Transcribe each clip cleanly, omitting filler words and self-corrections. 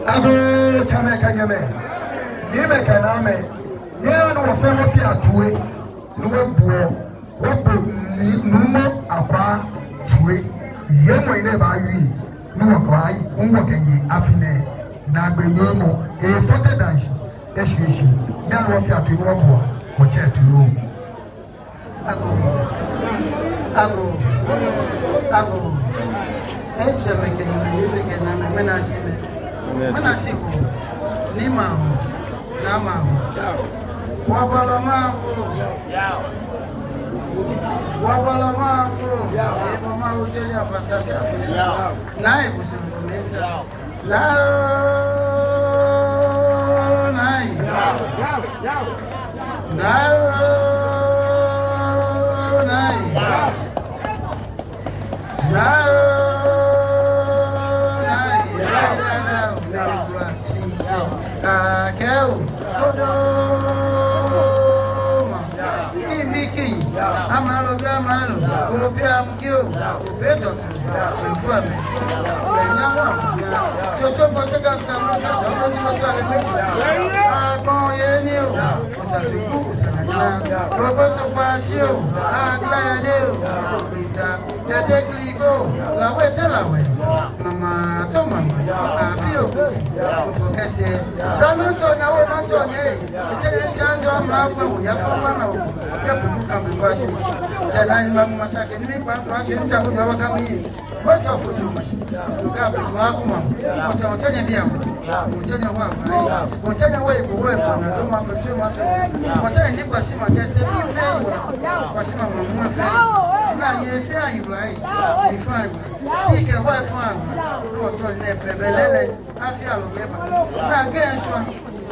Abu Tamakanyame, Nimekaname, Nian or Family Atue, Nubo, Numo Aqua, Tue, Yemo in a baby, Nuakwai, Umwakangi, Afine, Nagomo, a photo dance, Destination, Nanwafia to Robo, which to you. Ago. It's a making a menacing. Manasiku, Nima, Nama, Wabalama, Mawuse Yao Agorkor, Naibus,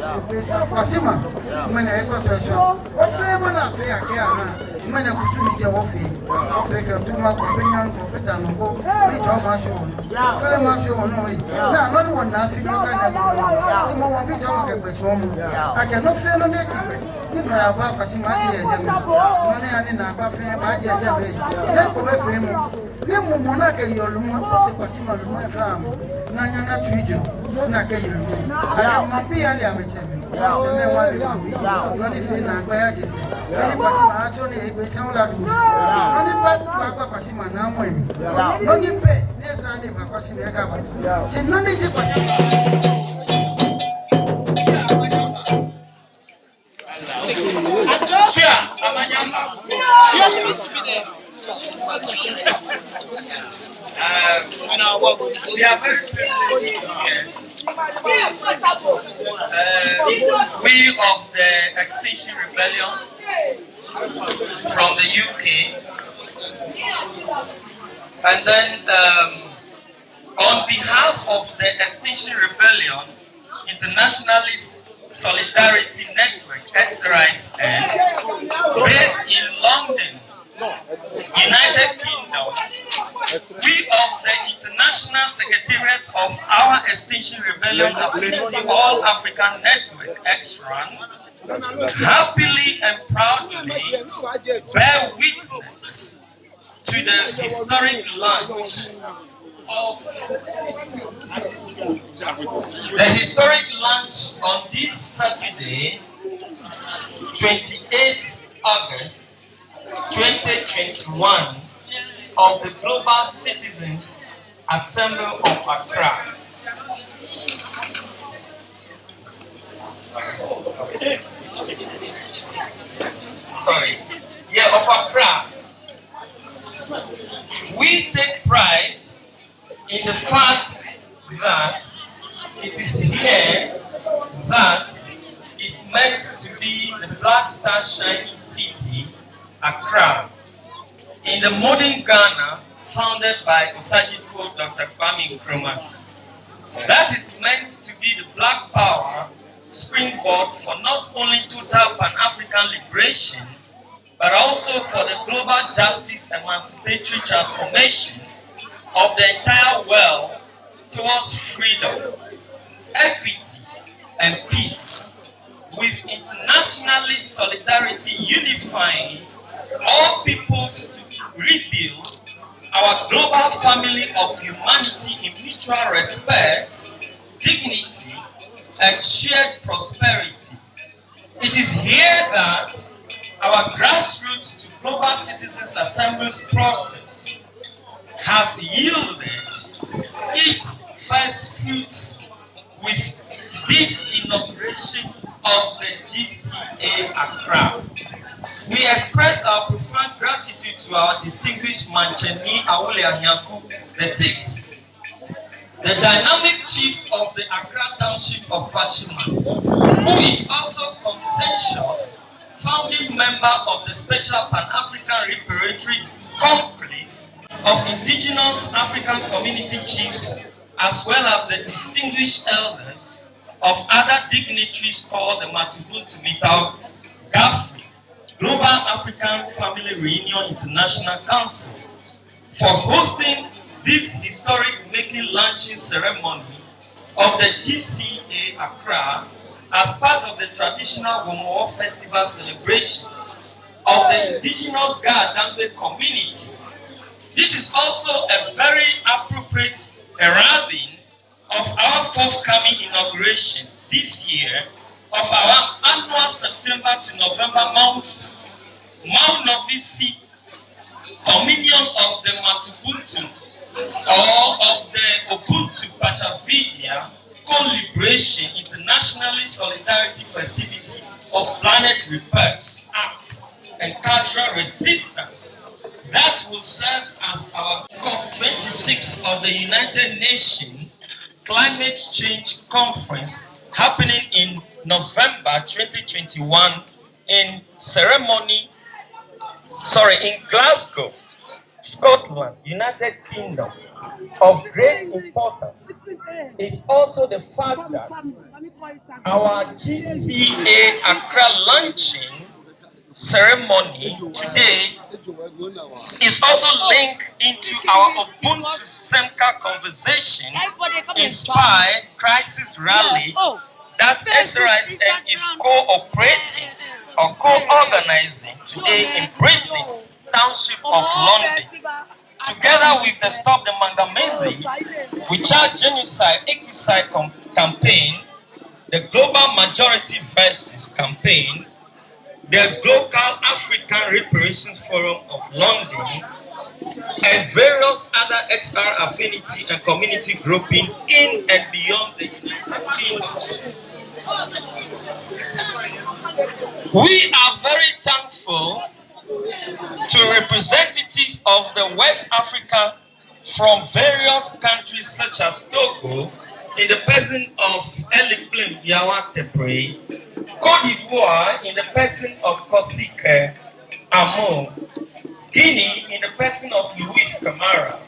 Kwashieman, when I got to a show, what's the one I feel? When I was in the office, Africa, to my companion, Petano, reach all my show. Very much you know it. Now, not one nothing, some more bit of a home. I cannot feel on it. You know, about Kwashieman, money and in a buffet, I just come a frame. You monarch, your room, Kwashieman, my farm. Nana treat you. Na ke yiru ara ma bi ale ameche mi se me wa le bi no ni fe na gba ya jise ni Kwashieman acho ni egbe se won la du no ni pa Kwashieman na mo mi no ni pe ni sa ni pa Kwashieman e ka ba se no ni ti Kwashieman Chia amanyama you are supposed to be there. We are very privileged here. We of the Extinction Rebellion from the UK, and then on behalf of the Extinction Rebellion Internationalist Solidarity Network, SRISN, based in London, United Kingdom, we of the International Secretariat of our Extinction Rebellion Affinity All African Network, XRAN, happily and proudly bear witness to the historic launch on this Saturday, 28th August 2021, of the Global Citizens Assembly of Accra. Of Accra. We take pride in the fact that it is here that is meant to be the Black Star Shining City, Accra, in the modern Ghana, founded by Osajifo Dr. Kwame Nkrumah. That is meant to be the Black Power springboard for not only total Pan-African liberation, but also for the global justice emancipatory transformation of the entire world towards freedom, equity, and peace, with internationally solidarity unifying all peoples to rebuild our global family of humanity in mutual respect dignity, and shared prosperity. It is here that our grassroots to global citizens assemblies process has yielded its first fruits with this inauguration of the GCA-Accra. We express our profound gratitude to our distinguished Mancheni Awuliahiaku VI, the dynamic chief of the Accra Township of Kwashieman, who is also conscientious founding member of the Special Pan-African Reparatory Conclave of Indigenous African Community Chiefs, as well as the distinguished elders of other dignitaries called the Matubuntu Mitao GAFRI, Global African Family Reunion International Council, for hosting this historic making launching ceremony of the GCA-Accra as part of the traditional Homowo festival celebrations of the indigenous Ga-Dangbe community. This is also a very appropriate heralding of our forthcoming inauguration this year of our annual September to November Mawuse Yao Communion of the Matubuntu or of the Ubuntu Pachavidia Co-Liberation Internationally Solidarity Festivity of Planetary Perks Act and Cultural Resistance that will serve as our COP26 of the United Nations Climate Change Conference happening in November 2021 in Glasgow, Scotland, United Kingdom. Of great importance is also the fact that our GCA-Accra launching ceremony today is also linked into our Ubuntu Semka conversation inspired crisis rally that SRISN is co-operating or co-organizing today in Brixton, Township of London, together with the Stop the Mangamese, Without Genocide Ecocide campaign, the Global Majority Versus campaign, the Global African Reparations Forum of London, and various other XR affinity and community grouping in and beyond the United Kingdom. We are very thankful to representatives of the West Africa from various countries such as Togo, in the person of Elikplim Yawatepre, Côte d'Ivoire in the person of Kosike Amon, Guinea in the person of Louis Camara,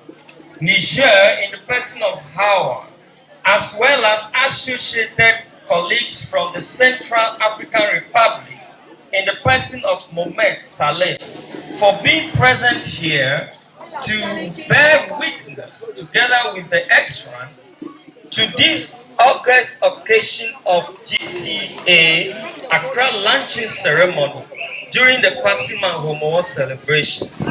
Niger in the person of Hawa, as well as associated colleagues from the Central African Republic in the person of Mohamed Saleh, for being present here to bear witness, together with the extra, to this August occasion of GCA-Accra launching ceremony during the Kwashieman Homowo celebrations.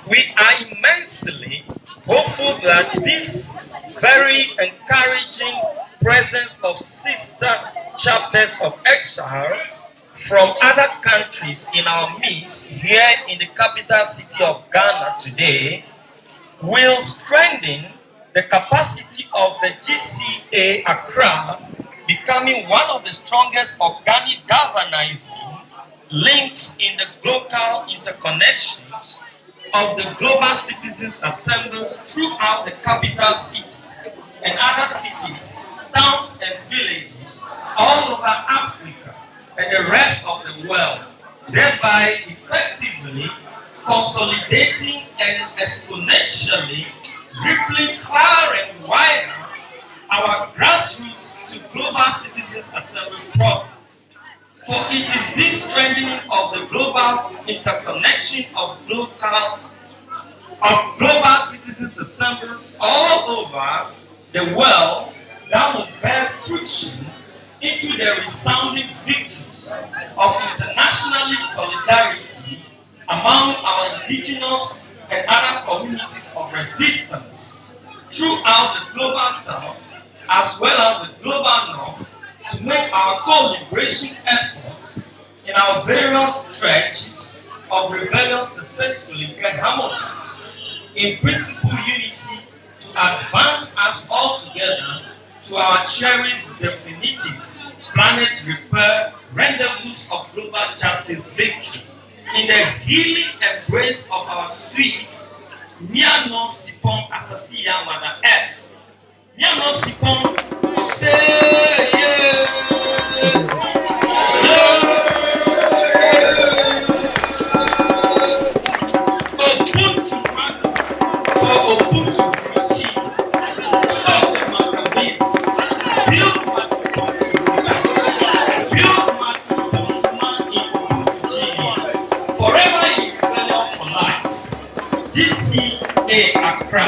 We are immensely hopeful that this very encouraging presence of sister chapters of exile from other countries in our midst here in the capital city of Ghana today will strengthen the capacity of the GCA-Accra becoming one of the strongest organic galvanizing links in the global interconnections of the global citizens assemblies throughout the capital cities and other cities, towns and villages all over Africa and the rest of the world, thereby effectively consolidating and exponentially rippling far and wider our grassroots to global citizens assembly process. For it is this strengthening of the global interconnection of global citizens assemblies all over the world that will bear fruition into the resounding victories of international solidarity among our indigenous and other communities of resistance throughout the global south as well as the global north, to make our co-liberation efforts in our various stretches of rebellion successfully get harmonized in principal unity to advance us all together to our cherished definitive planet repair rendezvous of global justice victory in the healing embrace of our sweet Niano Sipon Asasiya Mother Earth. Niano Sipon Ubuntu Mother for Ubuntu Receive. Stop the Maccabees. Build Matubuntu Buddha. Build Matubuntu Man in Ubuntu Jini. Forever in rebellion for life. GCA-Accra.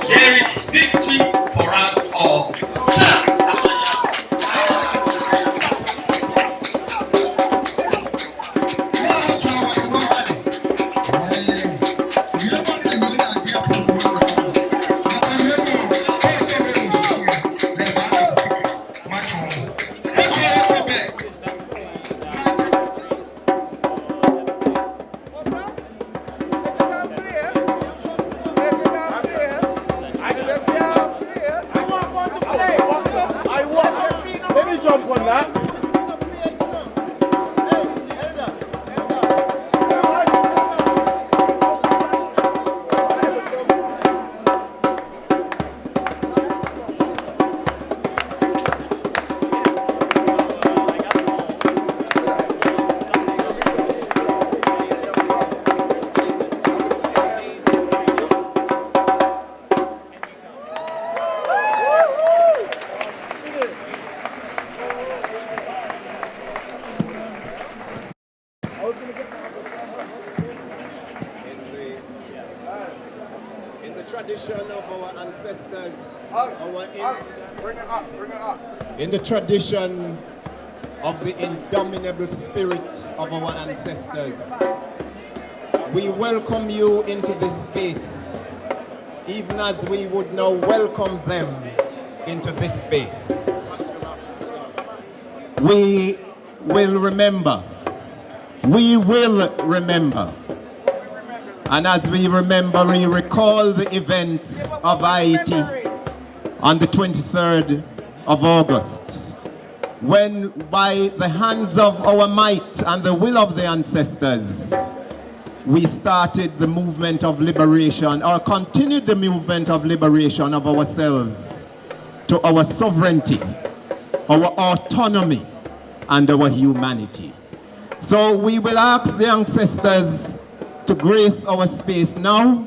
There is victory for us all. In the tradition of the indomitable spirit of our ancestors, we welcome you into this space, even as we would now welcome them into this space. We will remember. We will remember. And as we remember, we recall the events of Haiti on the 23rd of August, when by the hands of our might and the will of the ancestors, we started the movement of liberation, or continued the movement of liberation of ourselves to our sovereignty, our autonomy, and our humanity. So we will ask the ancestors to grace our space now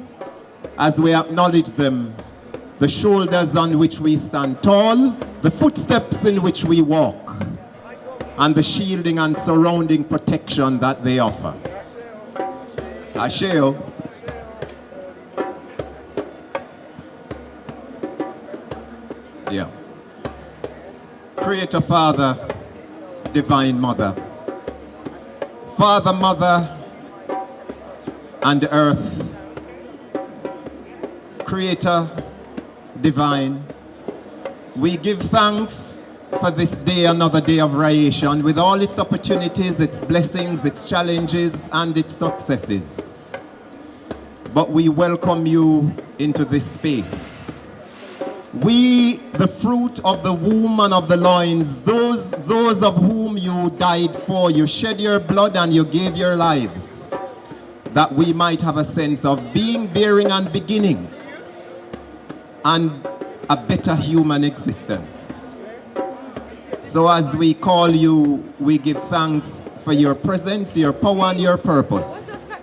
as we acknowledge them, the shoulders on which we stand tall, the footsteps in which we walk, and the shielding and surrounding protection that they offer. Asheo. Yeah. Creator, Father, Divine Mother. Father, Mother, and Earth. Creator, Divine. We give thanks for this day, another day of creation, with all its opportunities, its blessings, its challenges, and its successes. But we welcome you into this space. We, the fruit of the womb and of the loins, those of whom you died for, you shed your blood and you gave your lives, that we might have a sense of being, bearing, and beginning, and a better human existence. So as we call you, we give thanks for your presence, your power, and your purpose.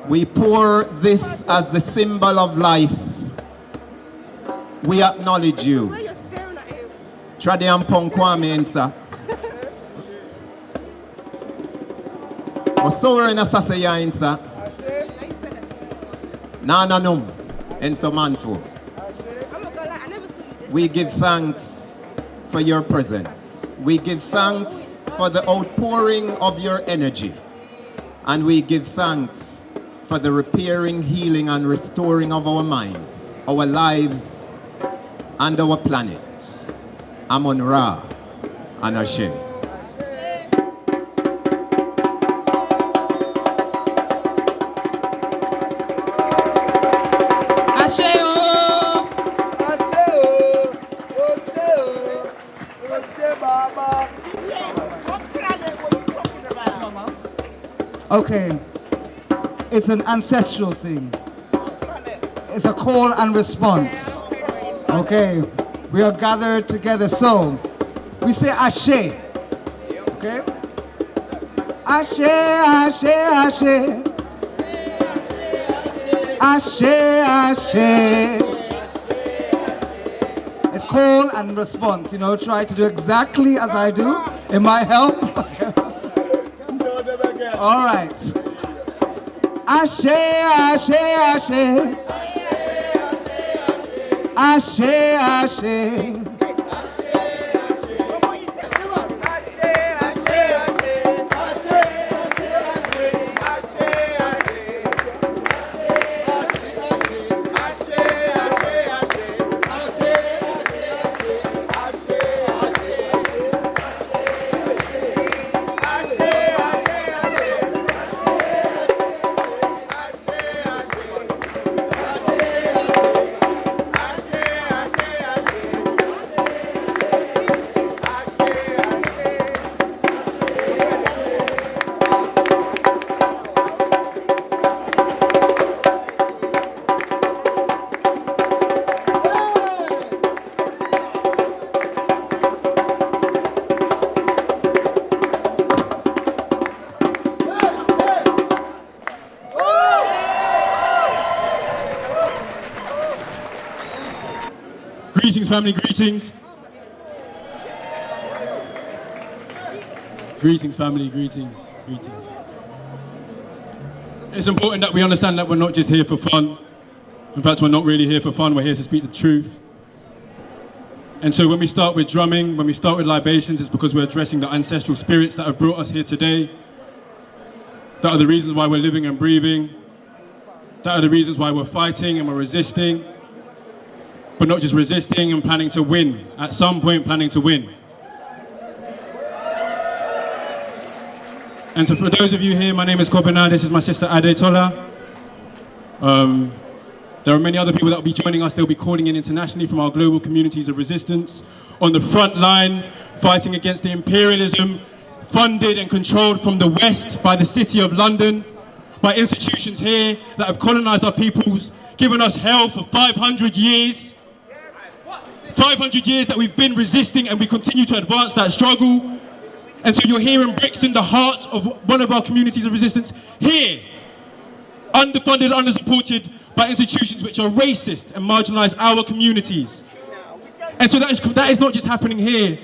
We pour this as the symbol of life. We acknowledge you. Tradiam Kwame Ensa. Osower in Asasaya Ensa. Nana Num Enso Manfo. We give thanks for your presence. We give thanks for the outpouring of your energy. And we give thanks for the repairing, healing, and restoring of our minds, our lives, and our planet. Amun Ra, and Ashe. Okay, it's an ancestral thing. It's a call and response. Okay, we are gathered together. So, we say Ashe. Okay? Ashe, Ashe, Ashe. Ashe, Ashe. It's call and response. You know, try to do exactly as I do. It might help. All right. Ashe, Ashe, Ashe. Ashe, Ashe. Greetings, family, greetings. Greetings, family, greetings, greetings. It's important that we understand that we're not just here for fun. In fact, we're not really here for fun, we're here to speak the truth. And so when we start with drumming, when we start with libations, it's because we're addressing the ancestral spirits that have brought us here today. That are the reasons why we're living and breathing. That are the reasons why we're fighting and we're resisting. But not just resisting and planning to win. At some point, planning to win. And so for those of you here, my name is Kobina, this is my sister Adetola. There are many other people that will be joining us. They'll be calling in internationally from our global communities of resistance on the front line, fighting against the imperialism funded and controlled from the West by the City of London, by institutions here that have colonized our peoples, given us hell for 500 years. 500 years that we've been resisting, and we continue to advance that struggle. And so you're here in Brixton, the heart of one of our communities of resistance, here, underfunded, undersupported by institutions which are racist and marginalize our communities. And so that is not just happening here,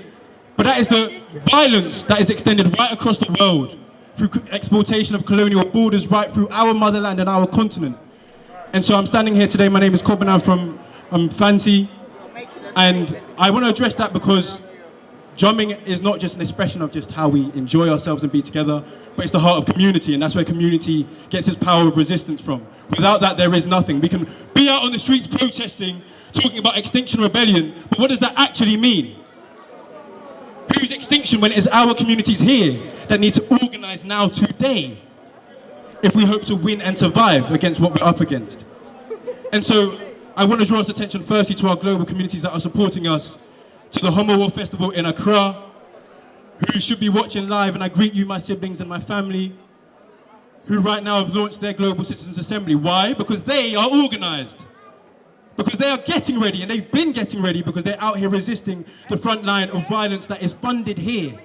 but that is the violence that is extended right across the world through exploitation of colonial borders right through our motherland and our continent. And so I'm standing here today, my name is Kobina from Fanti. And I want to address that because drumming is not just an expression of just how we enjoy ourselves and be together, but it's the heart of community, and that's where community gets its power of resistance from. Without that, there is nothing. We can be out on the streets protesting, talking about Extinction Rebellion, but what does that actually mean? Whose extinction when it is our communities here that need to organize now today if we hope to win and survive against what we're up against? And so, I want to draw us attention firstly to our global communities that are supporting us, to the Homowo festival in Accra, who should be watching live, and I greet you, my siblings and my family, who right now have launched their Global Citizens Assembly. Why? Because they are organized. Because they are getting ready, and they've been getting ready because they're out here resisting the front line of violence that is funded here.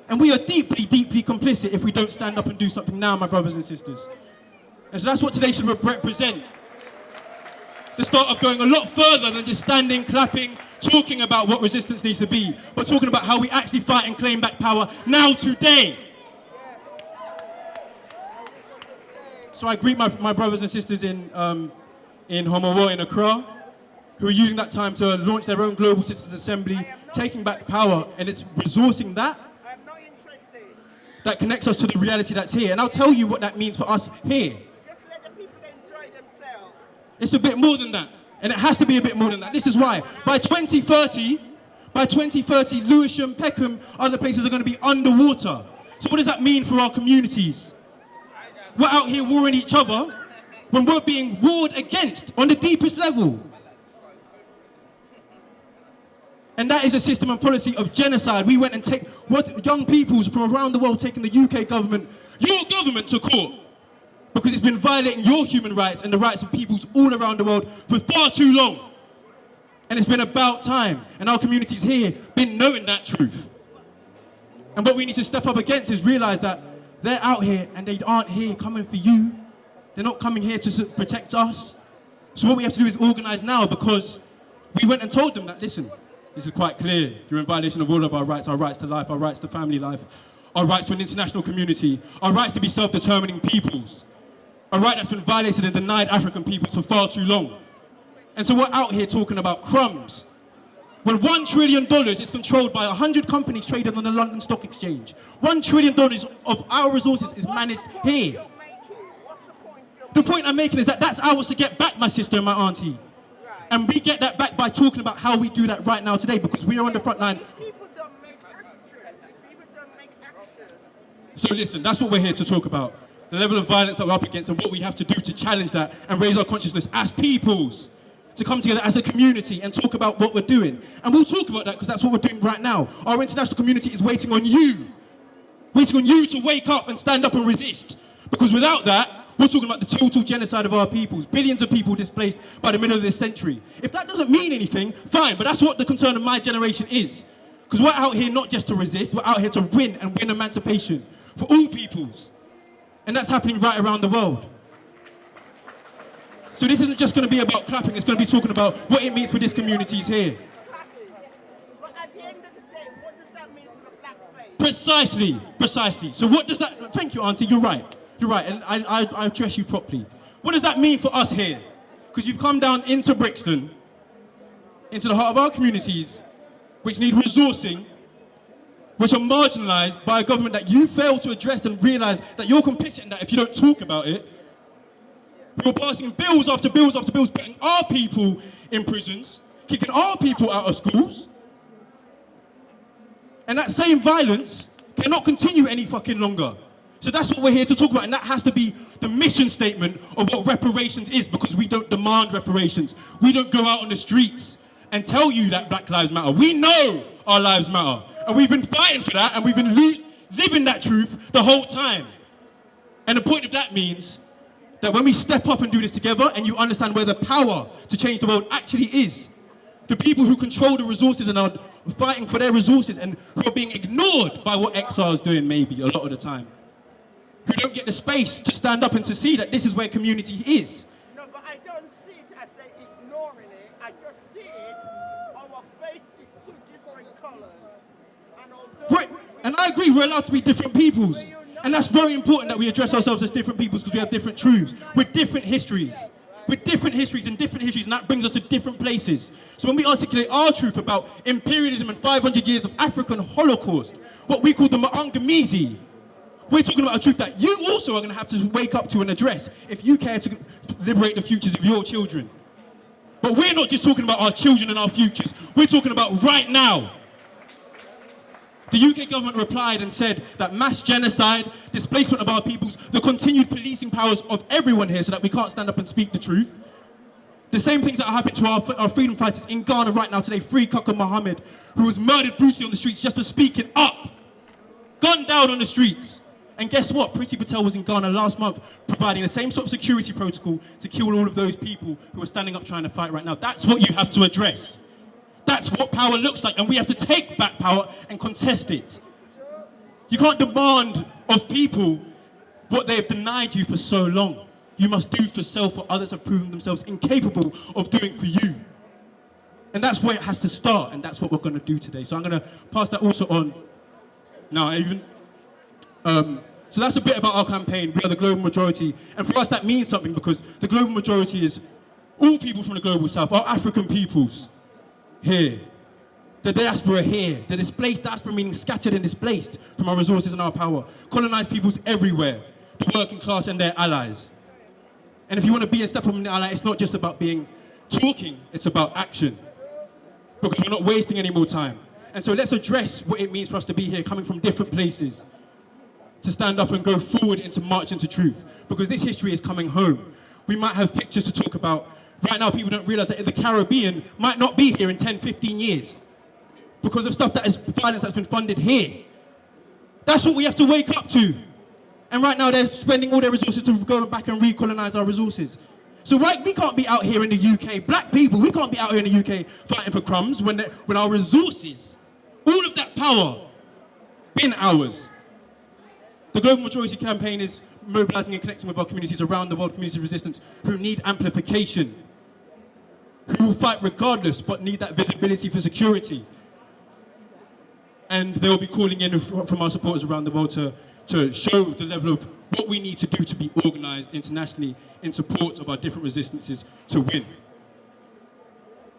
And we are deeply, deeply complicit if we don't stand up and do something now, my brothers and sisters. And so that's what today should represent. The start of going a lot further than just standing, clapping, talking about what resistance needs to be, but talking about how we actually fight and claim back power now, today. So I greet my brothers and sisters in Homowo in Accra, who are using that time to launch their own Global Citizens Assembly, taking back power, and it's resourcing that connects us to the reality that's here. And I'll tell you what that means for us here. It's a bit more than that, and it has to be a bit more than that. This is why. By 2030, By 2030, Lewisham, Peckham, other places are going to be underwater. So what does that mean for our communities? We're out here warring each other when we're being warred against on the deepest level. And that is a system and policy of genocide. We went and take what young peoples from around the world taking the UK government, your government, to court because it's been violating your human rights and the rights of peoples all around the world for far too long. And it's been about time. And our communities here been knowing that truth. And what we need to step up against is realize that they're out here and they aren't here coming for you. They're not coming here to protect us. So what we have to do is organize now, because we went and told them that, listen, this is quite clear. You're in violation of all of our rights to life, our rights to family life, our rights to an international community, our rights to be self-determining peoples, a right that's been violated and denied African peoples for far too long. And so we're out here talking about crumbs. When $1 trillion is controlled by 100 companies traded on the London Stock Exchange, $1 trillion of our resources is managed here. The point I'm making is that that's ours to get back, my sister and my auntie. And we get that back by talking about how we do that right now today, because we are on the front line. So listen, that's what we're here to talk about. The level of violence that we're up against and what we have to do to challenge that and raise our consciousness as peoples, to come together as a community and talk about what we're doing. And we'll talk about that because that's what we're doing right now. Our international community is waiting on you to wake up and stand up and resist. Because without that, we're talking about the total genocide of our peoples, billions of people displaced by the middle of this century. If that doesn't mean anything, fine, but that's what the concern of my generation is. Because we're out here not just to resist, we're out here to win and win emancipation for all peoples. And that's happening right around the world. So this isn't just going to be about clapping, it's going to be talking about what it means for these communities here. But at the end of the day, what does that mean for the black face? Precisely. So what does that, thank you, Auntie, you're right, and I address you properly. What does that mean for us here? Because you've come down into Brixton, into the heart of our communities, which need resourcing, which are marginalised by a government that you fail to address and realise that you're complicit in that if you don't talk about it. We're passing bills after bills after bills, putting our people in prisons, kicking our people out of schools. And that same violence cannot continue any fucking longer. So that's what we're here to talk about, and that has to be the mission statement of what reparations is, because we don't demand reparations. We don't go out on the streets and tell you that Black Lives Matter. We know our lives matter, and we've been fighting for that, and we've been living that truth the whole time. And the point of that means that when we step up and do this together, and you understand where the power to change the world actually is, the people who control the resources and are fighting for their resources and who are being ignored by what XR is doing maybe a lot of the time, who don't get the space to stand up and to see that this is where community is. No, but I don't see it as they're ignoring it. I just see it, our face is two different colours. And although Right, and I agree, we're allowed to be different peoples. And that's very important that we address ourselves as different peoples, because we have different truths, with different histories. With different histories, and that brings us to different places. So when we articulate our truth about imperialism and 500 years of African Holocaust, what we call the Maangamizi, we're talking about a truth that you also are going to have to wake up to and address if you care to liberate the futures of your children. But we're not just talking about our children and our futures, we're talking about right now. The UK government replied and said that mass genocide, displacement of our peoples, the continued policing powers of everyone here so that we can't stand up and speak the truth. The same things that are happening to our freedom fighters in Ghana right now today. Free Kaka Mohammed, who was murdered brutally on the streets just for speaking up. Gunned down on the streets. And guess what? Priti Patel was in Ghana last month providing the same sort of security protocol to kill all of those people who are standing up trying to fight right now. That's what you have to address. That's what power looks like, and we have to take back power and contest it. You can't demand of people what they have denied you for so long. You must do for self what others have proven themselves incapable of doing for you. And that's where it has to start, and that's what we're going to do today. So I'm going to pass that also on now, so that's a bit about our campaign. We are the global majority, and for us that means something, because the global majority is all people from the global south, our African peoples here, the diaspora here, the displaced diaspora meaning scattered and displaced from our resources and our power, colonized peoples everywhere, the working class and their allies. And if you want to be and step up in the ally, it's not just about talking, it's about action. because we're not wasting any more time. And so let's address what it means for us to be here, coming from different places, to stand up and go forward into march into truth, because this history is coming home. We might have pictures to talk about. Right now, people don't realize that the Caribbean might not be here in 10, 15 years because of stuff that is violence that's been funded here. That's what we have to wake up to. And right now, they're spending all their resources to go back and recolonize our resources. So we can't be out here in the UK, black people, we can't be out here in the UK fighting for crumbs when our resources, all of that power, been ours. The Global Majority Campaign is mobilizing and connecting with our communities around the world, communities of resistance, who need amplification, who will fight regardless, but need that visibility for security. And they'll be calling in from our supporters around the world to show the level of what we need to do to be organized internationally in support of our different resistances to win.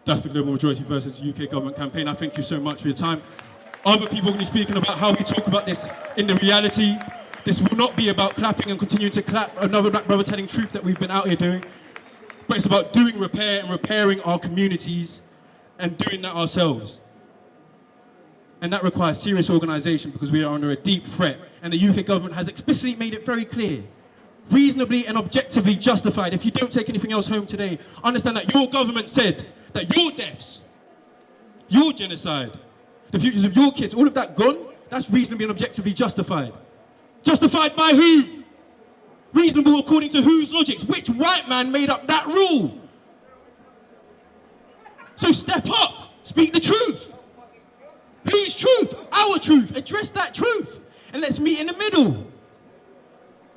That's the Global Majority versus UK government campaign. I thank you so much for your time. Other people will be speaking about how we talk about this in the reality. This will not be about clapping and continuing to clap another black brother telling truth that we've been out here doing, but it's about doing repair and repairing our communities and doing that ourselves. And that requires serious organisation because we are under a deep threat. And the UK government has explicitly made it very clear, reasonably and objectively justified. If you don't take anything else home today, understand that your government said that your deaths, your genocide, the futures of your kids, all of that gone, that's reasonably and objectively justified. Justified by who? Reasonable according to whose logics? Which white man made up that rule? So step up, speak the truth. Whose truth? Our truth. Address that truth. And let's meet in the middle.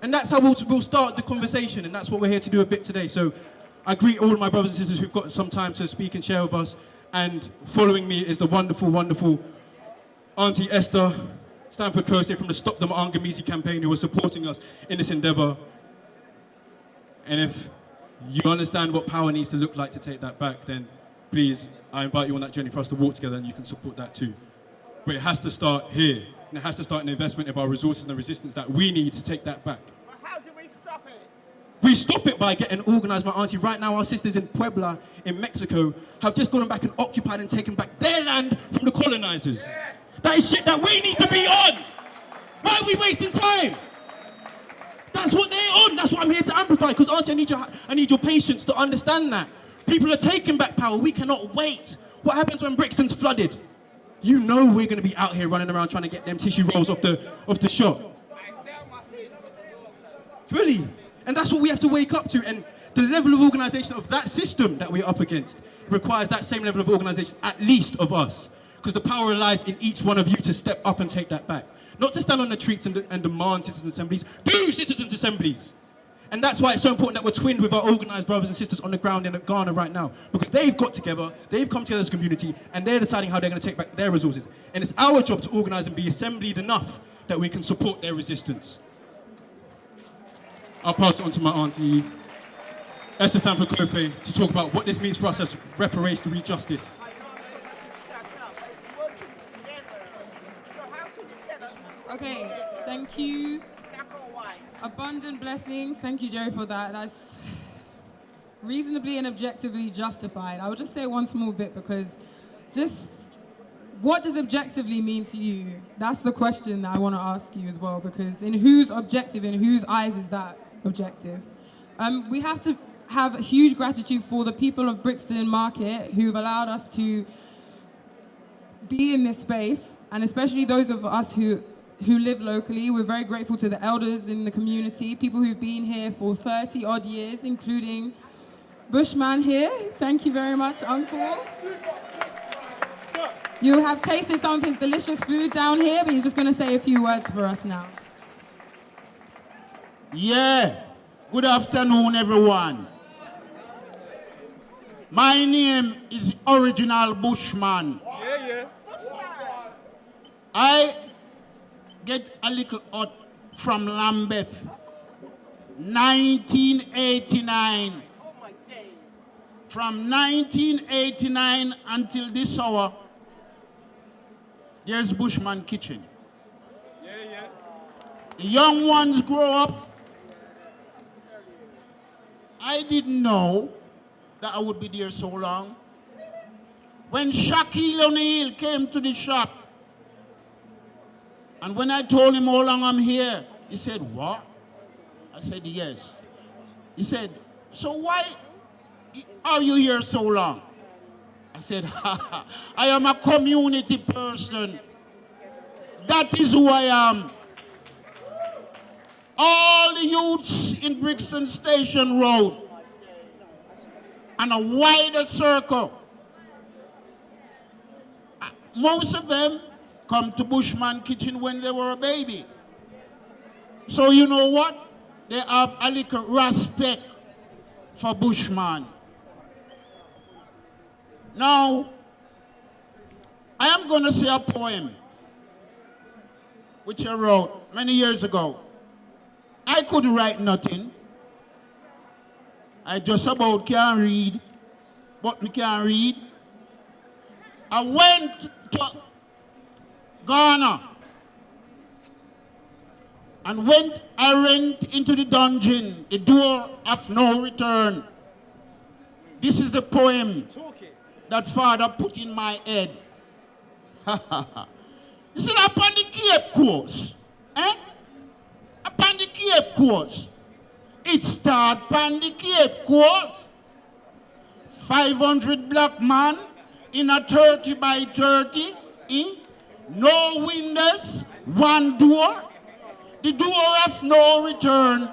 And that's how we'll start the conversation. And that's what we're here to do a bit today. So I greet all of my brothers and sisters who've got some time to speak and share with us. And following me is the wonderful, wonderful Auntie Esther Stanford-Xosei from the Stop the Ma'angamizi campaign, who was supporting us in this endeavor. And if you understand what power needs to look like to take that back, then please, I invite you on that journey for us to walk together, and you can support that too. But it has to start here, and it has to start in the investment of our resources and the resistance that we need to take that back. But how do we stop it? We stop it by getting organized, my auntie. Right now, our sisters in Puebla, in Mexico, have just gone back and occupied and taken back their land from the colonizers. Yes. That is shit that we need to be on. Why are we wasting time? That's what they're on. That's what I'm here to amplify. Because auntie, I need your patience to understand that. People are taking back power. We cannot wait. What happens when Brixton's flooded? You know we're going to be out here running around trying to get them tissue rolls off the shop. Fully. And that's what we have to wake up to. And the level of organisation of that system that we're up against requires that same level of organisation, at least of us. Because the power lies in each one of you to step up and take that back. Not to stand on the streets and demand citizens' assemblies. Do citizens' assemblies! And that's why it's so important that we're twinned with our organised brothers and sisters on the ground in Ghana right now. Because they've got together, they've come together as a community, and they're deciding how they're going to take back their resources. And it's our job to organise and be assembled enough that we can support their resistance. I'll pass it on to my auntie, Esther Stanford-Xosei, to talk about what this means for us as reparatory justice. Okay, thank you. Abundant blessings. Thank you, Jerry, for that. That's reasonably and objectively justified. I will just say one small bit, because just what does objectively mean to you? That's the question that I want to ask you as well, because in whose objective, in whose eyes is that objective? We have to have huge gratitude for the people of Brixton Market who've allowed us to be in this space, and especially those of us who live locally. We're very grateful to the elders in the community, people who've been here for 30 odd years, including Bushman here. Thank you very much, Uncle. You have tasted some of his delicious food down here, but he's just going to say a few words for us now. Yeah, good afternoon, everyone. My name is Original Bushman. I get a little hot from Lambeth, 1989. From 1989 until this hour, there's Bushman Kitchen. The young ones grow up. I didn't know that I would be there so long. when Shaquille O'Neal came to the shop, and when I told him how long I'm here, he said, what? I said, yes. He said, so why are you here so long? I said, I am a community person. That is who I am. All the youths in Brixton Station Road and a wider circle, most of them come to Bushman kitchen when they were a baby. So you know what? They have a little respect for Bushman. Now, I am going to say a poem which I wrote many years ago. I could write nothing. I just about can't read, but me can't read. I went to Ghana, and when I went into the dungeon, the door of no return. This is the poem that Father put in my head. You see, upon the Cape Coast, upon the Cape Coast, it started upon the Cape Coast. 500 black man in a 30 by 30, no windows, one door, the door of no return.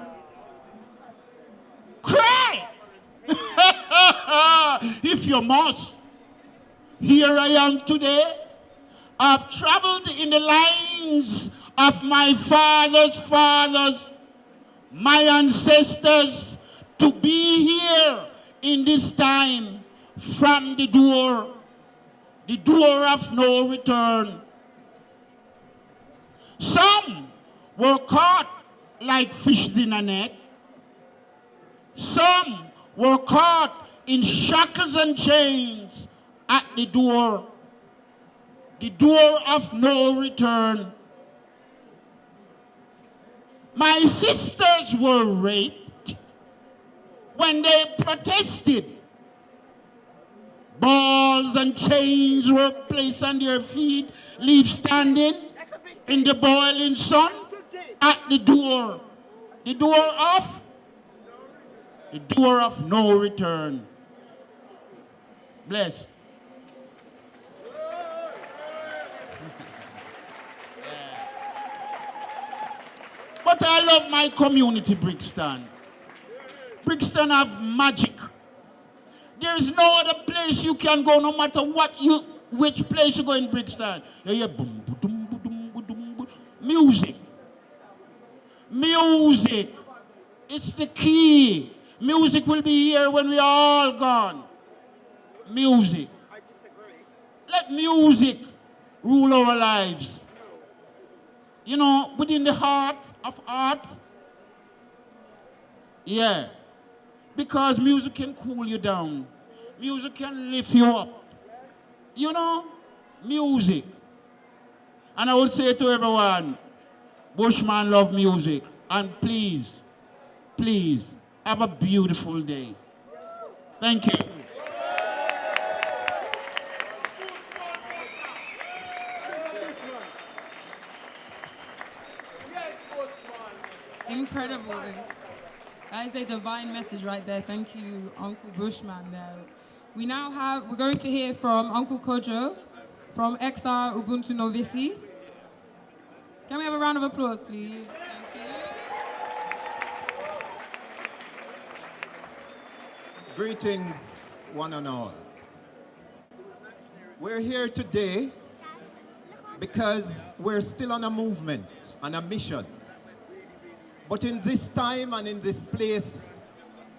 Cry! If you must. Here I am today. I've traveled in the lines of my father's fathers, my ancestors, to be here in this time from the door of no return. Some were caught like fish in a net. Some were caught in shackles and chains at the door of no return. My sisters were raped when they protested. Balls and chains were placed on their feet, leave standing in the boiling sun at the door of no return. Bless. But I love my community, Brixton. Brixton have magic. There's no other place you can go, no matter which place you go in Brixton. You hear boom, boom, boom, boom, boom. Music. Music. It's the key. Music will be here when we are all gone. Music. Let music rule our lives. You know, within the heart of art. Yeah. Because music can cool you down. Music can lift you up. You know, music. And I would say to everyone, Bushman love music. And please, please, have a beautiful day. Thank you. Incredible. That is a divine message right there. Thank you, Uncle Bushman there. We're going to hear from Uncle Kojo from XR Ubuntu Novisi. Can we have a round of applause, please? Thank you. Greetings, one and all. We're here today because we're still on a movement, on a mission. But in this time and in this place,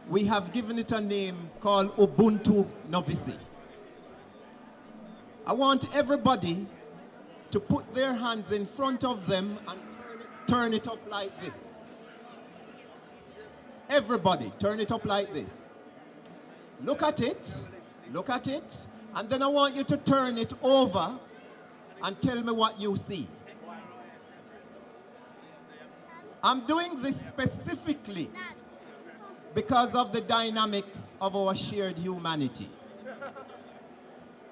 we have given it a name called Ubuntu Novisi. I want everybody to put their hands in front of them and turn it up like this. Everybody, turn it up like this. Look at it, and then I want you to turn it over and tell me what you see. I'm doing this specifically because of the dynamics of our shared humanity.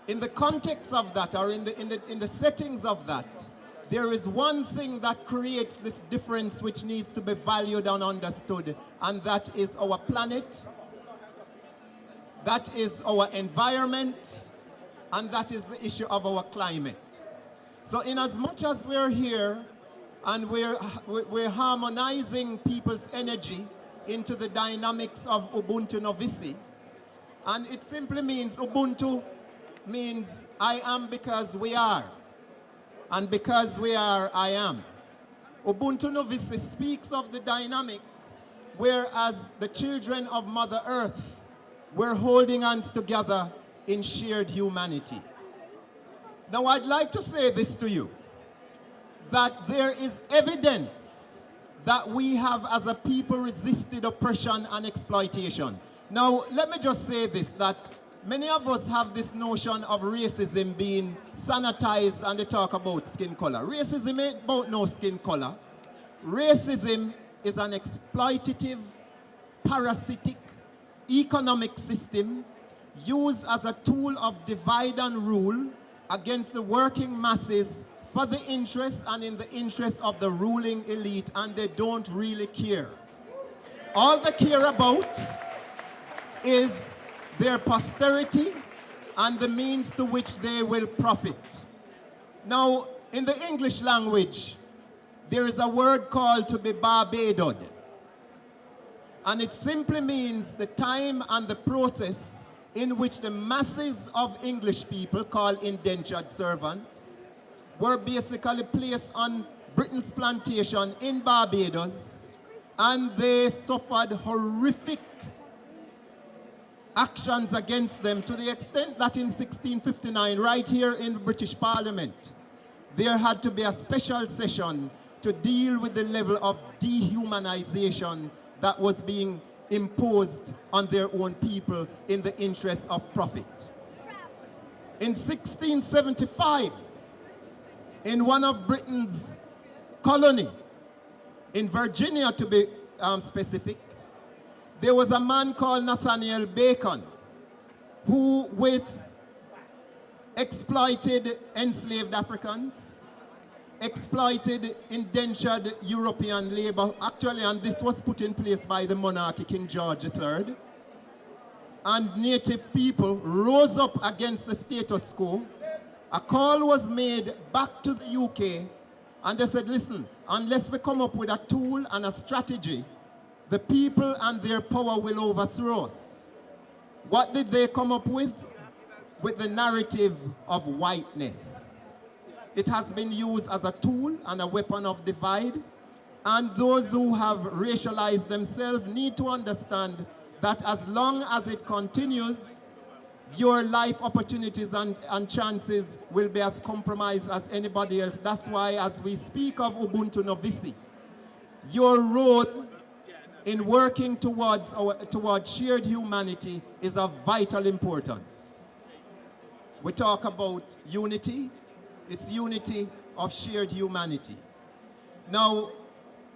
in the context of that, or in the settings of that, there is one thing that creates this difference which needs to be valued and understood, and that is our planet, that is our environment, and that is the issue of our climate. So in as much as we're here and we're harmonizing people's energy into the dynamics of Ubuntu Novisi, and it simply means Ubuntu means I am because we are, and because we are, I am. Ubuntu Novisi speaks of the dynamics whereas the children of Mother Earth were holding hands together in shared humanity. Now I'd like to say this to you, that there is evidence that we have as a people resisted oppression and exploitation. Now let me just say this, that many of us have this notion of racism being sanitized, and they talk about skin color. Racism ain't about no skin color. Racism is an exploitative, parasitic, economic system used as a tool of divide and rule against the working masses for the interest and in the interest of the ruling elite, and they don't really care. All they care about is their posterity and the means to which they will profit. Now, in the English language, there is a word called to be barbaded, and it simply means the time and the process in which the masses of English people, called indentured servants, were basically placed on Britain's plantation in Barbados, and they suffered horrific actions against them, to the extent that in 1659, right here in the British Parliament, there had to be a special session to deal with the level of dehumanization that was being imposed on their own people in the interest of profit. In 1675, in one of Britain's colony, in Virginia to be specific, there was a man called Nathaniel Bacon who, with exploited enslaved Africans, exploited indentured European labor, actually, and this was put in place by the monarchy, King George III, and native people rose up against the status quo. A call was made back to the UK, and they said, listen, unless we come up with a tool and a strategy, the people and their power will overthrow us. What did they come up with? With the narrative of whiteness. It has been used as a tool and a weapon of divide, and those who have racialized themselves need to understand that as long as it continues, your life opportunities and chances will be as compromised as anybody else. That's why as we speak of Ubuntu Novisi, your role in working towards shared humanity is of vital importance. We talk about unity. It's unity of shared humanity. Now,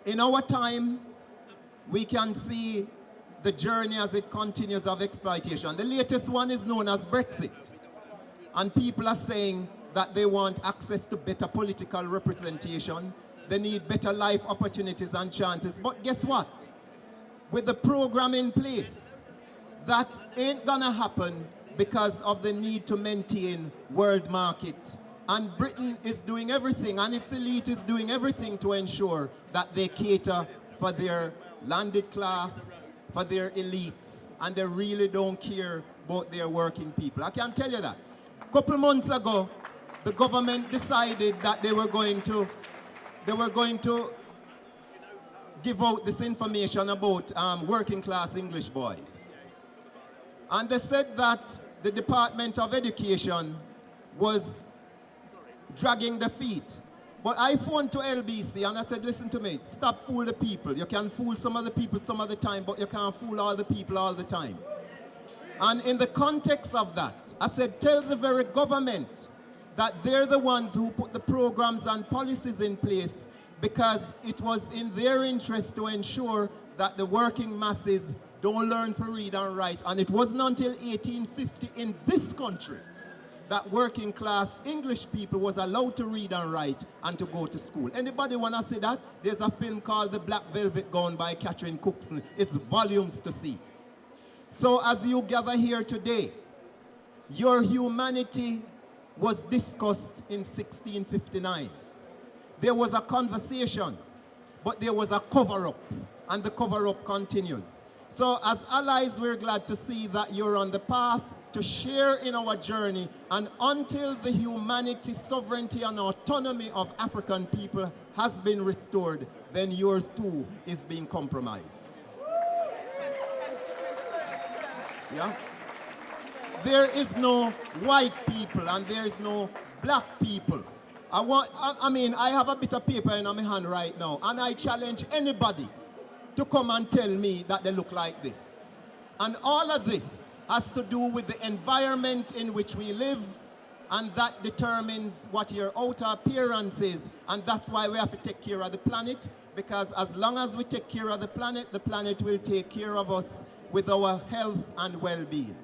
in our time, we can see the journey as it continues of exploitation. The latest one is known as Brexit. And people are saying that they want access to better political representation. They need better life opportunities and chances. But guess what? With the program in place, that ain't gonna happen because of the need to maintain world market. And Britain is doing everything, and its elite is doing everything to ensure that they cater for their landed class, for their elites, and they really don't care about their working people. I can tell you that. A couple months ago, the government decided that they were going to give out this information about working class English boys. And they said that the Department of Education was dragging the feet. But I phoned to LBC and I said, listen to me, stop fool the people. You can fool some of the people some of the time, but you can't fool all the people all the time. And in the context of that, I said, tell the very government that they're the ones who put the programs and policies in place because it was in their interest to ensure that the working masses don't learn to read and write. And it wasn't until 1850 in this country that working class English people was allowed to read and write and to go to school. Anybody want to see that? There's a film called The Black Velvet Gown by Catherine Cookson. It's volumes to see. So as you gather here today, your humanity was discussed in 1659. There was a conversation, but there was a cover-up, and the cover-up continues. So as allies, we're glad to see that you're on the path to share in our journey, and until the humanity, sovereignty, and autonomy of African people has been restored, then yours too is being compromised. Yeah? There is no white people and there is no black people. I have a bit of paper in my hand right now, and I challenge anybody to come and tell me that they look like this. And all of this has to do with the environment in which we live, and that determines what your outer appearance is. And that's why we have to take care of the planet, because as long as we take care of the planet will take care of us with our health and well-being.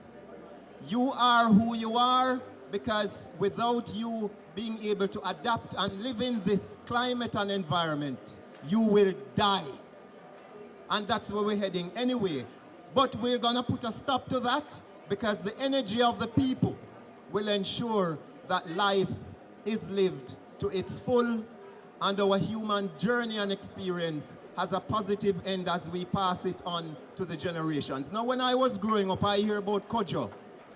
You are who you are because without you being able to adapt and live in this climate and environment, you will die. And that's where we're heading anyway. But we're going to put a stop to that because the energy of the people will ensure that life is lived to its full, and our human journey and experience has a positive end as we pass it on to the generations. Now, when I was growing up, I hear about Kojo,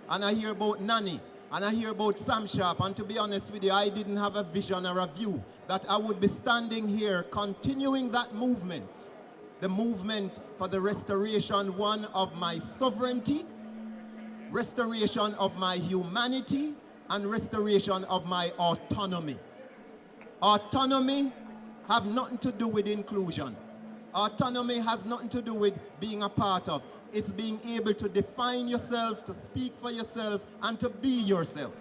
and I hear about Nani, and I hear about Sam Sharp, and to be honest with you, I didn't have a vision or a view that I would be standing here continuing that movement, the movement for the restoration, one, of my sovereignty, restoration of my humanity, and restoration of my autonomy. Autonomy have nothing to do with inclusion. Autonomy has nothing to do with being a part of. It's being able to define yourself, to speak for yourself, and to be yourself.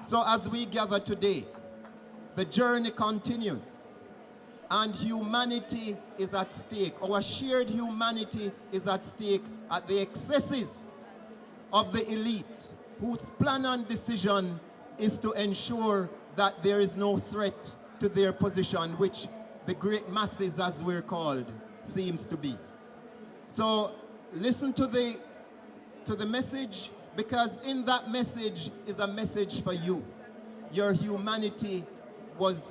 So as we gather today, the journey continues, and humanity is at stake. Our shared humanity is at stake at the excesses of the elite, whose plan and decision is to ensure that there is no threat to their position, which the great masses, as we're called, seems to be. So listen to the message, because in that message is a message for you. Your humanity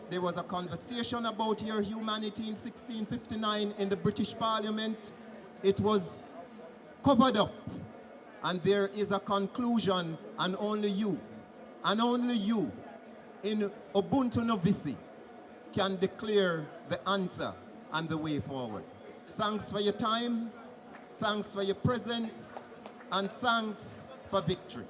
there was a conversation about your humanity in 1659 in the British Parliament. It was covered up, and there is a conclusion, and only you in Ubuntu Novisi can declare the answer and the way forward. Thanks for your time, thanks for your presence, and thanks for victory.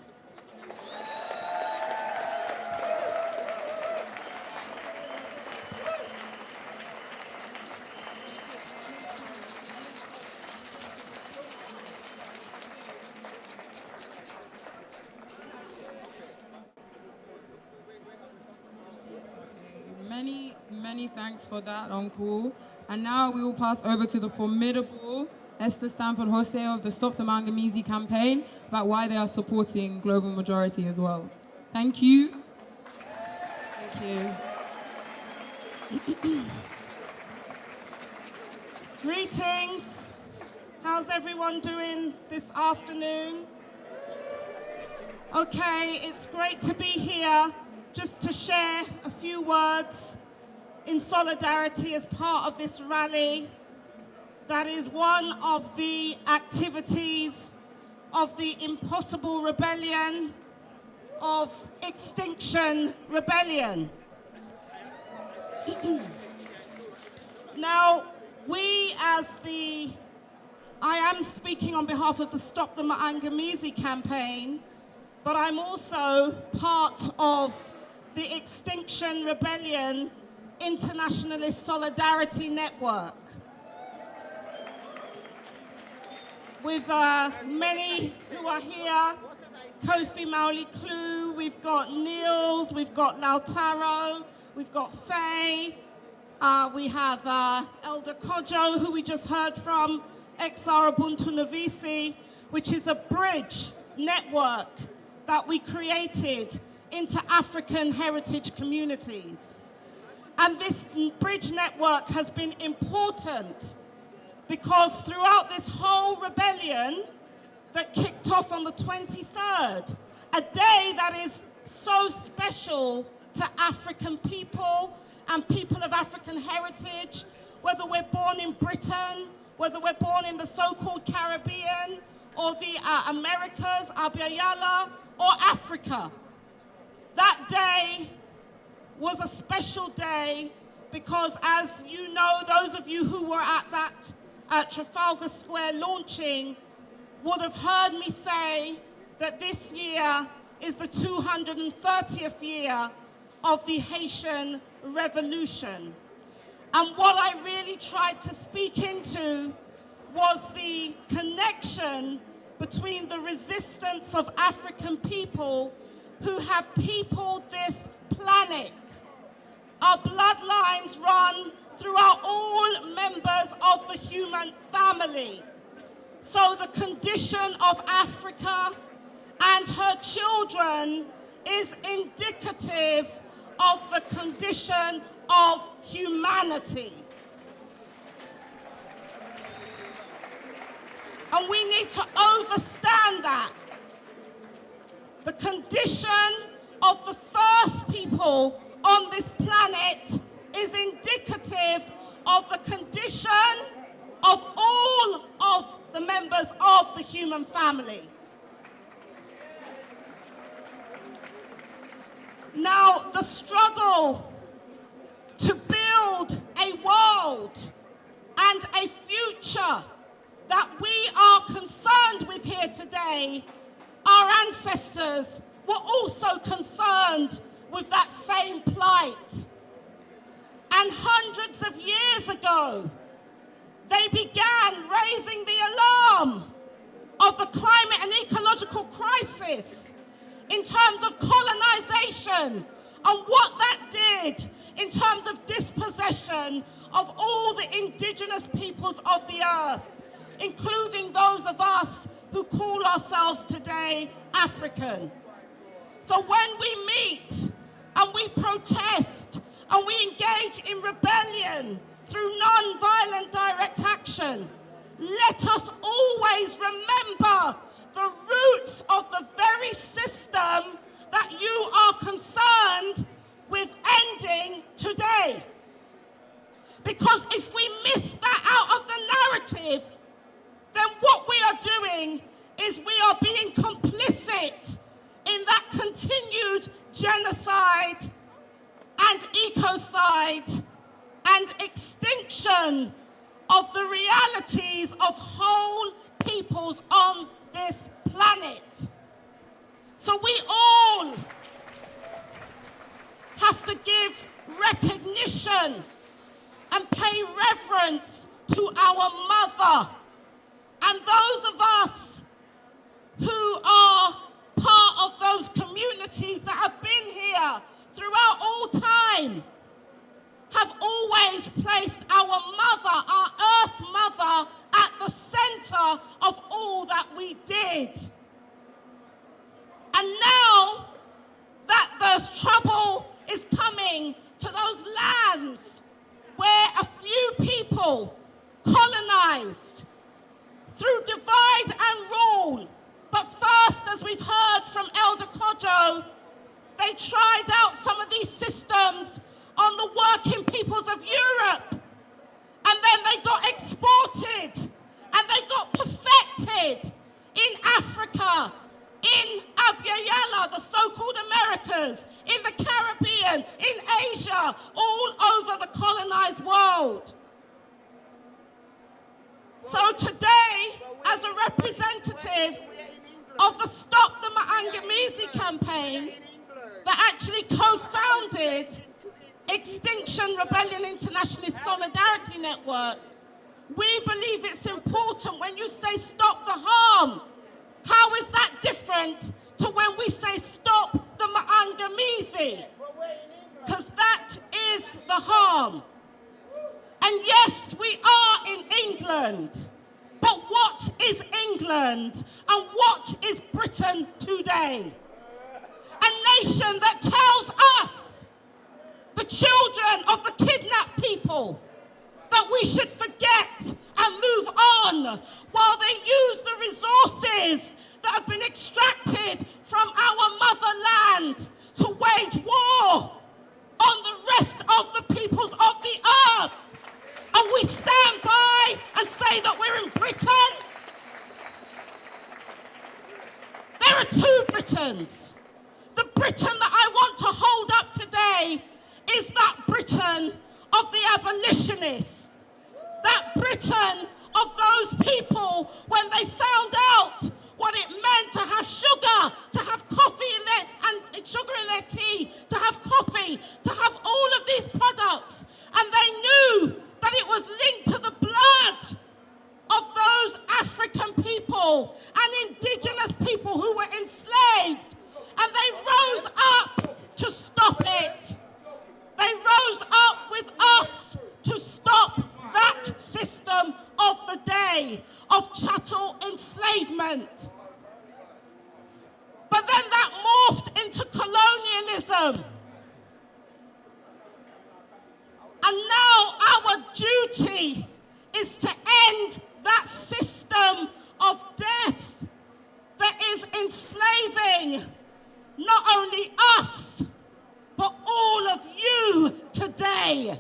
Many thanks for that, Uncle. And now we will pass over to the formidable Esther Stanford-Xosei of the Stop the Manganese campaign about why they are supporting Global Majority as well. Thank you. Thank you. Greetings. How's everyone doing this afternoon? Okay, it's great to be here just to share a few words in solidarity as part of this rally. That is one of the activities of the Impossible Rebellion, of Extinction Rebellion. Now, I am speaking on behalf of the Stop the Manganese campaign, but I'm also part of the Extinction Rebellion Internationalist Solidarity Network, with many who are here. Kofi Mawuli Klu, we've got Niels, we've got Lautaro, we've got Faye, we have Elder Kojo, who we just heard from, XR Ubuntu Novisi, which is a bridge network that we created into African heritage communities. And this bridge network has been important because throughout this whole rebellion that kicked off on the 23rd, a day that is so special to African people and people of African heritage, whether we're born in Britain, whether we're born in the so-called Caribbean, or the Americas, Abya-Yala, or Africa. That day was a special day because, as you know, those of you who were at that Trafalgar Square launching would have heard me say that this year is the 230th year of the Haitian Revolution. And what I really tried to speak into was the connection between the resistance of African people who have peopled this planet. Our bloodlines run throughout all members of the human family. So the condition of Africa and her children is indicative of the condition of humanity. And we need to understand that. The condition of the first people on this planet is indicative of the condition of all of the members of the human family. Now, the struggle to build a world and a future that we are concerned with here today, our ancestors were also concerned with that same plight. And hundreds of years ago, they began raising the alarm of the climate and ecological crisis in terms of colonization and what that did in terms of dispossession of all the indigenous peoples of the earth, including those of us who call ourselves today African. So when we meet and we protest and we engage in rebellion through non-violent direct action, let us always remember the roots of the very system that you are concerned with ending today. Because if we miss that out of the narrative, then what we are doing is we are being complicit in that continued genocide and ecocide and extinction of the realities of whole peoples on this planet. So we all have to give recognition and pay reverence to our mother. And those of us who are part of those communities that have been here throughout all time have always placed our mother, our earth mother, at the center of all that we did. And now that there's trouble is coming to those lands where a few people colonized through divide and rule. But first, as we've heard from Elder Kojo, they tried out some of these systems on the working peoples of Europe. And then they got exported and they got perfected in Africa, in Abya-Yala, the so-called Americas, in the Caribbean, in Asia, all over the colonized world. So today, as a representative of the Stop the Maangamizi campaign that actually co-founded Extinction Rebellion Internationalist Solidarity Network, we believe it's important when you say stop the harm. How is that different to when we say stop the Maangamizi? Because that is the harm. And yes, we are in England. But what is England and what is Britain today? And nation that tells us, the children of the kidnapped people, that we should forget and move on while they use the resources that have been extracted from our motherland to wage war on the rest of the peoples of the earth. And we stand by and say that we're in Britain. There are two Britons. The Britain that I want to hold up today is that Britain of the abolitionists. That Britain of those people when they found out what it meant to have sugar, to have coffee and sugar in their tea, to have coffee, to have all of these products. And they knew that it was linked to the blood of those African people and indigenous people who were enslaved. And they rose up to stop it. They rose up with us to stop that system of the day of chattel enslavement. But then that morphed into colonialism. And now our duty is to end that system of death that is enslaving not only us, but all of you today.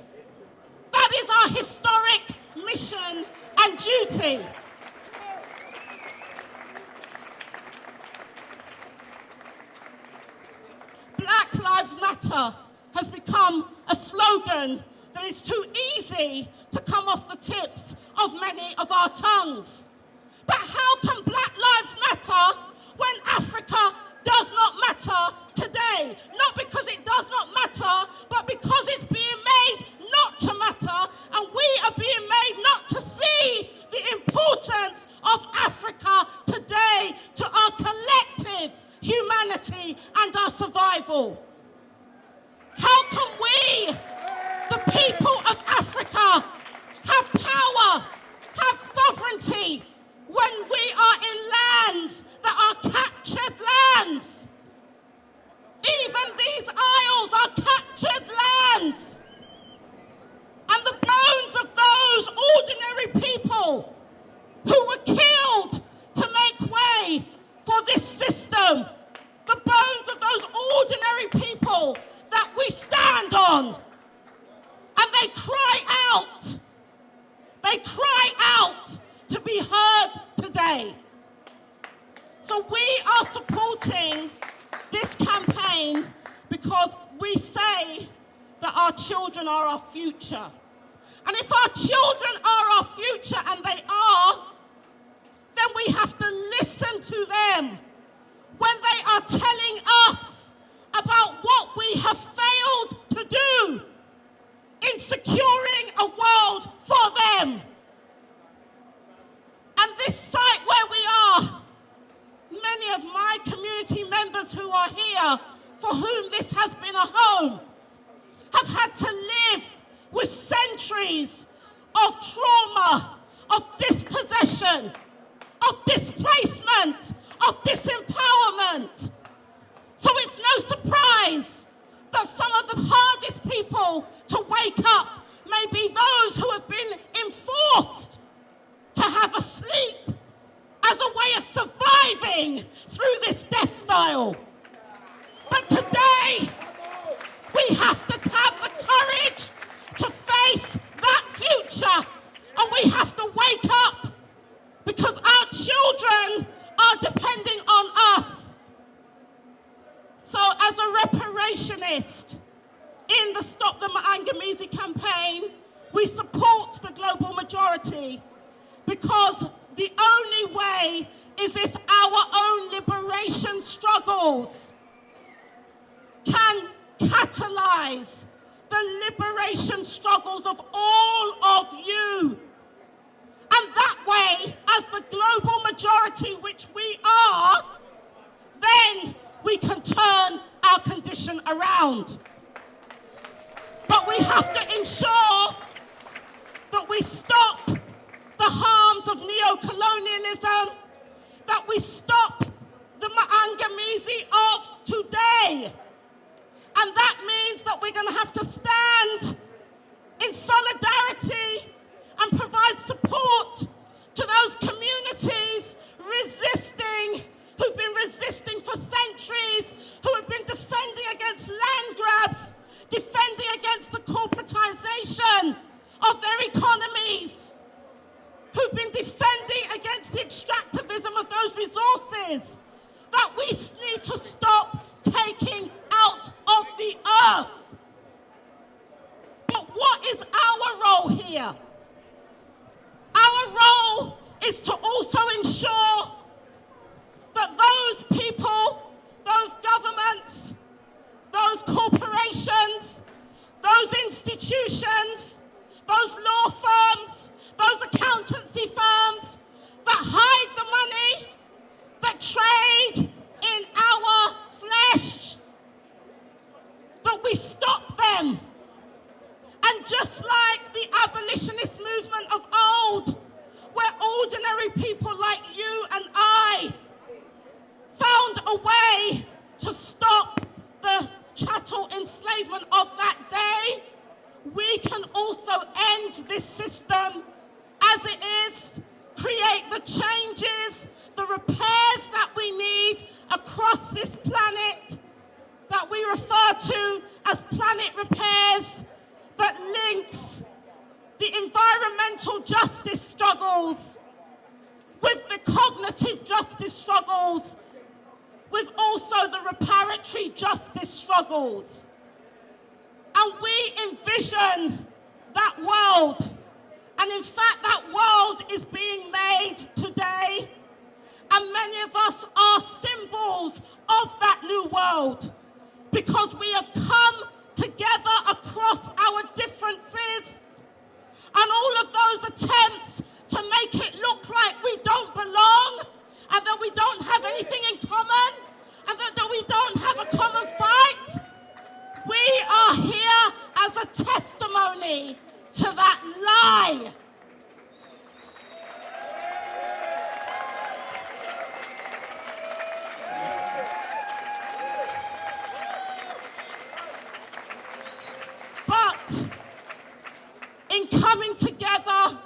That is our historic mission and duty. Black Lives Matter has become a slogan that is too easy to come off the tips of many of our tongues. But how can Black Lives Matter when Africa does not matter today? Not because it does not matter, but because it's being made not to matter, and we are being made not to see the importance of Africa today to our collective humanity and our survival. How can we, the people of Africa, have power, have sovereignty when we are in lands that are captured lands? Even these isles are captured lands. And the bones of those ordinary people who were killed to make way for this system, the bones of those ordinary people that we stand on, and they cry out to be heard today. So we are supporting this campaign because we say that our children are our future. And if our children are our future, and they are, then we have to listen to them when they are telling us about what we have failed to do in securing a world for them. And this site where we are, many of my community members who are here, for whom this has been a home, have had to live with centuries of trauma, of dispossession, of displacement, of disempowerment. So it's no surprise that some of the hardest people to wake up may be those who have been enforced to have a sleep as a way of surviving through this death style. But today, we have to have the courage to face that future, and we have to wake up because our children are depending on us. So as a reparationist in the Stop the Mangamizi campaign, we support the global majority because the only way is if our own liberation struggles can catalyze the liberation struggles of all of you. And that way, as the global majority, which we are, then we can turn our condition around. But we have to ensure that we stop the harms of neo-colonialism, that we stop the Maangamizi of today. And that means that we're going to have to stand in solidarity and provide support to those communities who've been resisting for centuries, who have been defending against land grabs, defending against the corporatization of their economies, who've been defending against the extractivism of those resources that we need to stop taking out of the earth. But what is our role here? Our role is to also ensure that those people, those governments, those corporations, those institutions, those law firms, those accountancy firms that hide the money, that trade in our flesh, that we stop them. And just like the abolitionist movement of old, where ordinary people like you and I found a way to stop the chattel enslavement of that day, we can also end this system as it is, create the changes, the repairs that we need across this planet that we refer to as planet repairs, that links the environmental justice struggles with the cognitive justice struggles, with also the reparatory justice struggles. And we envision that world. And in fact, that world is being made today. And many of us are symbols of that new world, because we have come together across our differences, and all of those attempts to make it look like we don't belong, and that we don't have anything in common, and that we don't have a common fight. We are here as a testimony to that lie. But in coming together,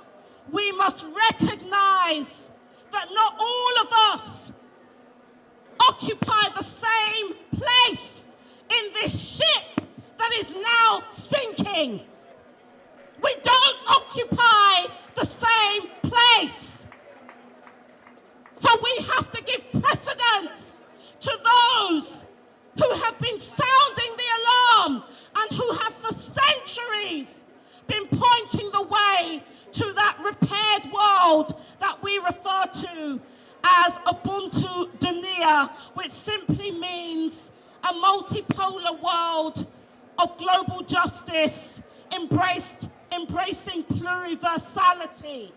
we must recognize that not all of us occupy the same place in this ship that is now sinking. We don't occupy the same place. So we have to give precedence to those who have been sounding the alarm and who have for centuries been pointing the way to that repaired world that we refer to as Ubuntu Dunia, which simply means a multipolar world of global justice, embracing pluriversality,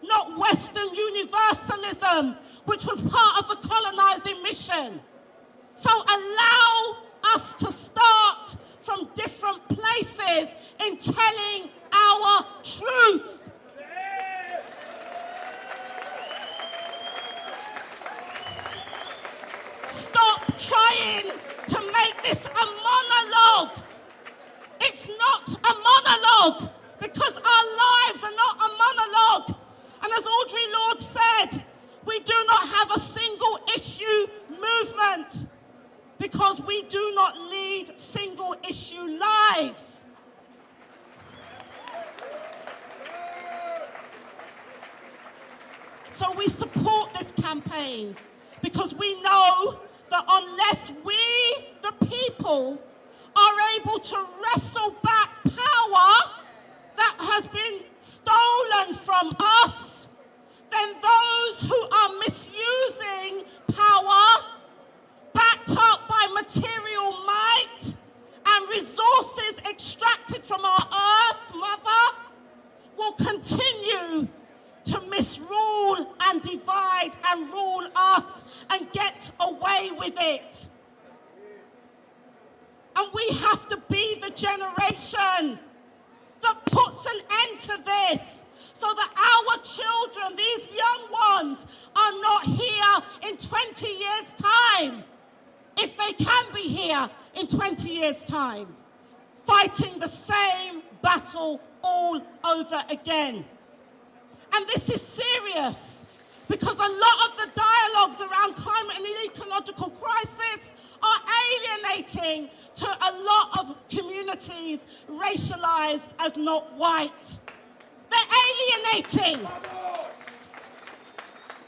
not Western universalism, which was part of the colonizing mission. So allow us to start from different places in telling our truth. Stop trying to make this a monologue. It's not a monologue, because our lives are not a monologue. And as Audre Lorde said, we do not have a single issue movement, because we do not lead single issue lives. So we support this campaign, because we know that unless we, the people, are able to wrestle back power that has been stolen from us, then those who are misusing power, backed up by material might and resources extracted from our earth mother, will continue to misrule and divide and rule us and get away with it. And we have to be the generation that puts an end to this, so that our children, these young ones, are not here in 20 years' time, if they can be here in 20 years' time, fighting the same battle all over again. And this is serious, because a lot of the dialogues around climate and ecological crisis are alienating to a lot of communities racialized as not white. They're alienating.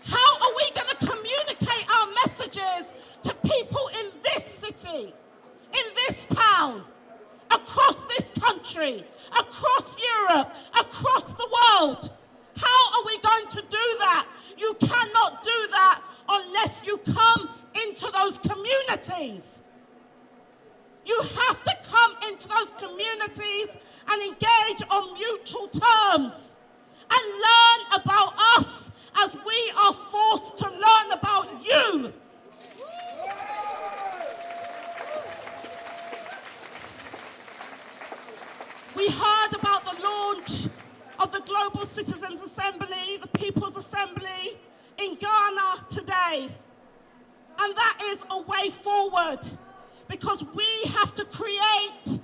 How are we going to communicate our messages to people in this city, in this town, across this country, across Europe, across the world? How are we going to do that? You cannot do that unless you come into those communities. You have to come into those communities and engage on mutual terms and learn about us as we are forced to learn about you. We heard about the launch of the Global Citizens Assembly, the People's Assembly in Ghana today. And that is a way forward, because we have to create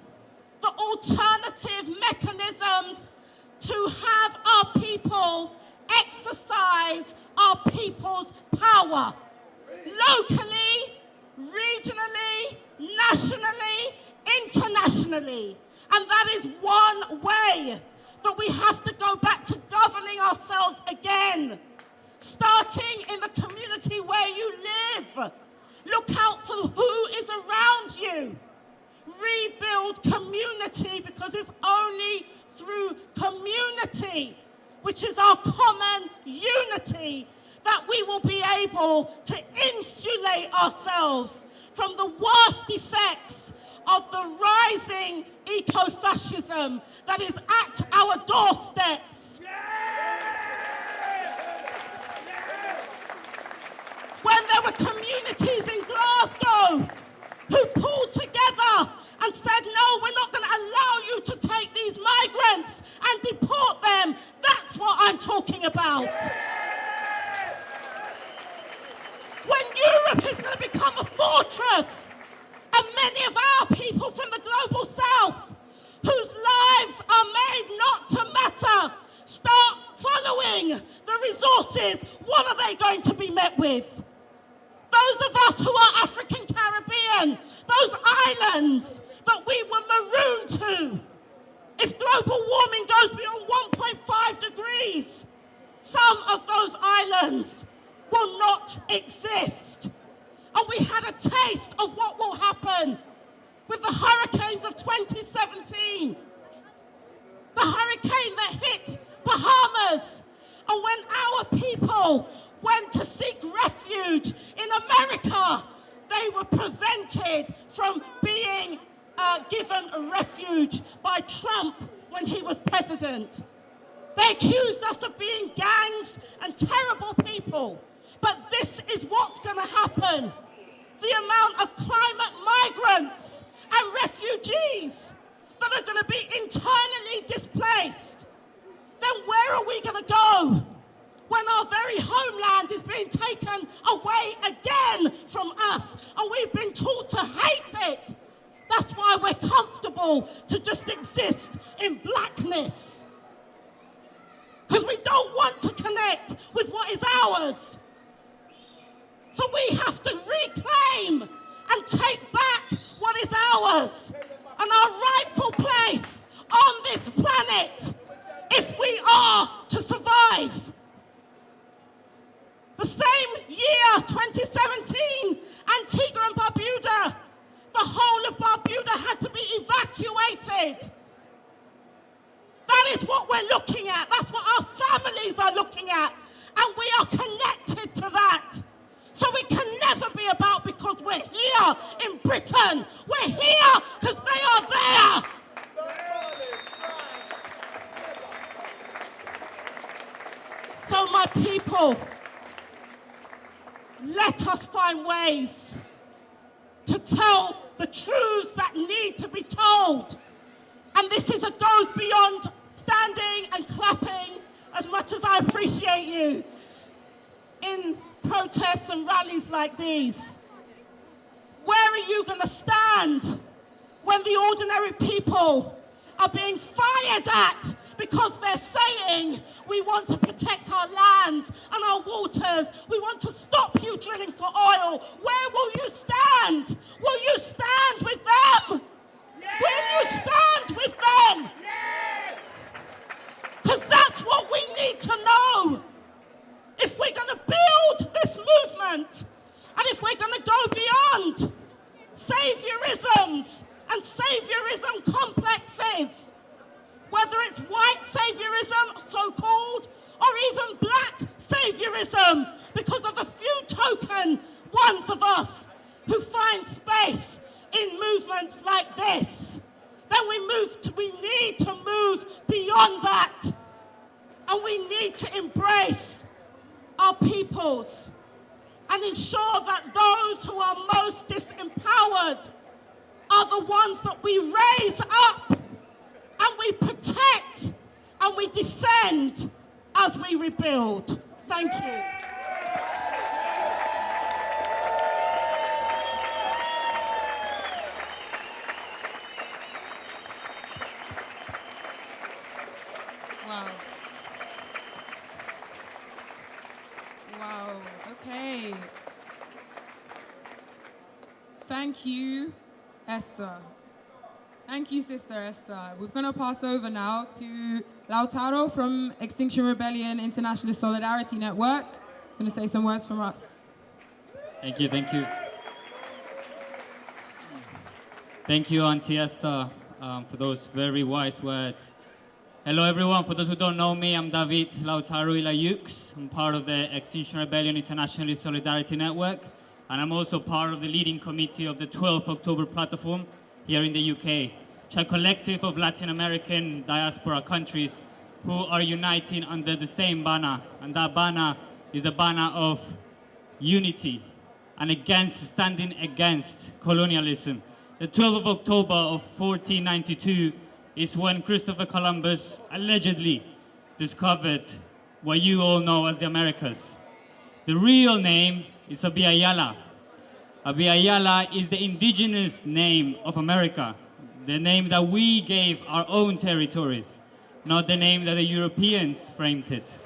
the alternative mechanisms to have our people exercise our people's power locally, regionally, nationally, internationally. And that is one way that we have to go back to governing ourselves again, starting in the community where you live. Look out for who is around you. Rebuild community, because it's only through community, which is our common unity, that we will be able to insulate ourselves from the worst effects of the rising eco-fascism that is at our doorsteps. When there were communities in Glasgow who pulled together and said, no, we're not going to allow you to take these migrants and deport them, that's what I'm talking about. When Europe is going to become a fortress, and many of our people from the global south, whose lives are made not to matter, start following the resources, what are they going to be met with? Those of us who are African Caribbean, those islands that we were marooned to, if global warming goes beyond 1.5 degrees, some of those islands will not exist. And we had a taste of what will happen with the hurricanes of 2017. The hurricane that hit Bahamas. And when our people went to seek refuge in America, they were prevented from being given a refuge by Trump when he was president. They accused us of being gangs and terrible people. But this is what's going to happen. The amount of climate migrants and refugees that are going to be internally displaced. Then where are we going to go when our very homeland is being taken away again from us and we've been taught to hate it? That's why we're comfortable to just exist in blackness. Because we don't want to connect with what is ours. So we have to reclaim and take back what is ours and our rightful place on this planet if we are to survive. The same year, 2017, Antigua and Barbuda, the whole of Barbuda had to be evacuated. That is what we're looking at. That's what our families are looking at. And we are connected to that. So we can never be about because we're here in Britain. We're here because they are there. So my people, let us find ways to tell the truths that need to be told. And this goes beyond standing and clapping as much as I appreciate you, in protests and rallies like these. Where are you going to stand when the ordinary people are being fired at because they're saying we want to protect our lands and our waters, we want to stop you drilling for oil? Where will you stand? Will you stand with them? Yeah. Will you stand with them? Because that's what we need to know. If we're going to build this movement, and if we're going to go beyond saviorisms and saviorism complexes, whether it's white saviorism, so-called, or even black saviorism, because of the few token ones of us who find space in movements like this, then we need to move beyond that. And we need to embrace our peoples and ensure that those who are most disempowered are the ones that we raise up and we protect and we defend as we rebuild. Thank you. Wow. Wow, okay. Thank you, Esther. Thank you, Sister Esther. We're going to pass over now to Lautaro from Extinction Rebellion International Solidarity Network. Going to say some words from us. Thank you, thank you. Thank you, Auntie Esther, for those very wise words. Hello, everyone. For those who don't know me, I'm David Lautaro Ilayux. I'm part of the Extinction Rebellion International Solidarity Network, and I'm also part of the leading committee of the 12th October Platform here in the UK, which is a collective of Latin American diaspora countries who are uniting under the same banner, and that banner is the banner of unity and standing against colonialism. The 12th of October of 1492 is when Christopher Columbus allegedly discovered what you all know as the Americas. The real name is Abiyala. Abiyala is the indigenous name of America, the name that we gave our own territories, not the name that the Europeans framed it.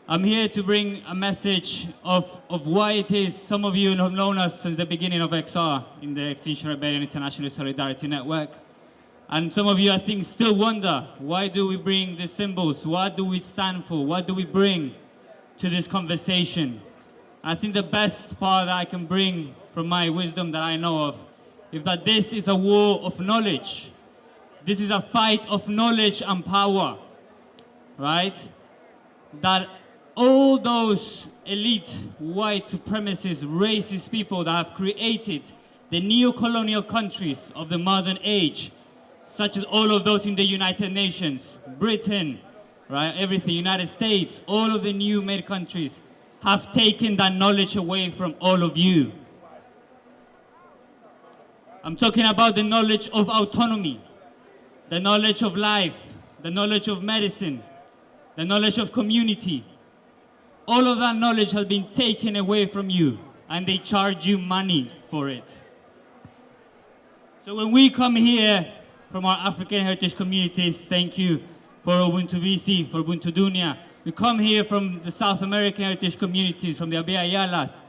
I'm here to bring a message of why it is some of you have known us since the beginning of XR in the Extinction Rebellion International Solidarity Network. And some of you, I think, still wonder, why do we bring these symbols? What do we stand for? What do we bring to this conversation? I think the best part that I can bring from my wisdom that I know of is that this is a war of knowledge. This is a fight of knowledge and power, right? That all those elite, white supremacist, racist people that have created the neo-colonial countries of the modern age, such as all of those in the United Nations, Britain, right, everything, United States, all of the new made countries have taken that knowledge away from all of you. I'm talking about the knowledge of autonomy, the knowledge of life, the knowledge of medicine, the knowledge of community. All of that knowledge has been taken away from you, and they charge you money for it. So when we come here from our African heritage communities, thank you for Ubuntu VC, for Ubuntu Dunia. We come here from the South American heritage communities, from the Abiyalas.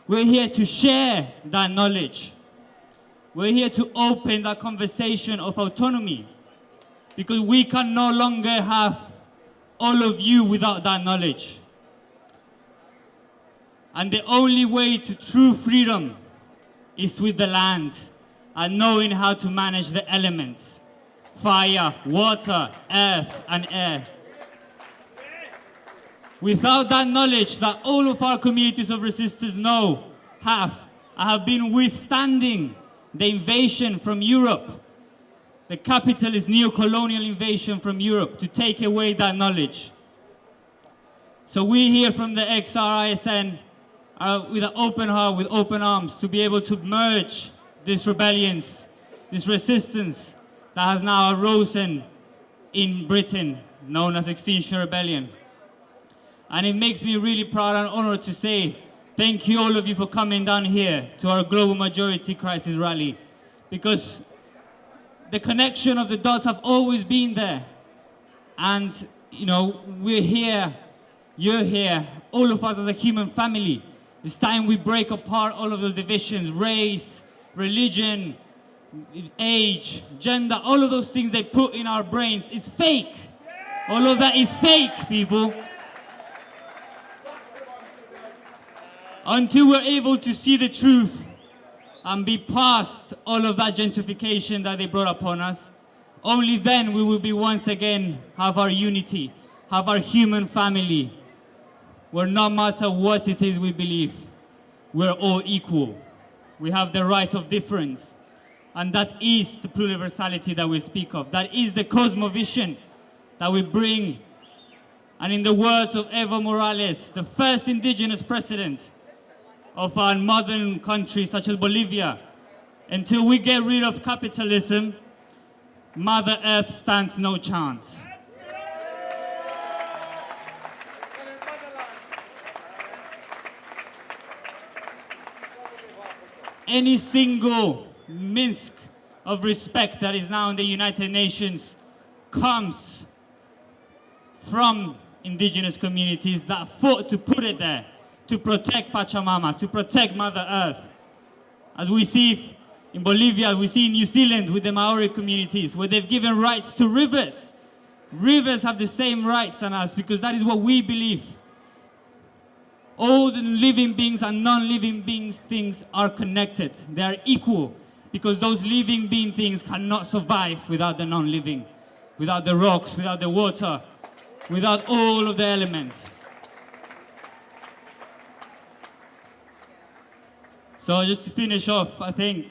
We're here to share that knowledge. We're here to open that conversation of autonomy, because we can no longer have all of you without that knowledge. And the only way to true freedom is with the land and knowing how to manage the elements: fire, water, earth, and air. Without that knowledge that all of our communities of resistance have been withstanding the invasion from Europe, the capitalist neo-colonial invasion from Europe, to take away that knowledge. So we here from the XRISN are with an open heart, with open arms, to be able to merge these rebellions, this resistance that has now arisen in Britain, known as Extinction Rebellion. And it makes me really proud and honored to say thank you all of you for coming down here to our Global Majority Crisis Rally, because the connection of the dots have always been there. And, you know, we're here, you're here, all of us as a human family. It's time we break apart all of those divisions, race, religion, age, gender, all of those things they put in our brains is fake. All of that is fake, people. Until we're able to see the truth and be past all of that gentrification that they brought upon us, only then we will be once again have our unity, have our human family, where no matter what it is we believe, we're all equal. We have the right of difference. And that is the pluriversality that we speak of. That is the cosmovision that we bring. And in the words of Evo Morales, the first indigenous president of our modern countries such as Bolivia, until we get rid of capitalism, Mother Earth stands no chance. Any single minsk of respect that is now in the United Nations comes from indigenous communities that fought to put it there, to protect Pachamama, to protect Mother Earth. As we see in Bolivia, we see in New Zealand with the Maori communities, where they've given rights to rivers. Rivers have the same rights as us because that is what we believe. All the living beings and non-living beings things are connected. They are equal because those living being things cannot survive without the non-living, without the rocks, without the water, without all of the elements. So just to finish off, I think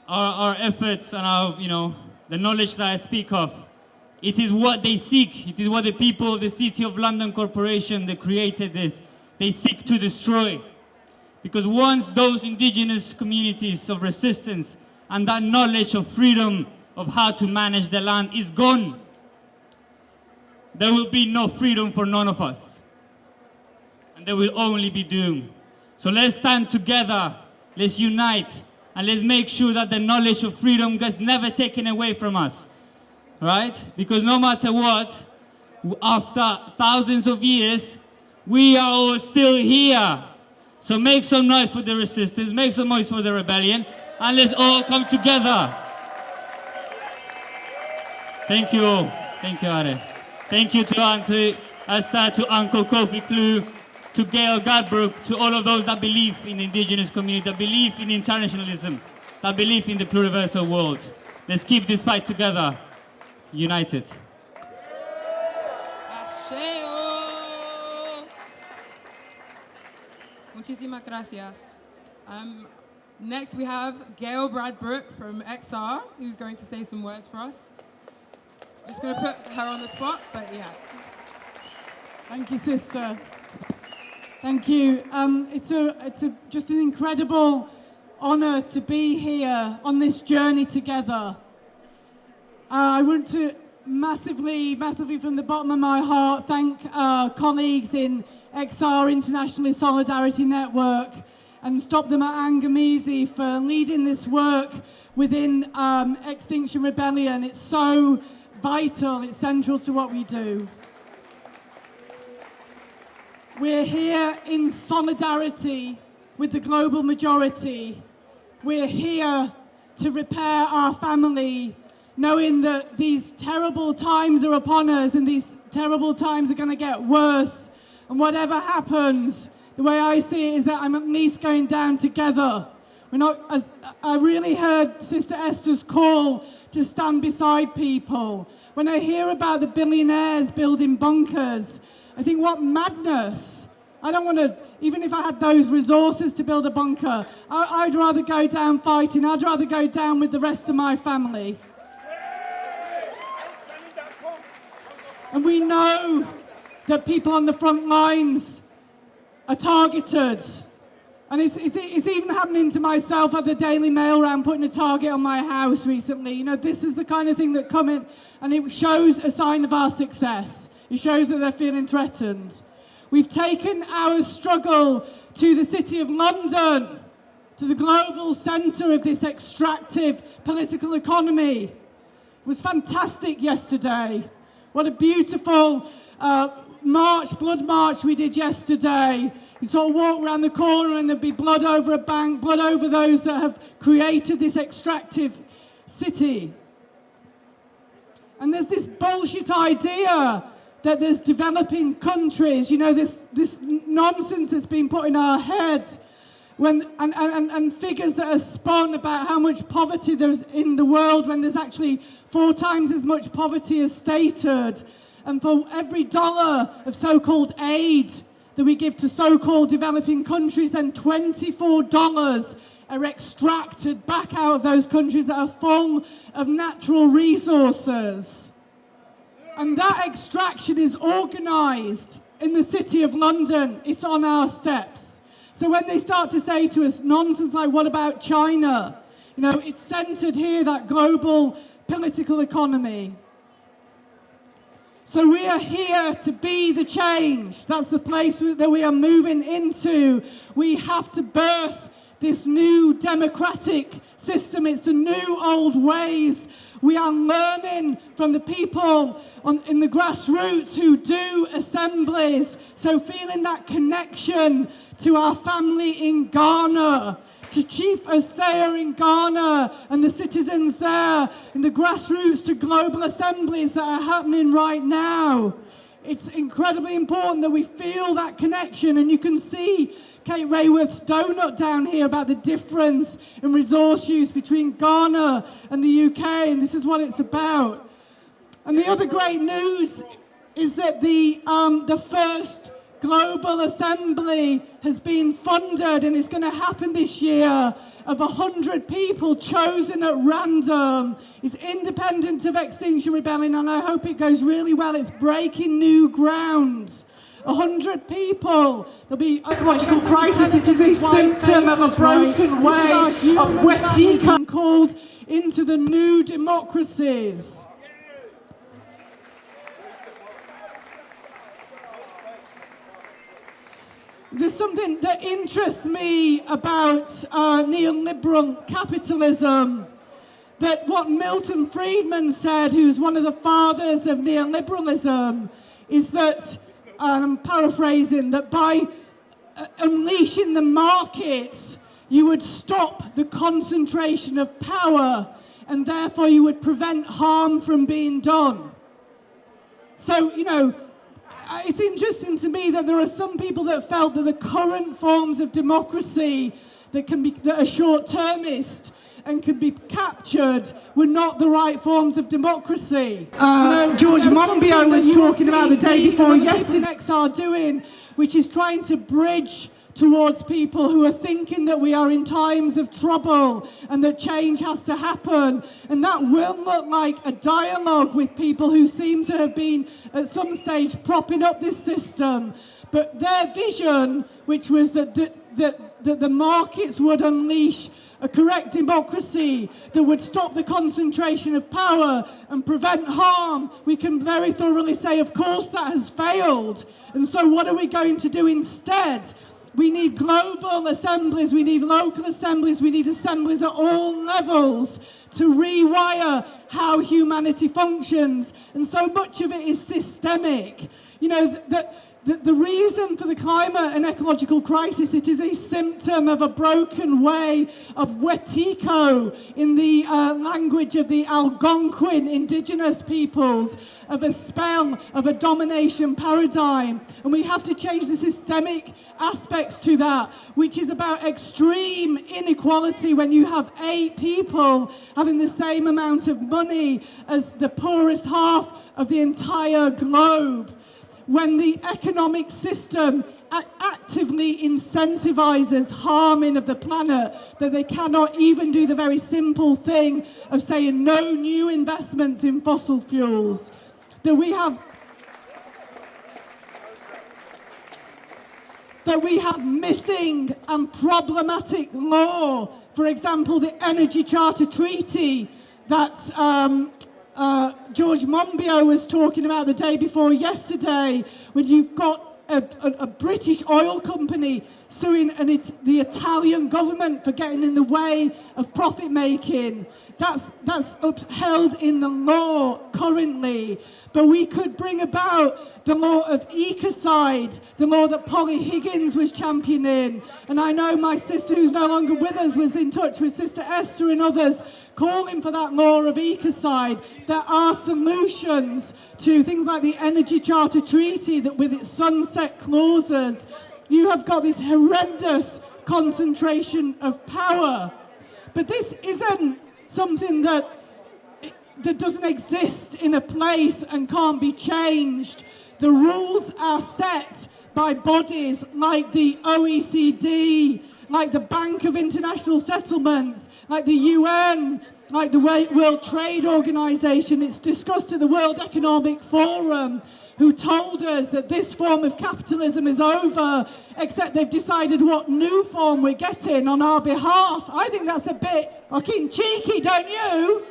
our efforts and our, the knowledge that I speak of, it is what they seek. It is what the people of the City of London Corporation that created this, they seek to destroy. Because once those indigenous communities of resistance and that knowledge of freedom of how to manage the land is gone, there will be no freedom for none of us. And there will only be doom. So let's stand together, let's unite, and let's make sure that the knowledge of freedom gets never taken away from us. Right? Because no matter what, after thousands of years, we are all still here. So make some noise for the resistance, make some noise for the rebellion, and let's all come together. Thank you all. Thank you, Are. Thank you to Auntie Esther, to Uncle Kofi Klu, to Gail Bradbrook, to all of those that believe in the indigenous community, that believe in internationalism, that believe in the pluriversal world. Let's keep this fight together. United. Asheo. Muchísimas gracias. Next we have Gail Bradbrook from XR, who's going to say some words for us. Just going to put her on the spot, but yeah. Thank you, sister. Thank you. It's just an incredible honor to be here on this journey together. I want to massively from the bottom of my heart thank colleagues in XR International Solidarity Network and Stop Them at Angamizi for leading this work within Extinction Rebellion. It's so vital, it's central to what we do. We're here in solidarity with the global majority. We're here to repair our family, knowing that these terrible times are upon us and these terrible times are going to get worse. And whatever happens, the way I see it is that I'm at least going down together. I really heard Sister Esther's call to stand beside people. When I hear about the billionaires building bunkers, I think what madness. I don't want to, even if I had those resources to build a bunker, I'd rather go down fighting. I'd rather go down with the rest of my family. And we know that people on the front lines are targeted. And it's even happening to myself at the Daily Mail around putting a target on my house recently. You know, this is the kind of thing that come in, and it shows a sign of our success. It shows that they're feeling threatened. We've taken our struggle to the City of London, to the global centre of this extractive political economy. It was fantastic yesterday. What a beautiful blood march we did yesterday. You sort of walk around the corner and there'd be blood over a bank, blood over those that have created this extractive city. And there's this bullshit idea that there's developing countries, you know, this nonsense that's been put in our heads, and figures that are spun about how much poverty there's in the world when there's actually 4 times as much poverty as stated. And for every dollar of so-called aid that we give to so-called developing countries, then $24 are extracted back out of those countries that are full of natural resources. And that extraction is organised in the City of London. It's on our steps. So when they start to say to us nonsense like, what about China? You know, it's centred here, that global political economy. So we are here to be the change. That's the place that we are moving into. We have to birth this new democratic system. It's the new old ways. We are learning from the people in the grassroots who do assemblies. So feeling that connection to our family in Ghana, to Chief Osei in Ghana and the citizens there, in the grassroots to global assemblies that are happening right now. It's incredibly important that we feel that connection, and you can see Kate Rayworth's donut down here about the difference in resource use between Ghana and the UK, and this is what it's about. And the other great news is that the first Global Assembly has been funded, and it's going to happen this year, of 100 people chosen at random. It's independent of Extinction Rebellion, and I hope it goes really well. It's breaking new ground. 100 people. There'll be ecological crisis. It is a symptom of a broken way of Wetika called into the new democracies. There's something that interests me about neoliberal capitalism, that what Milton Friedman said, who's one of the fathers of neoliberalism, is that, and I'm paraphrasing, that by unleashing the markets, you would stop the concentration of power, and therefore you would prevent harm from being done. So, you know, it's interesting to me that there are some people that felt that the current forms of democracy that are short-termist and can be captured were not the right forms of democracy. George Monbiot was talking about the day before yesterday are doing, which is trying to bridge towards people who are thinking that we are in times of trouble and that change has to happen. And that will look like a dialogue with people who seem to have been at some stage propping up this system. But their vision, which was that the markets would unleash a correct democracy that would stop the concentration of power and prevent harm, we can very thoroughly say, of course, that has failed. And so what are we going to do instead? We need global assemblies, we need local assemblies, we need assemblies at all levels to rewire how humanity functions. And so much of it is systemic. You know, the reason for the climate and ecological crisis, it is a symptom of a broken way of Wetiko, in the language of the Algonquin indigenous peoples, of a spell of a domination paradigm. And we have to change the systemic aspects to that, which is about extreme inequality when you have 8 people having the same amount of money as the poorest half of the entire globe. When the economic system actively incentivizes harming of the planet, that they cannot even do the very simple thing of saying no new investments in fossil fuels, that we have that we have missing and problematic law. For example, the Energy Charter Treaty that George Monbiot was talking about the day before yesterday, when you've got a British oil company suing the Italian government for getting in the way of profit making. That's upheld in the law currently. But we could bring about the law of ecocide, the law that Polly Higgins was championing. And I know my sister, who's no longer with us, was in touch with Sister Esther and others calling for that law of ecocide. There are solutions to things like the Energy Charter Treaty that with its sunset clauses, you have got this horrendous concentration of power. But this isn't something that doesn't exist in a place and can't be changed. The rules are set by bodies like the OECD, like the Bank of International Settlements, like the UN, like the World Trade Organization. It's discussed at the World Economic Forum, who told us that this form of capitalism is over, except they've decided what new form we're getting on our behalf. I think that's a bit fucking cheeky, don't you?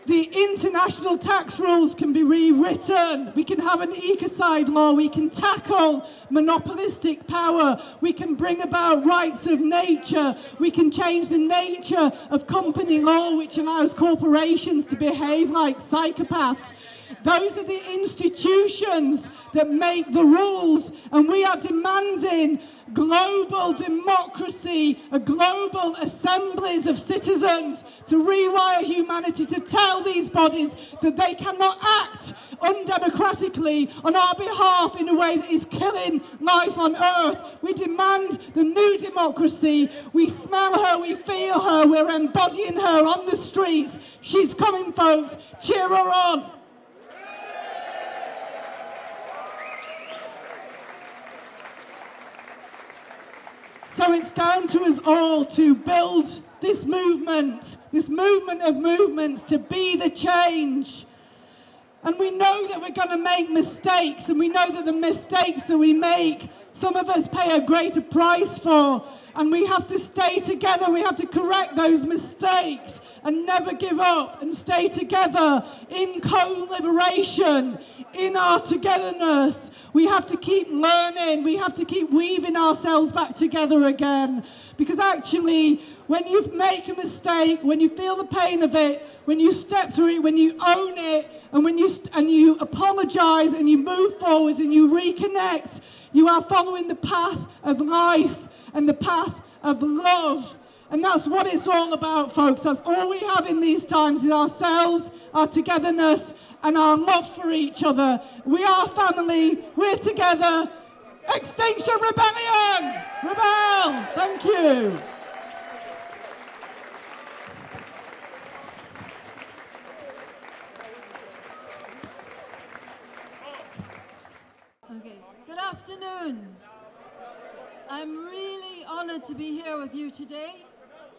The international tax rules can be rewritten. We can have an ecocide law. We can tackle monopolistic power. We can bring about rights of nature. We can change the nature of company law, which allows corporations to behave like psychopaths. Those are the institutions that make the rules, and we are demanding global democracy, a global assemblies of citizens to rewire humanity, to tell these bodies that they cannot act undemocratically on our behalf in a way that is killing life on earth. We demand the new democracy. We smell her, we feel her, we're embodying her on the streets. She's coming, folks. Cheer her on. So it's down to us all to build this movement of movements, to be the change. And we know that we're going to make mistakes, and we know that the mistakes that we make, some of us pay a greater price for, and we have to stay together. We have to correct those mistakes and never give up, and stay together in co-liberation, in our togetherness. We have to keep learning. We have to keep weaving ourselves back together again. Because actually, when you make a mistake, when you feel the pain of it, when you step through it, when you own it, and when you apologize and you move forwards and you reconnect, you are following the path of life and the path of love. And that's what it's all about, folks. That's all we have in these times, is ourselves, our togetherness, and our love for each other. We are family. We're together. Extinction Rebellion! Rebel! Thank you. Okay. Good afternoon. I'm really honored to be here with you today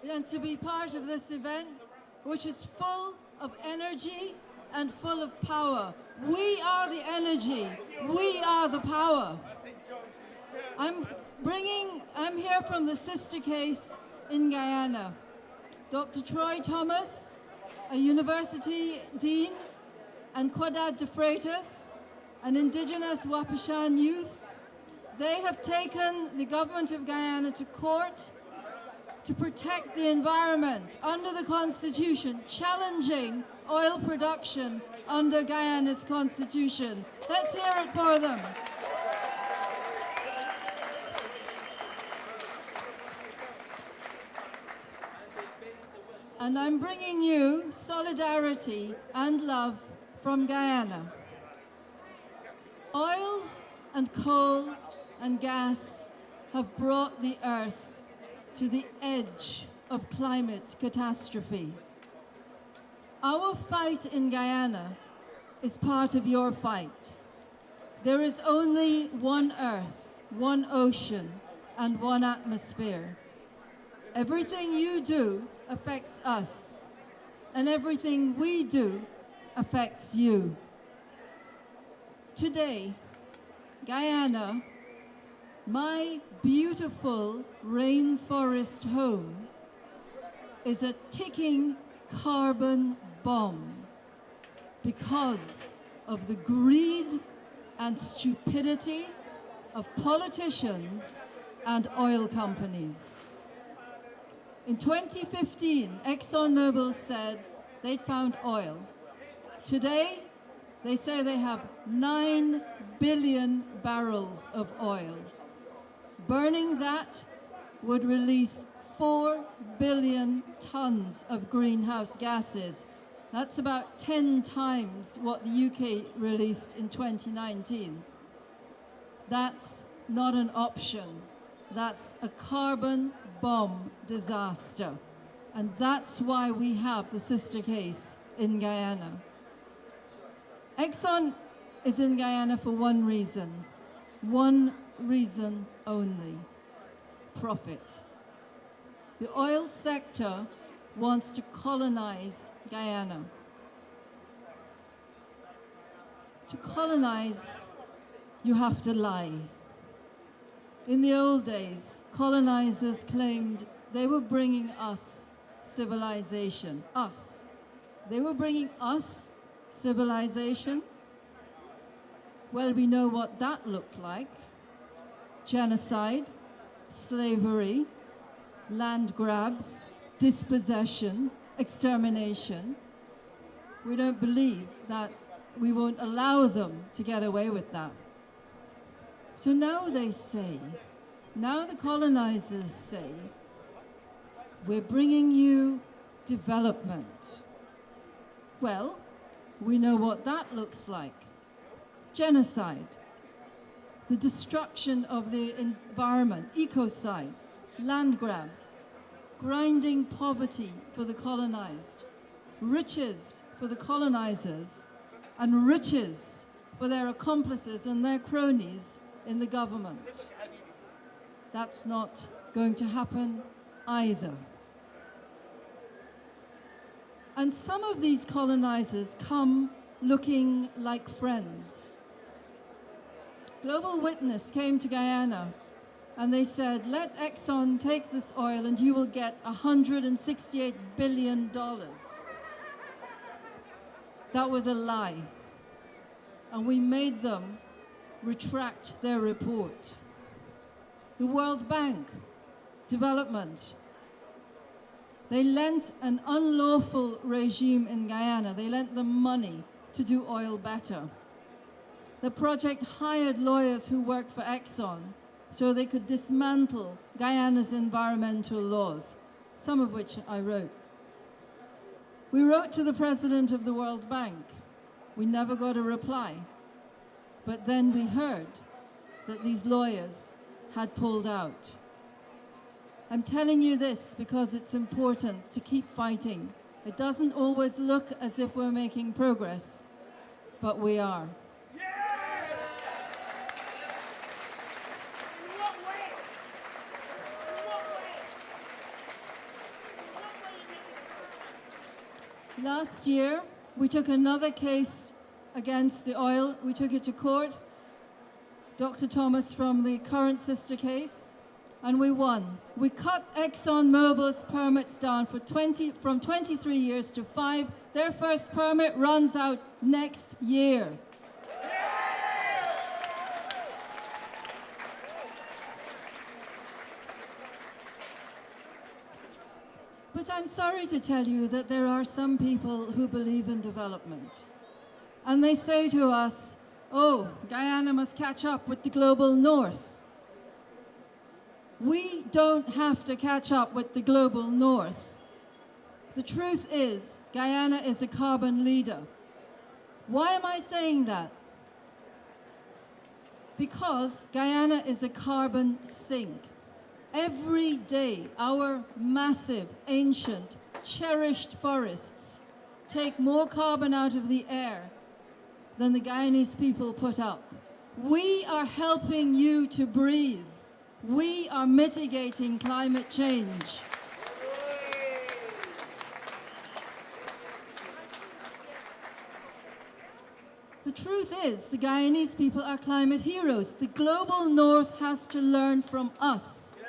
and to be part of this event, which is full of energy and full of power. We are the energy. We are the power. I'm here from the sister case in Guyana. Dr. Troy Thomas, a university dean, and Quadad de Freitas, an indigenous Wapashan youth, they have taken the government of Guyana to court to protect the environment under the Constitution, challenging oil production under Guyana's Constitution. Let's hear it for them. And I'm bringing you solidarity and love from Guyana. Oil and coal and gas have brought the earth to the edge of climate catastrophe. Our fight in Guyana is part of your fight. There is only one earth, one ocean, and one atmosphere. Everything you do affects us, and everything we do affects you. Today, Guyana, my beautiful rainforest home, is a ticking carbon bomb because of the greed and stupidity of politicians and oil companies. In 2015, ExxonMobil said they'd found oil. Today, they say they have 9 billion barrels of oil. Burning that would release 4 billion tons of greenhouse gases. That's about 10 times what the UK released in 2019. That's not an option. That's a carbon bomb disaster. And that's why we have the sister case in Guyana. Exxon is in Guyana for one reason only: profit. The oil sector wants to colonize Guyana. To colonize, you have to lie. In the old days, colonizers claimed they were bringing us civilization. Us. They were bringing us civilization. Well, we know what that looked like. Genocide, slavery, land grabs, dispossession, extermination. We don't believe that we won't allow them to get away with that. So now they say, now the colonizers say, we're bringing you development. Well, we know what that looks like. Genocide, the destruction of the environment, ecocide, land grabs, grinding poverty for the colonized, riches for the colonizers, and riches for their accomplices and their cronies in the government. That's not going to happen either. And some of these colonizers come looking like friends. Global Witness came to Guyana and they said, let Exxon take this oil and you will get $168 billion. That was a lie. And we made them retract their report. The World Bank, development. They lent an unlawful regime in Guyana. They lent them money to do oil better. The project hired lawyers who worked for Exxon so they could dismantle Guyana's environmental laws, some of which I wrote. We wrote to the president of the World Bank. We never got a reply. But then we heard that these lawyers had pulled out. I'm telling you this because it's important to keep fighting. It doesn't always look as if we're making progress, but we are. Last year, we took another case against the oil. We took it to court, Dr. Thomas from the current sister case, and we won. We cut ExxonMobil's permits down from 23 years to 5. Their first permit runs out next year. But I'm sorry to tell you that there are some people who believe in development. And they say to us, oh, Guyana must catch up with the global north. We don't have to catch up with the global north. The truth is, Guyana is a carbon leader. Why am I saying that? Because Guyana is a carbon sink. Every day, our massive, ancient, cherished forests take more carbon out of the air than the Guyanese people put up. We are helping you to breathe. We are mitigating climate change. The truth is, the Guyanese people are climate heroes. The global north has to learn from us.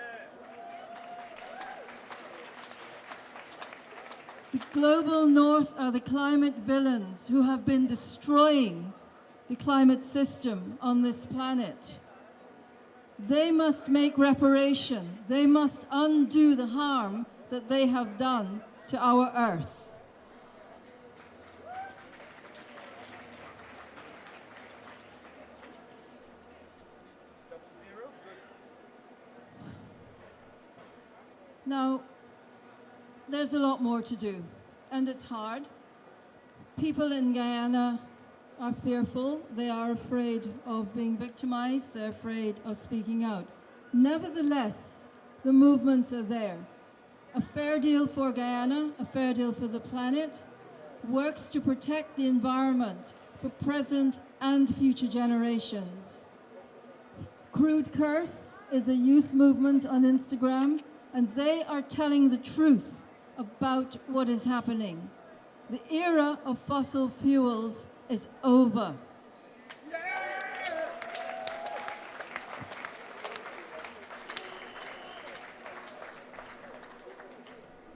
The global north are the climate villains who have been destroying the climate system on this planet. They must make reparation. They must undo the harm that they have done to our earth. Now, there's a lot more to do, and it's hard. People in Guyana are fearful. They are afraid of being victimized. They're afraid of speaking out. Nevertheless, the movements are there. A fair deal for Guyana, a fair deal for the planet, works to protect the environment for present and future generations. Crude Curse is a youth movement on Instagram, and they are telling the truth about what is happening. The era of fossil fuels is over.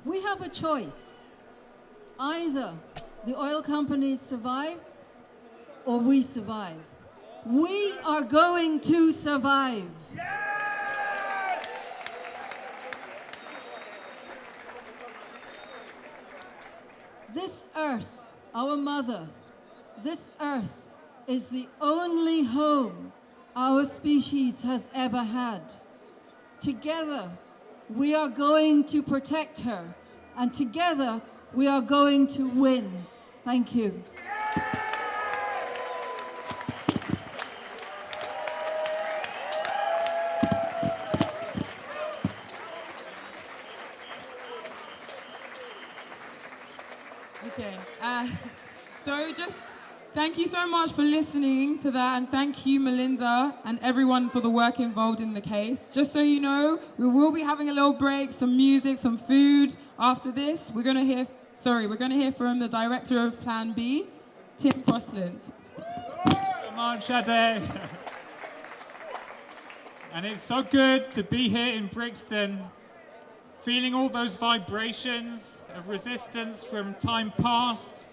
We have a choice. Either the oil companies survive or we survive. We are going to survive. This earth, our mother, this earth is the only home our species has ever had. Together, we are going to protect her, and together, we are going to win. Thank you. Okay, so just thank you so much for listening to that, and thank you, Melinda, and everyone for the work involved in the case. Just so you know, we will be having a little break, some music, some food. After this, we're gonna hear from the director of Plan B, Tim Crosland. So much, Ade. And it's so good to be here in Brixton, feeling all those vibrations of resistance from time past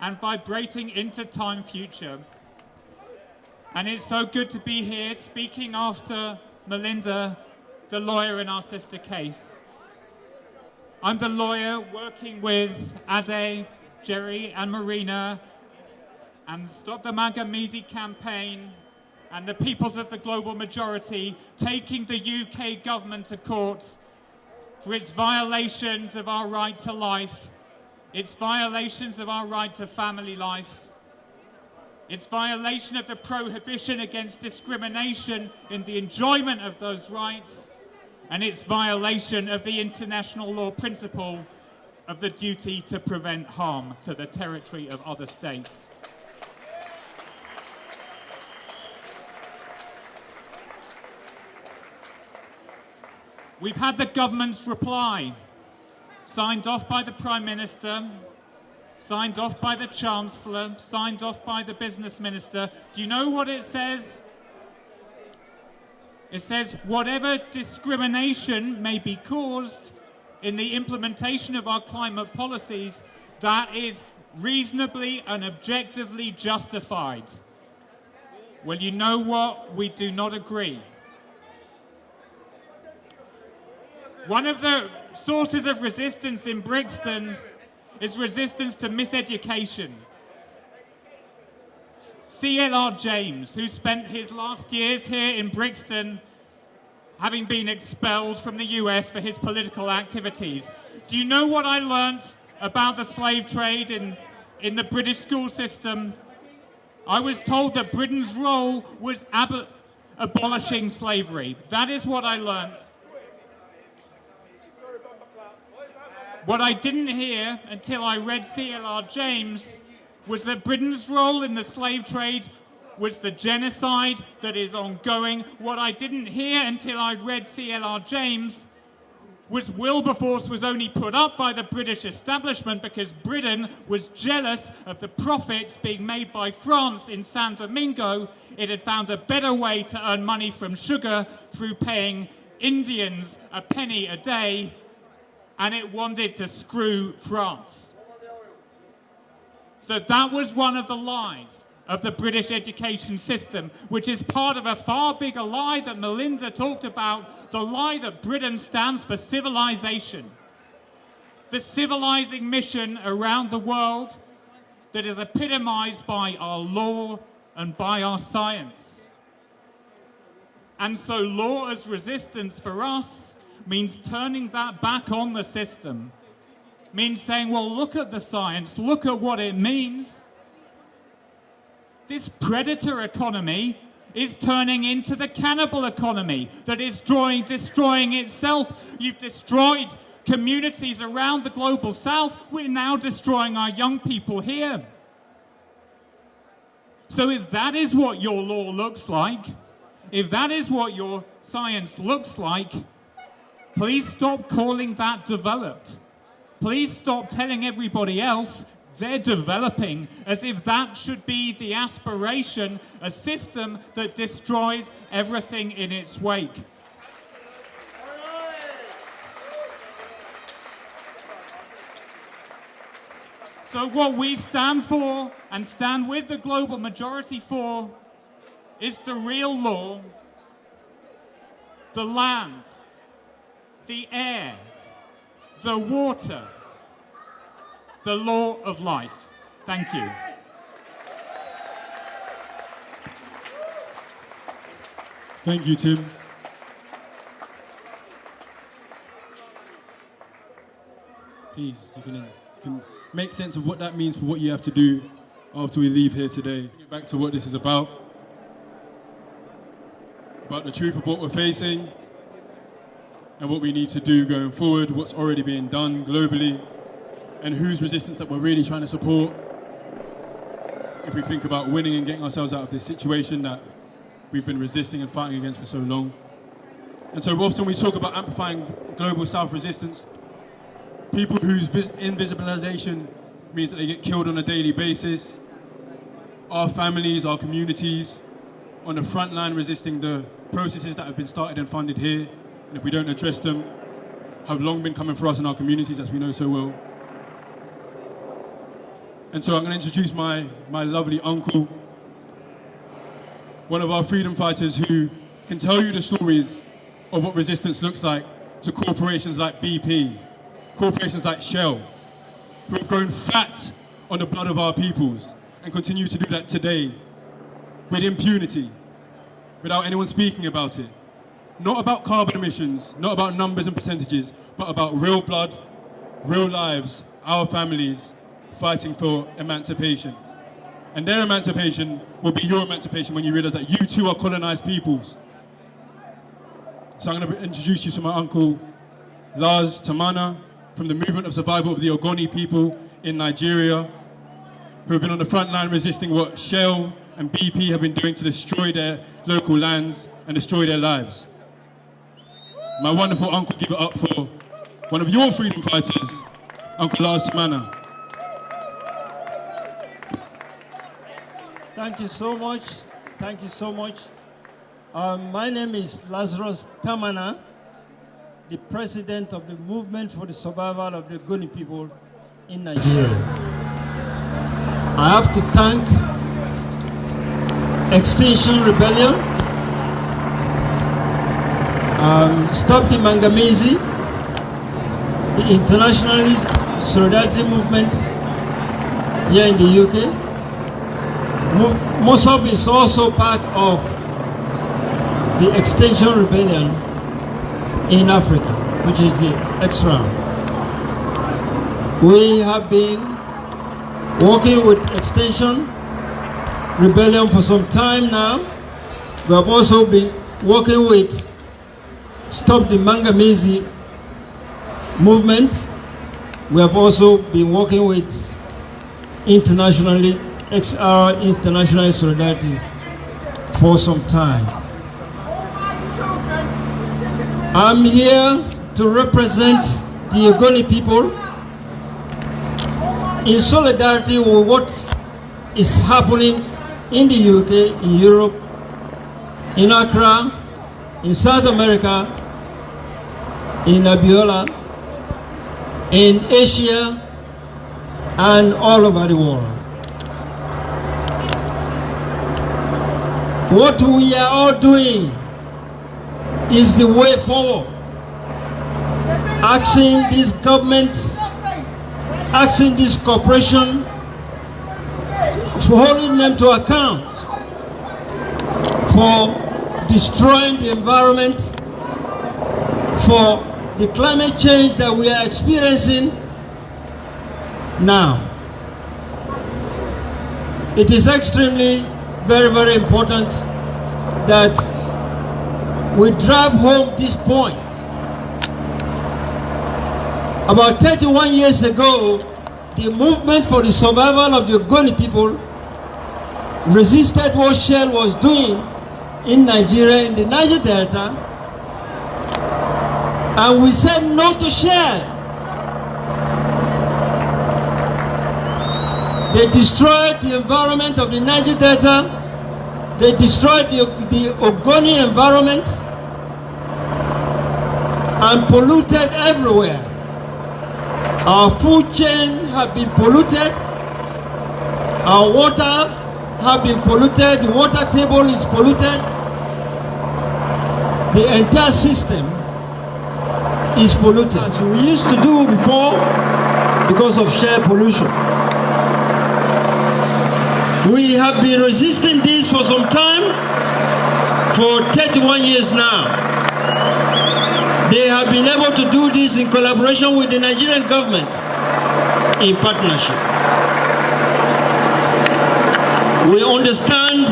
and vibrating into time future. And it's so good to be here speaking after Melinda, the lawyer in our sister case. I'm the lawyer working with Ade, Jerry and Marina and Stop the Magamizi campaign and the peoples of the global majority taking the UK government to court for its violations of our right to life, its violations of our right to family life, its violation of the prohibition against discrimination in the enjoyment of those rights, and its violation of the international law principle of the duty to prevent harm to the territory of other states. We've had the government's reply, signed off by the Prime Minister, signed off by the Chancellor, signed off by the Business Minister. Do you know what it says? It says, whatever discrimination may be caused in the implementation of our climate policies, that is reasonably and objectively justified. Well, you know what? We do not agree. One of the sources of resistance in Brixton is resistance to miseducation. CLR James, who spent his last years here in Brixton having been expelled from the US for his political activities. Do you know what I learnt about the slave trade in the British school system? I was told that Britain's role was abolishing slavery. That is what I learnt. What I didn't hear until I read CLR James was that Britain's role in the slave trade was the genocide that is ongoing. What I didn't hear until I read CLR James Wilberforce was only put up by the British establishment because Britain was jealous of the profits being made by France in San Domingo. It had found a better way to earn money from sugar through paying Indians a penny a day, and it wanted to screw France. So that was one of the lies of the British education system, which is part of a far bigger lie that Melinda talked about, the lie that Britain stands for civilization. The civilizing mission around the world that is epitomized by our law and by our science. And so law as resistance for us means turning that back on the system, means saying, well, look at the science, look at what it means. This predator economy is turning into the cannibal economy that is destroying itself. You've destroyed communities around the global south. We're now destroying our young people here. So if that is what your law looks like, if that is what your science looks like, please stop calling that developed. Please stop telling everybody else they're developing as if that should be the aspiration, a system that destroys everything in its wake. So what we stand for and stand with the global majority for is the real law, the land, the air, the water, the law of life. Thank you. Thank you, Tim. Please, you can make sense of what that means for what you have to do after we leave here today. Get back to what this is about the truth of what we're facing and what we need to do going forward, what's already being done globally, and whose resistance that we're really trying to support if we think about winning and getting ourselves out of this situation that we've been resisting and fighting against for so long. And so often we talk about amplifying global South resistance, people whose invisibilization means that they get killed on a daily basis, our families, our communities, on the front line resisting the processes that have been started and funded here, and if we don't address them, have long been coming for us in our communities, as we know so well. And so I'm going to introduce my lovely uncle, one of our freedom fighters who can tell you the stories of what resistance looks like to corporations like BP, corporations like Shell, who have grown fat on the blood of our peoples and continue to do that today with impunity, without anyone speaking about it. Not about carbon emissions, not about numbers and percentages, but about real blood, real lives, our families, fighting for emancipation. And their emancipation will be your emancipation when you realize that you too are colonized peoples. So I'm going to introduce you to my uncle, Laz Tamana, from the movement of survival of the Ogoni people in Nigeria, who have been on the front line resisting what Shell and BP have been doing to destroy their local lands and destroy their lives. My wonderful uncle, give it up for one of your freedom fighters, Uncle Laz Tamana. Thank you so much. Thank you so much. My name is Lazarus Tamana, the president of the Movement for the Survival of the Ogoni people in Nigeria. I have to thank Extinction Rebellion, Stop the Mangamizi, the International Solidarity Movement here in the UK. Mossop is also part of the Extinction Rebellion in Africa, which is the X-Round. We have been working with Extinction Rebellion for some time now. We have also been working with Stop the Mangamizi movement. We have also been working with internationally XR International Solidarity for some time. I'm here to represent the Ogoni people in solidarity with what is happening in the UK, in Europe, in Accra, in South America, in Abiola, in Asia, and all over the world. What we are all doing is the way forward. Asking this government, asking this corporation for holding them to account for destroying the environment, for the climate change that we are experiencing now. It is extremely, very, very important that we drive home this point. About 31 years ago, the movement for the survival of the Ogoni people resisted what Shell was doing in Nigeria, in the Niger Delta, and we said no to Shell. They destroyed the environment of the Niger Delta. They destroyed the Ogoni environment and polluted everywhere. Our food chain have been polluted. Our water have been polluted. The water table is polluted. The entire system is polluted. As we used to do before because of share pollution. We have been resisting this for some time, for 31 years now. They have been able to do this in collaboration with the Nigerian government in partnership. We understand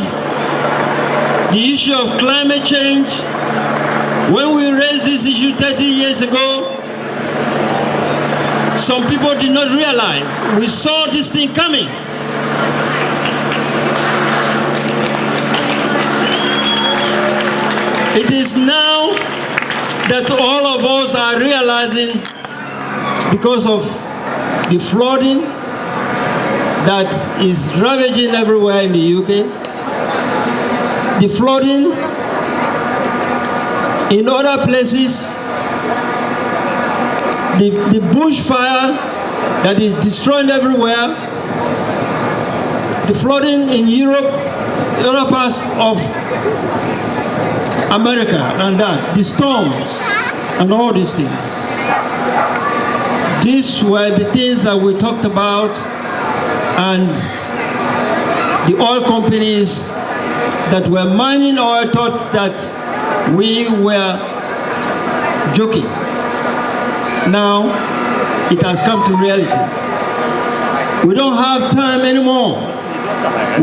the issue of climate change. When we raised this issue 30 years ago, some people did not realize we saw this thing coming. It is now that all of us are realizing, because of the flooding that is ravaging everywhere in the UK, the flooding in other places, the bushfire that is destroying everywhere, the flooding in Europe, the other parts of America, and that, the storms, and all these things. These were the things that we talked about, and the oil companies that were mining oil thought that we were joking. Now, it has come to reality. We don't have time anymore.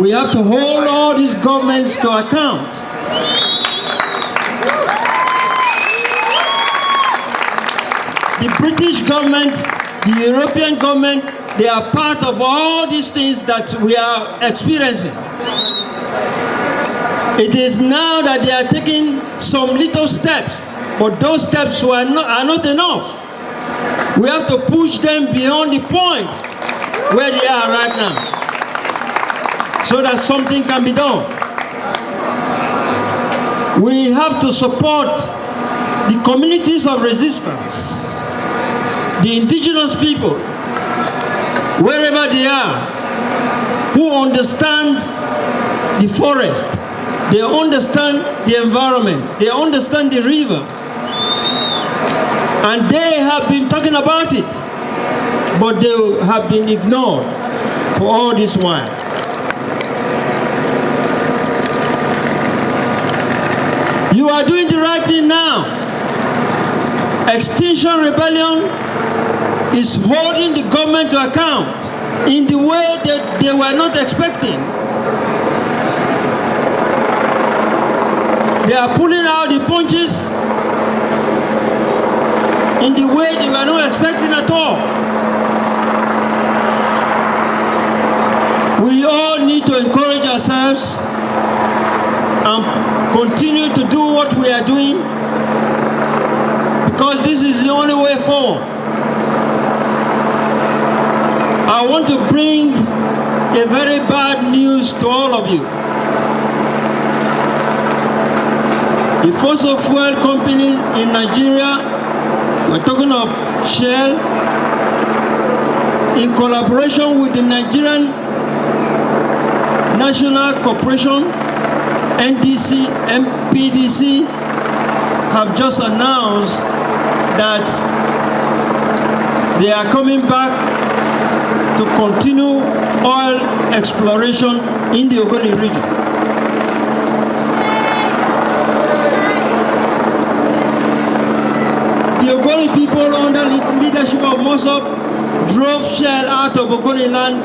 We have to hold all these governments to account. The British government, the European government, they are part of all these things that we are experiencing. It is now that they are taking some little steps, but those steps are not enough. We have to push them beyond the point where they are right now, so that something can be done. We have to support the communities of resistance, the indigenous people, wherever they are, who understand the forest, they understand the environment, they understand the river, and they have been talking about it, but they have been ignored for all this while. You are doing the right thing now. Extinction Rebellion is holding the government to account in the way that they were not expecting. They are pulling out the punches in the way they were not expecting at all. We all need to encourage ourselves and continue to do what we are doing, because because this is the only way forward. I want to bring a very bad news to all of you. The fossil fuel companies in Nigeria, we're talking of Shell, in collaboration with the Nigerian National Corporation, NDC, MPDC, have just announced that they are coming back to continue oil exploration in the Ogoni region. The Ogoni people under the leadership of Mosop drove Shell out of Ogoni land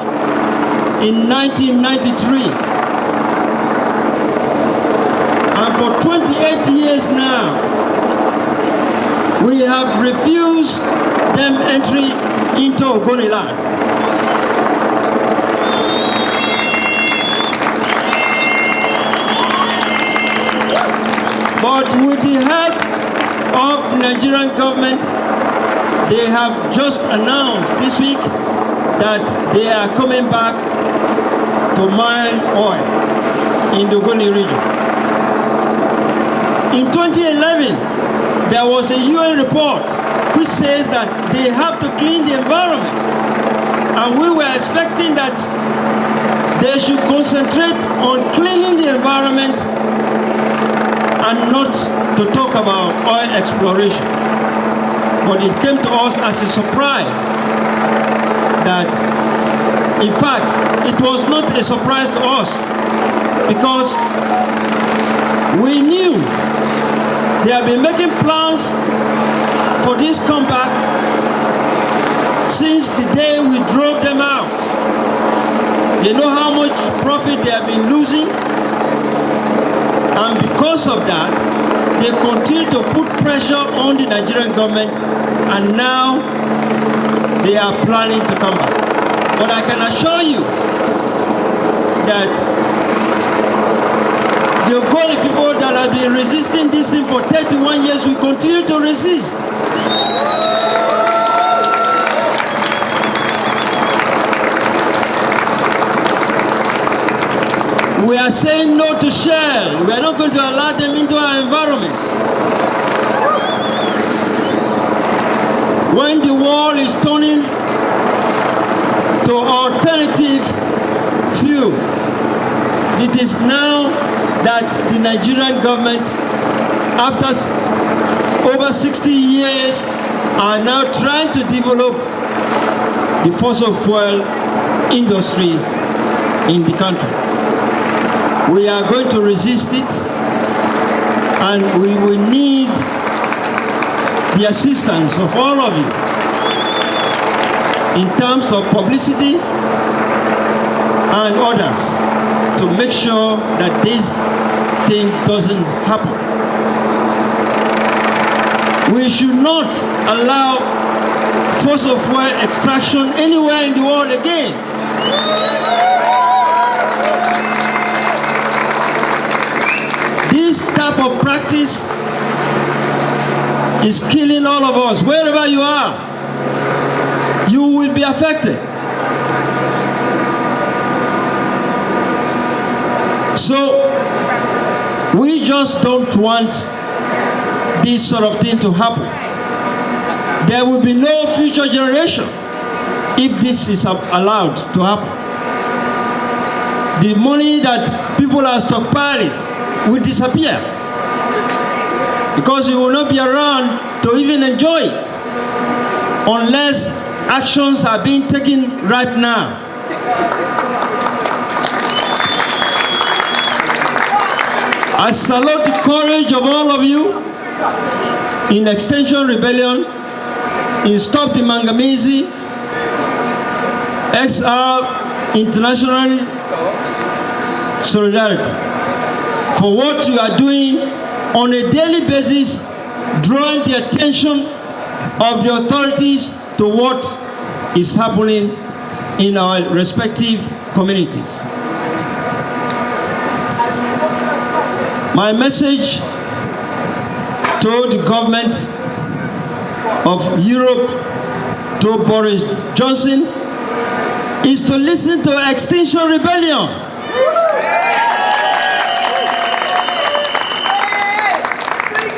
in 1993. And for 28 years now, we have refused them entry into Ogoni land. But with the help of the Nigerian government, they have just announced this week that they are coming back to mine oil in the Ogoni region. In 2011, there was a UN report which says that they have to clean the environment. And we were expecting that they should concentrate on cleaning the environment and not to talk about oil exploration. But it came to us as a surprise that, in fact, it was not a surprise to us because we knew they have been making plans for this comeback since the day we drove them out. They know how much profit they have been losing, and because of that, they continue to put pressure on the Nigerian government, and now they are planning to come back. But I can assure you that the Ogoni people that have been resisting this thing for 31 years will continue to resist. We are saying no to Shell. We are not going to allow them into our environment. When the world is turning to alternative fuel, it is now that the Nigerian government, after over 60 years, are now trying to develop the fossil fuel industry in the country. We are going to resist it, and we will need the assistance of all of you in terms of publicity and others to make sure that this thing doesn't happen. We should not allow fossil fuel extraction anywhere in the world again. This type of practice is killing all of us. Wherever you are, you will be affected. So we just don't want this sort of thing to happen. There will be no future generation if this is allowed to happen. The money that people are stockpiling will disappear because you will not be around to even enjoy it unless actions are being taken right now. I salute the courage of all of you in Extension Rebellion, in Stop the Mangamizi, XR International Solidarity, for what you are doing on a daily basis, drawing the attention of the authorities to what is happening in our respective communities. My message to the government of Europe to Boris Johnson is to listen to Extinction Rebellion.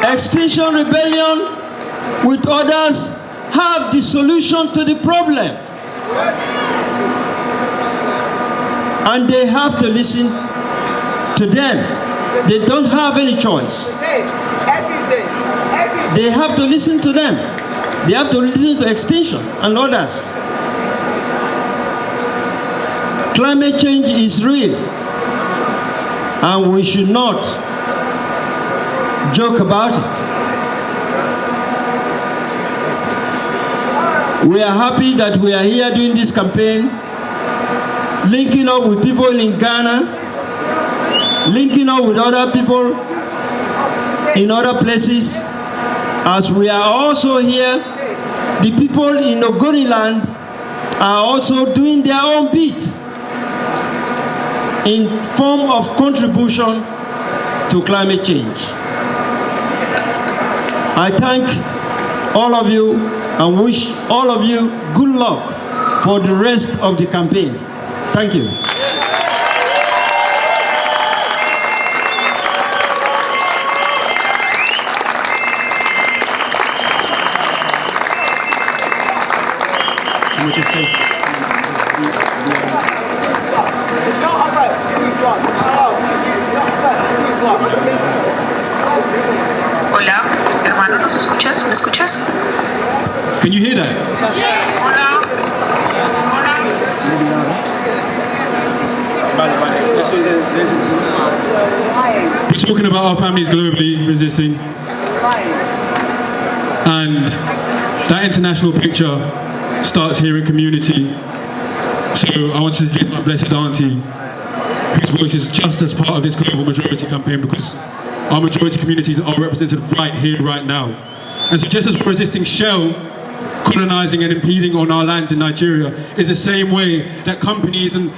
Extinction Rebellion with others have the solution to the problem. And they have to listen to them. They don't have any choice. They have to listen to them. They have to listen to Extinction and others. Climate change is real, and we should not joke about it. We are happy that we are here doing this campaign, linking up with people in Ghana, linking up with other people in other places. As we are also here, the people in Ogoniland are also doing their own bit in form of contribution to climate change. I thank all of you and wish all of you good luck for the rest of the campaign. Thank you. Hola, hermano, ¿nos escuchas? ¿Me escuchas? Can you hear that? Hola. We're talking about our families globally resisting. And that international picture starts here in community. So I want to introduce my blessed auntie, whose voice is just as part of this global majority campaign, because our majority communities are represented right here, right now. And so just as we're resisting Shell colonizing and impeding on our lands in Nigeria, is the same way that companies and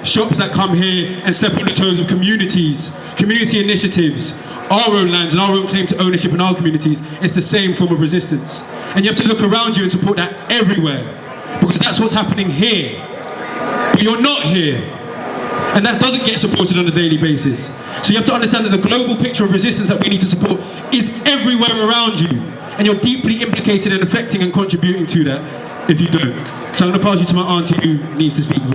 shops that come here and step on the toes of communities, community initiatives, our own lands and our own claim to ownership in our communities, it's the same form of resistance. And you have to look around you and support that everywhere, because that's what's happening here. But you're not here. And that doesn't get supported on a daily basis. So you have to understand that the global picture of resistance that we need to support is everywhere around you. And you're deeply implicated in affecting and contributing to that if you don't. So I'm going to pass you to my auntie who needs to speak. Speak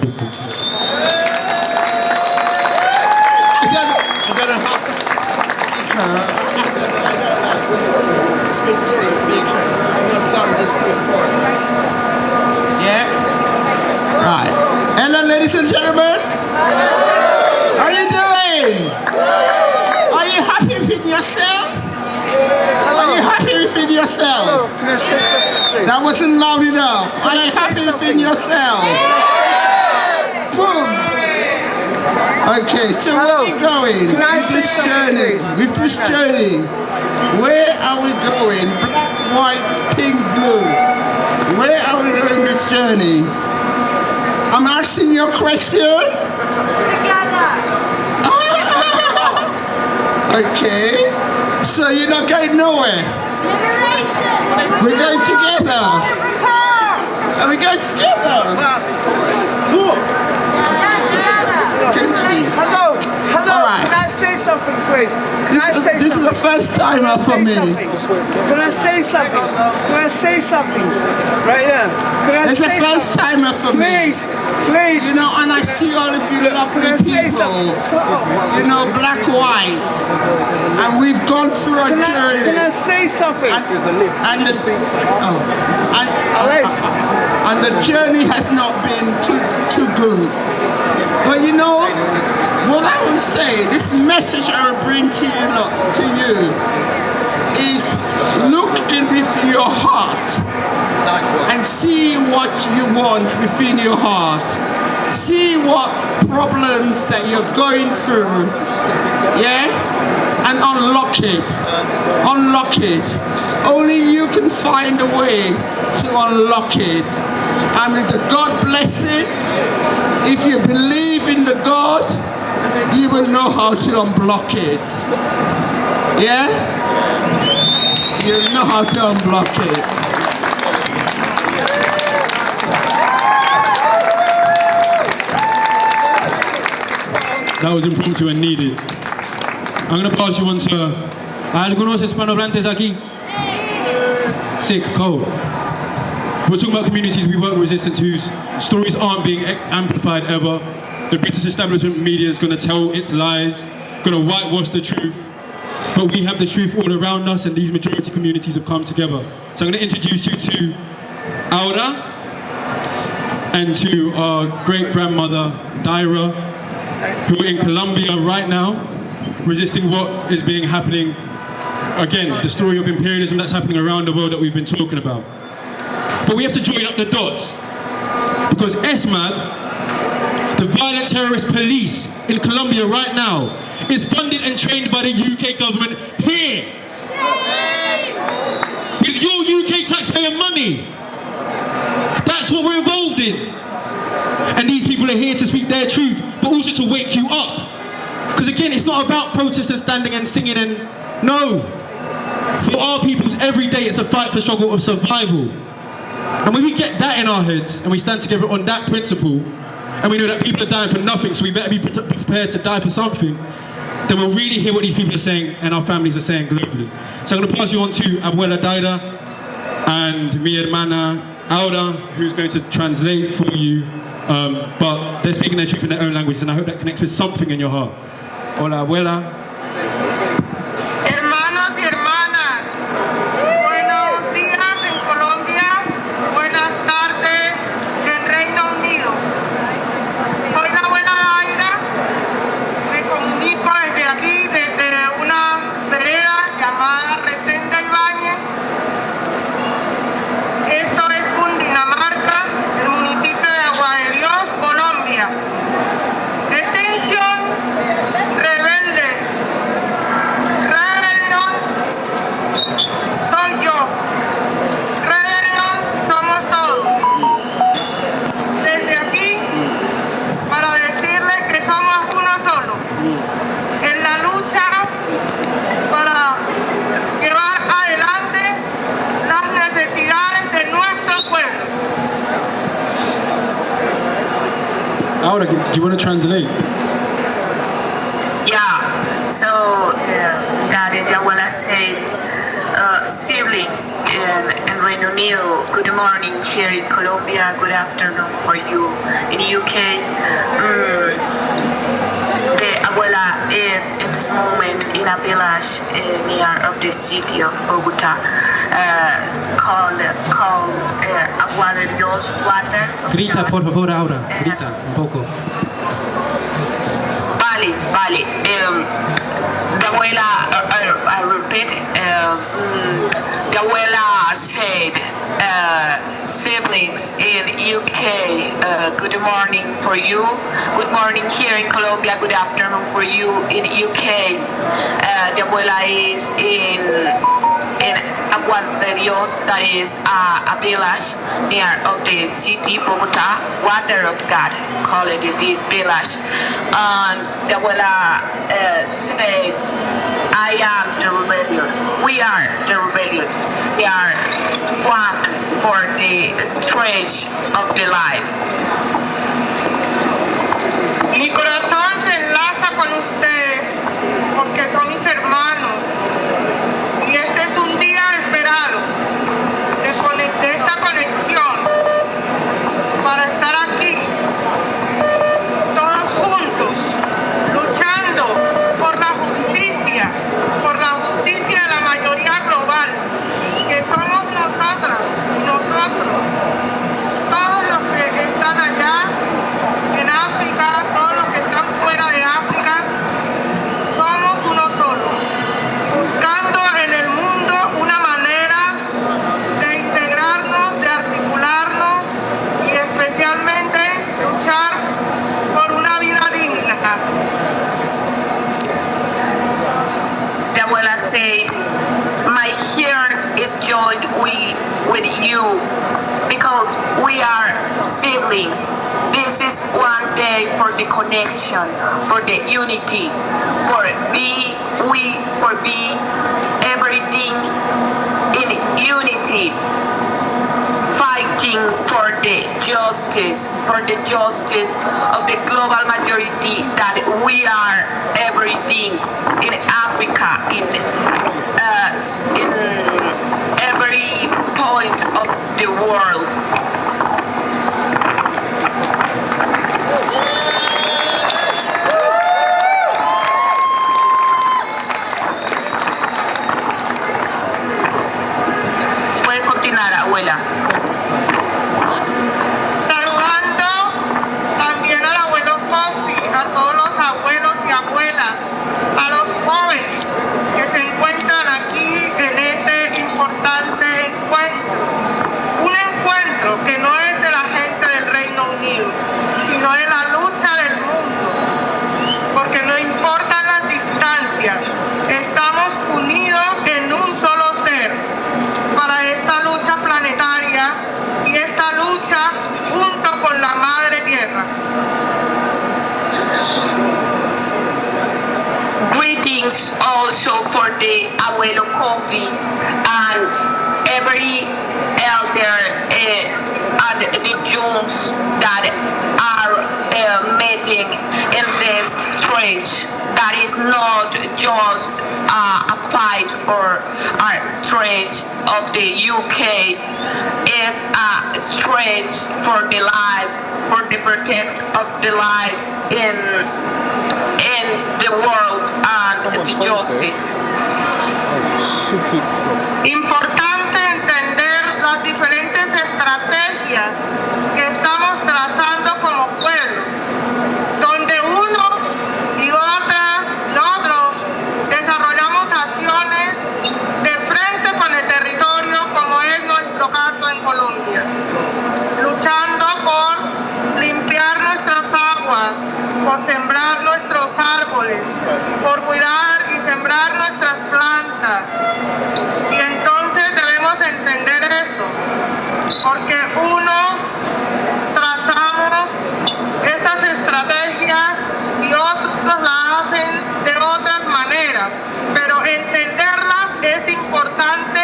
to the speaker. I've done this before. Yeah? Right. Hello, ladies and gentlemen. How are you doing? Are you happy with yourself? Are you happy with yourself? Hello, can I say something, please? That wasn't loud enough. Are you happy with yourself? Boom. Okay, so where are we going with this journey? With this journey, where are we going? Black, white, pink, blue. Where are we going this journey? I'm asking you a question. Okay, so you're not going nowhere. Liberation. We're going together. Are we going together? Hello, hello. Right. Can I say something, please? This is the first timer for me. Can I say something? Can I say something? Right here. Can I It's the first timer for me. Please. You know, and I see all of you lovely people. You know, black, white. And we've gone through a journey. Can I say something? And the journey has not been too good. But you know, what I will say, this message I will bring to you is look in with your heart and see what you want within your heart. See what problems that you're going through, yeah? And unlock it. Unlock it. Only you can find a way to unlock it. And if the God bless it, if you believe in the God, you will know how to unblock it. Yeah? You'll know how to unblock it. That was impromptu and needed. I'm going to pass you on to... ¿Algunos hispanohablantes aquí? Sick, cool. We're talking about communities we work with resistance whose stories aren't being amplified ever. The British establishment media is going to tell its lies, going to whitewash the truth. But we have the truth all around us, and these majority communities have come together. So I'm going to introduce you to Amra and to our great-grandmother, Daira, who are in Colombia right now, resisting what is being happening. Again, the story of imperialism that's happening around the world that we've been talking about. But we have to join up the dots. Because ESMAD, the violent terrorist police in Colombia right now, is funded and trained by the UK government here. With your UK taxpayer money. That's what we're involved in. And these people are here to speak their truth, but also to wake you up. Because again, it's not about protesters standing and singing and... No. For our peoples, every day it's a fight for struggle of survival. And when we get that in our heads, and we stand together on that principle, and we know that people are dying for nothing, so we better be prepared to die for something, then we'll really hear what these people are saying and our families are saying globally. So I'm going to pass you on to Abuela Daira and mi hermana Amra, who's going to translate for you. But they're speaking their truth in their own languages, and I hope that connects with something in your heart. Hola, abuela. Hermanos y hermanas, buenos días en Colombia, buenas tardes en Reino Unido. Soy la abuela Daira, me comunico desde aquí, desde una vereda llamada Retenda Ibáñez. Esto es Cundinamarca, el municipio de Agua de Dios, Colombia. Extensión rebelde. Rebelión soy yo. Rebelión somos todos. Desde aquí, para decirles que somos uno solo. En la lucha para llevar adelante las necesidades de nuestro pueblo. Amra, do you want to translate? Yeah, so Daddy Abuela said, siblings in Reino Unido, good morning here in Colombia, good afternoon for you in the UK. The Abuela is in this moment in a village near of the city of Bogota called Agua de Dios Water. Grita, por favor, Amra. Grita un poco. Vale. The abuela, I repeat, the abuela said, siblings in UK, good morning for you. Good morning here in Colombia, good afternoon for you in UK. The abuela is in Agua de Dios, that is a village near of the city, Bogota, Water of God, call it this village. And the abuela said, I am the rebellion. We are the rebellion. We are one for the stretch of the life. Mi corazón se enlaza con ustedes porque son mis hermanos. Y este es un día esperado de esta conexión para estar aquí, todos juntos, luchando por la justicia de la mayoría global, que somos nosotras y nosotros, todos los que están allá en África, todos los que están fuera de África, somos uno solo, buscando en el mundo una manera de integrarnos, de articularnos y especialmente luchar por una vida digna. The abuela said, my heart is joined with you because we are siblings. This is one day for the connection, for the unity, for everything in unity, fighting for the justice of the global majority, that we are everything in Africa, in every point of the world. Puede continuar, abuela. Saludando también al abuelo Kofi, a todos los abuelos y abuelas, a los jóvenes que se encuentran aquí en este importante encuentro. Un encuentro que no es de la gente del Reino Unido, sino de la lucha del mundo. Porque no importan las distancias, estamos unidos en un solo ser para esta lucha planetaria y esta lucha junto con la Madre Tierra. Greetings also for the Abuelo Kofi and every elder and the Jews that are meeting in this stretch. That is not just a fight or a stretch of the UK. It's a stretch for the life, for the protect of the life in the world and the justice. Importante entender las diferentes estrategias que estamos trazando como pueblo, donde unos y otros desarrollamos acciones de frente con el territorio, como es nuestro caso en Colombia, luchando por limpiar nuestras aguas, por sembrar nuestros árboles, por cuidar y sembrar nuestras plantas. Y entonces debemos entender esto, porque unos trazamos estas estrategias y otros las hacen de otras maneras, pero entenderlas es importante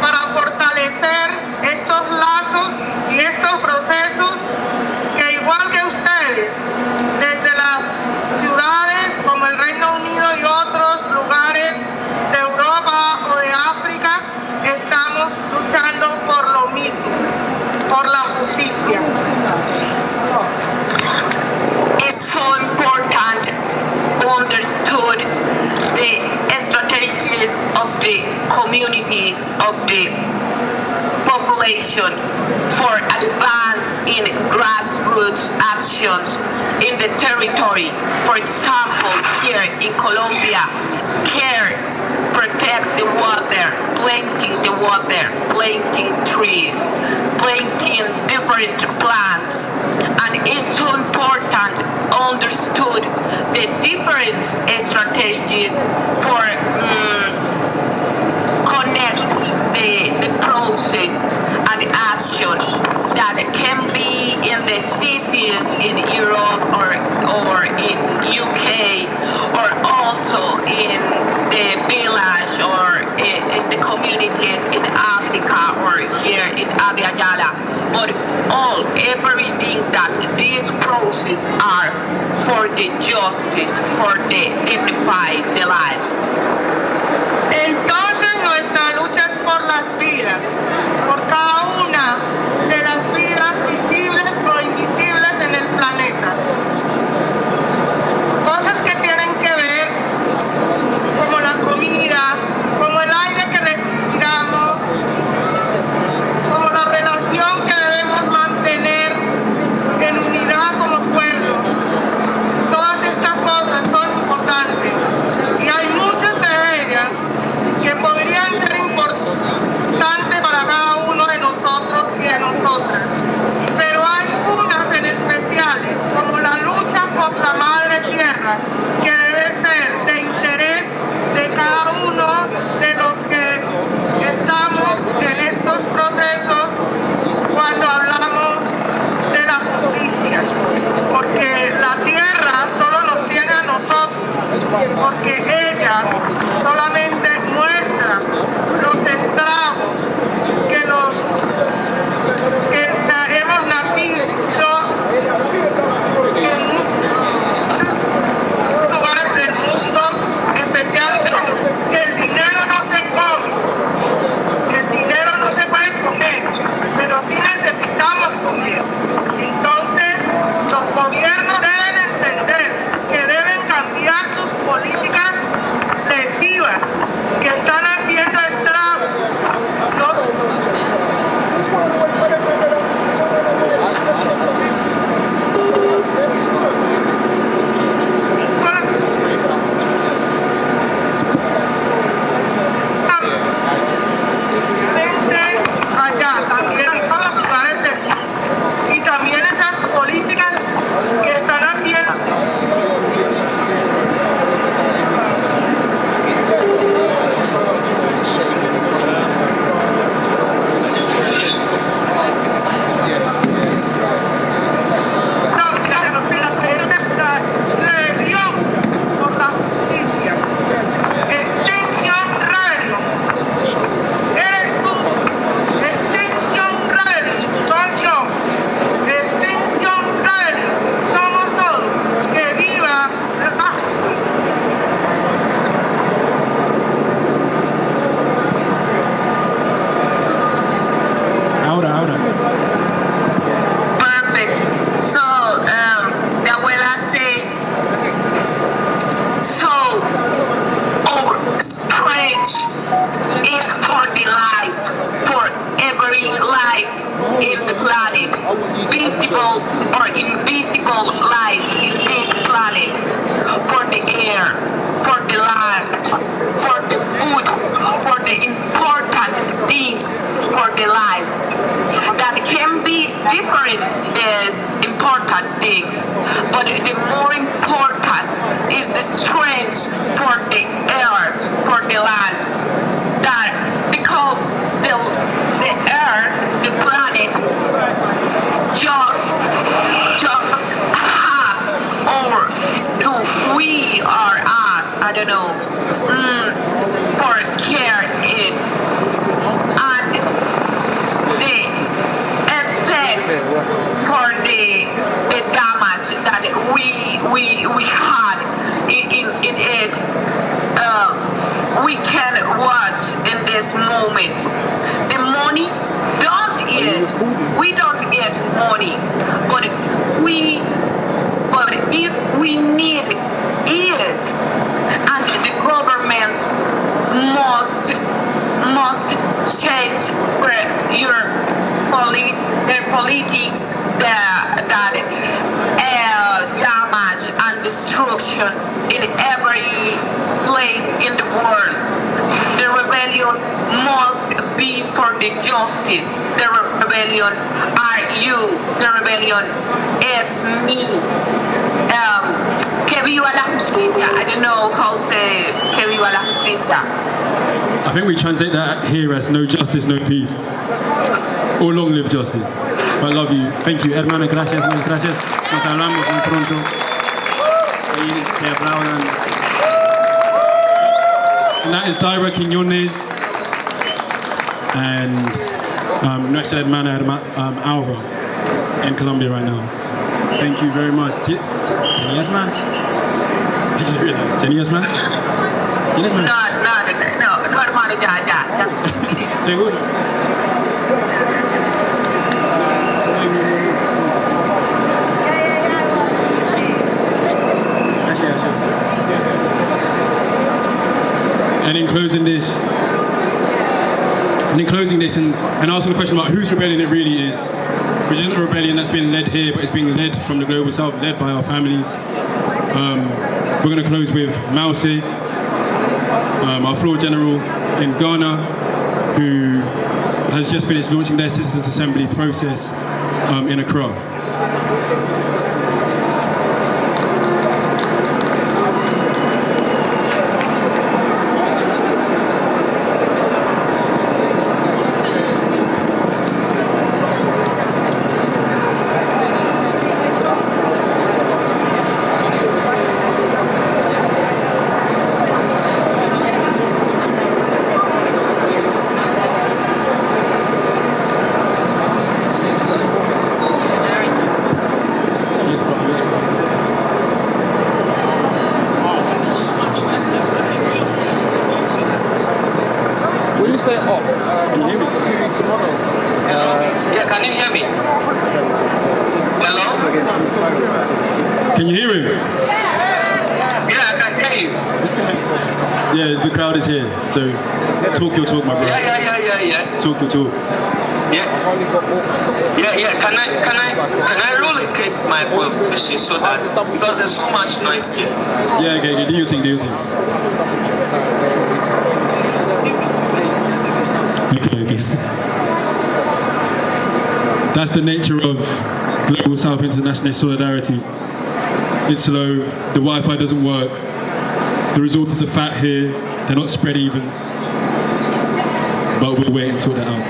para fortalecer estos lazos y estos procesos que, igual que ustedes, desde las ciudades como el Reino Unido y otros lugares de Europa o de África, estamos luchando por lo mismo, por la justicia. It's so important to understood the strategies of the communities of the population for advance in grassroots actions in the territory. For example, here in Colombia, care, protect the water, planting trees, planting different plants. And it's so important understood the different strategies for connect the process and actions that can be in the cities in Europe or in UK, or also in the village or in the communities in Africa or here in Abiyala. But everything that these processes are for the justice, for the dignified the life. Entonces nuestra lucha es por las vidas, por cada una de las vidas visibles o invisibles en el planeta. Cosas que tienen que ver como la comida, como el aire que respiramos, como la relación que debemos mantener en unidad como pueblos. Todas estas cosas son importantes y hay muchas de ellas que podrían ser importantes para planet, visible or invisible life in this planet, for the air, for the land, for the food, for the important things for the life that can be different as important things, but the more important is the strength for the earth, for the land, that because the earth, the planet just have, or do we or us, I don't know, for care it, and the effect for the damage that we had in it, we can watch in this moment. The money we don't get money, but if we need it, and the governments must change their politics that damage and destruction in every place in the world. The rebellion must be for the justice. The rebellion are you. The rebellion it's me. Que viva la justicia. I don't know how to say que viva la justicia. I think we translate that here as no justice, no peace. Or long live justice. I love you. Thank you, hermano. Gracias, muchas gracias. Nos hablamos muy pronto. Ahí te aplaudan. And that is Daira, Quiñones, and nuestra hermana Amra in Colombia right now. Thank you very much. ¿Tenías más? I just realized. ¿Tenías más? ¿Tienes más? No, hermano, ya. ¿Seguro? And in closing this, and asking the question about whose rebellion it really is, which isn't a rebellion that's being led here, but it's being led from the global south, led by our families. We're going to close with Mawuse, our floor general in Ghana, who has just finished launching their citizens' assembly process in Accra. Can you hear him? Yeah, I can hear you. Yeah, the crowd is here, so talk your talk, my brother. Yeah. Talk your talk. Yeah. Can I relocate my position so that, because there's so much noise here. Yeah, okay, do your thing. Okay. That's the nature of Global South International Solidarity. It's slow, the Wi-Fi doesn't work, the resources are fat here, they're not spread even, but we'll wait and sort that out.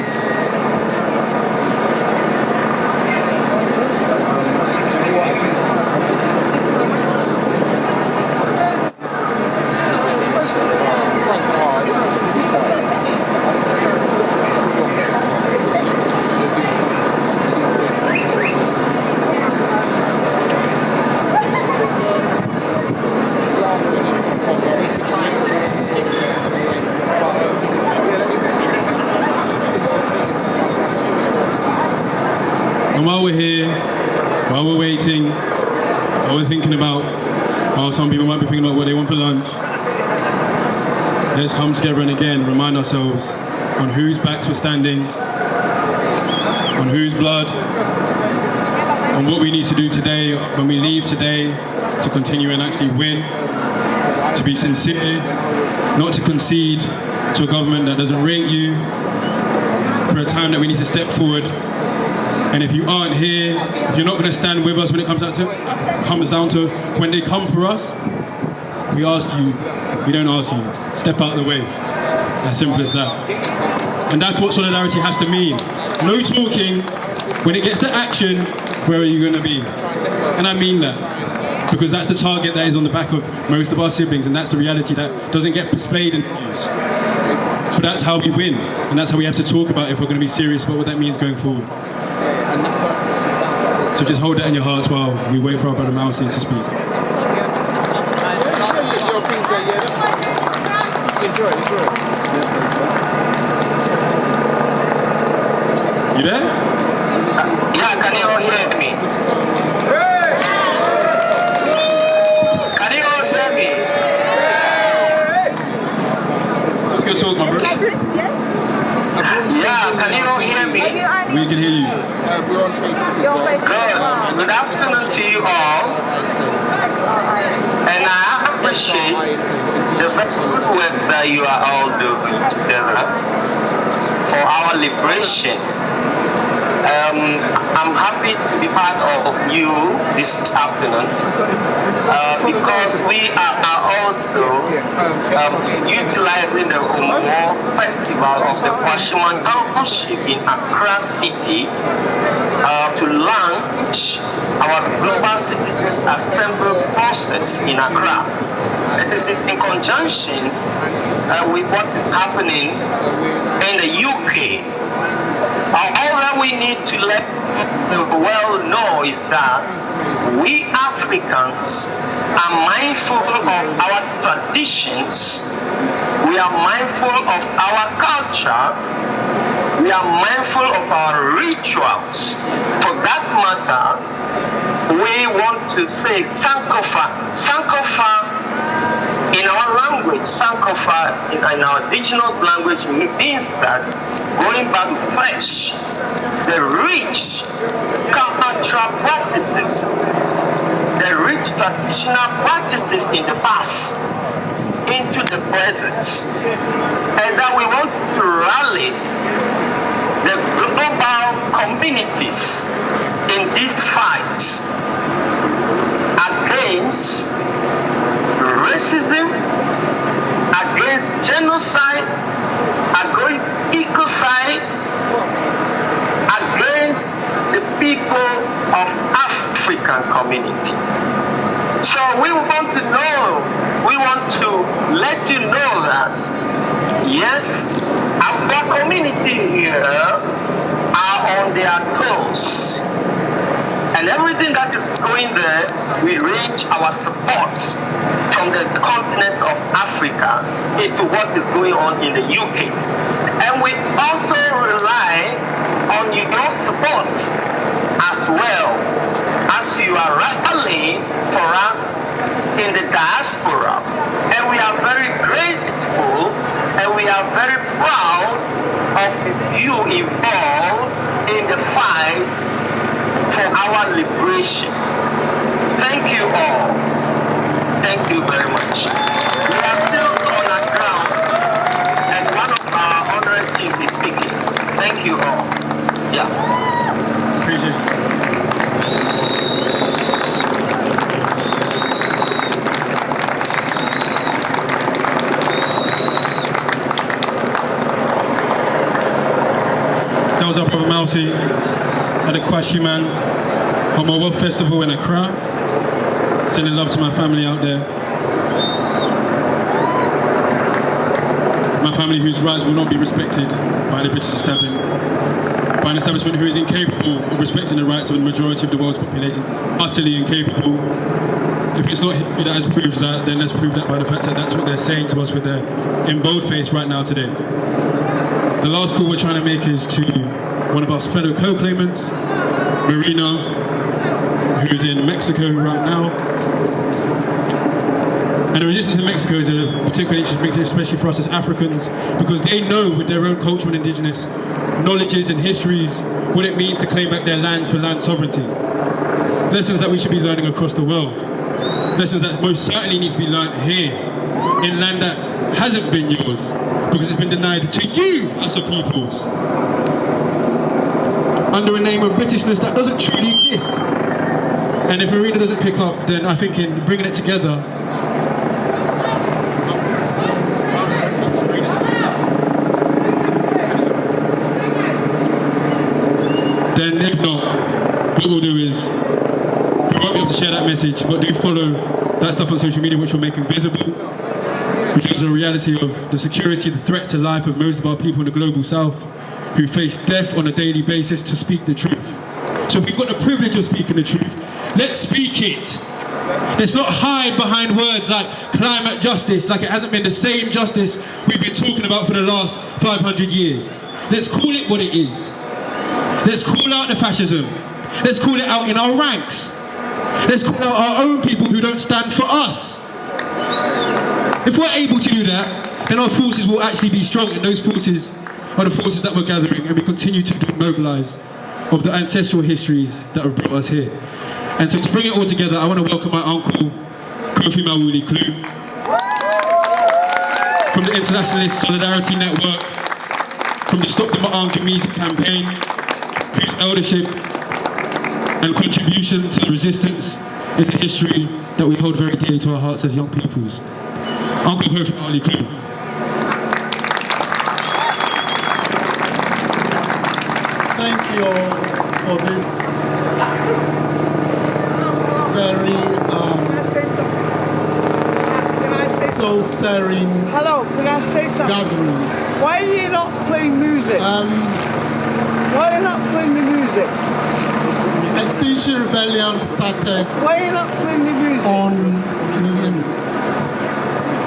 And while we're here, while we're waiting, while we're thinking about how some people might be thinking about what they want for lunch, let's come together and again remind ourselves on whose backs we're standing, on whose blood, on what we need to do today, when we leave today, to continue and actually win, to be sincere, not to concede to a government that doesn't rate you, for a time that we need to step forward. And if you aren't here, if you're not going to stand with us when it comes down to when they come for us, we ask you, we don't ask you, step out of the way. As simple as that. And that's what solidarity has to mean. No talking. When it gets to action, where are you going to be? And I mean that. Because that's the target that is on the back of most of our siblings, and that's the reality that doesn't get displayed in the news. But that's how we win, and that's how we have to talk about it if we're going to be serious about what that means going forward. So just hold that in your hearts while we wait for our brother Mawuse to speak. You there? Yeah, can you all hear me? Can you all hear me? Good talk, my brother. Yeah, can you all hear me? We can hear you. We're on Facebook. Good afternoon to you all. And I appreciate the very good work that you are all doing together for our liberation. I'm happy to be part of you this afternoon because we are also utilizing the Homowo festival of the Kwashieman township in Accra City to launch our Global Citizens Assembly process in Accra. It is in conjunction with what is happening in the UK. All that we need to let the world know is that we Africans are mindful of our traditions, we are mindful of our culture, we are mindful of our rituals. For that matter, we want to say Sankofa. Sankofa in our language, Sankofa in our indigenous language means that going back to fresh, the rich cultural practices, the rich traditional practices in the past into the present, and that we want to rally the global communities in this fight against racism, against genocide, against ecocide, against the people of African community. So we want to know, we want to let you know that yes, our community here are on their toes. And everything that is going there, we range our support from the continent of Africa into what is going on in the UK. And we also rely on your support as well, as you are rallying for us in the diaspora. And we are very grateful and we are very proud of you involved in the fight for our liberation. Thank you all. Thank you very much. We are still on the ground and one of our honorary chiefs is speaking. Thank you all. Yeah. Appreciate it. That was our brother Mawuse at the Kwashieman Homowo Festival in Accra. Sending love to my family out there. My family whose rights will not be respected by the British establishment. By an establishment who is incapable of respecting the rights of the majority of the world's population. Utterly incapable. If it's not history that has proved that, then let's prove that by the fact that that's what they're saying to us with their in boldface right now today. The last call we're trying to make is to one of our fellow co-claimants, Marina, who's in Mexico right now. And the resistance in Mexico is a particularly interesting, especially for us as Africans, because they know with their own cultural and indigenous knowledges and histories what it means to claim back their lands for land sovereignty. Lessons that we should be learning across the world. Lessons that most certainly need to be learned here, in land that hasn't been yours, because it's been denied to you as a peoples. Under a name of Britishness that doesn't truly exist. And if Marina doesn't pick up, then I think in bringing it together, then if not, what we'll do is, we won't be able to share that message, but do follow that stuff on social media which we're making visible, which is a reality of the security, the threats to life of most of our people in the global south, who face death on a daily basis to speak the truth. So if we've got the privilege of speaking the truth, let's speak it. Let's not hide behind words like climate justice, like it hasn't been the same justice we've been talking about for the last 500 years. Let's call it what it is. Let's call out the fascism. Let's call it out in our ranks. Let's call out our own people who don't stand for us. If we're able to do that, then our forces will actually be strong, and those forces are the forces that we're gathering, and we continue to mobilize of the ancestral histories that have brought us here. And so to bring it all together, I want to welcome my uncle, Kofi Mawuli Klu, from the Internationalist Solidarity Network, from the Stop the Ma'anga Music campaign, whose eldership and contribution to the resistance is a history that we hold very dearly to our hearts as young peoples. Uncle Kofi Mawuli Klu. Thank you all for this very soul-stirring gathering. Why are you not playing music? Why are you not playing the music? Extinction Rebellion started. Why are you not playing the music? Can you hear me?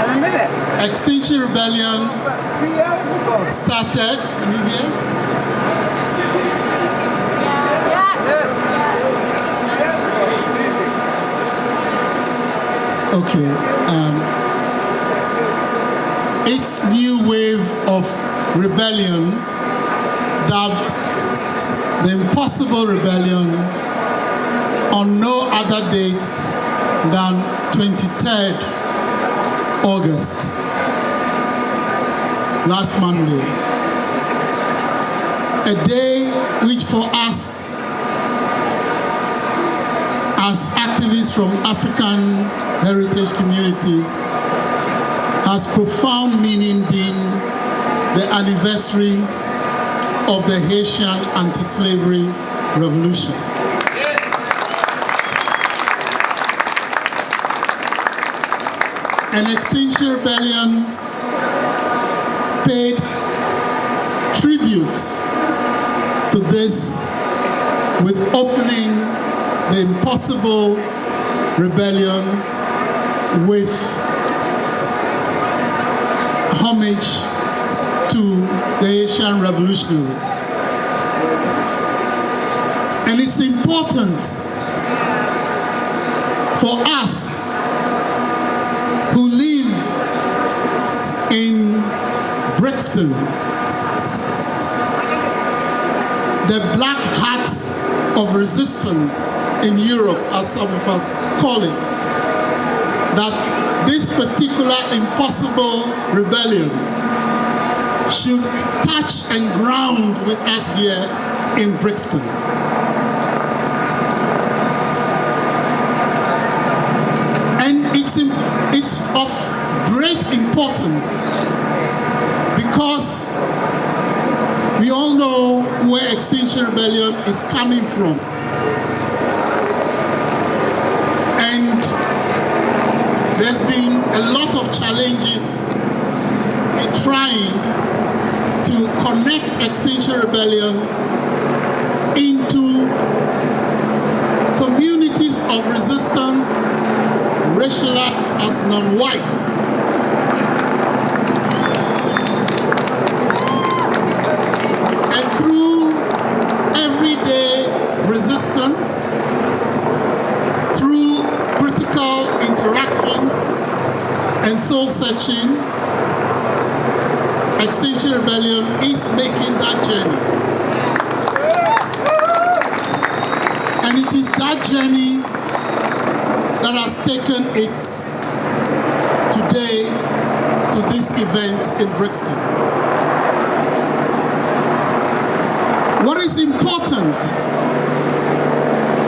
In a minute. Extinction Rebellion started. Can you hear? Okay. Its new wave of rebellion, dubbed the Impossible Rebellion, on no other date than 23rd August, last Monday. A day which for us, as activists from African heritage communities, has profound meaning, being the anniversary of the Haitian anti-slavery revolution. An Extinction Rebellion paid tribute to this with opening the Impossible Rebellion with homage to the Haitian revolutionaries. And it's important for us who live in Brixton, the black hats of resistance in Europe, as some of us call it, that this particular impossible rebellion should touch and ground with us here in Brixton. And it's of great importance because we all know where Extinction Rebellion is coming from. And there's been a lot of challenges in trying to connect Extinction Rebellion into communities of resistance racialized as non-white. And through everyday resistance, through critical interactions and soul-searching, Extinction Rebellion is making that journey. And it is that journey that has taken it today to this event in Brixton. What is important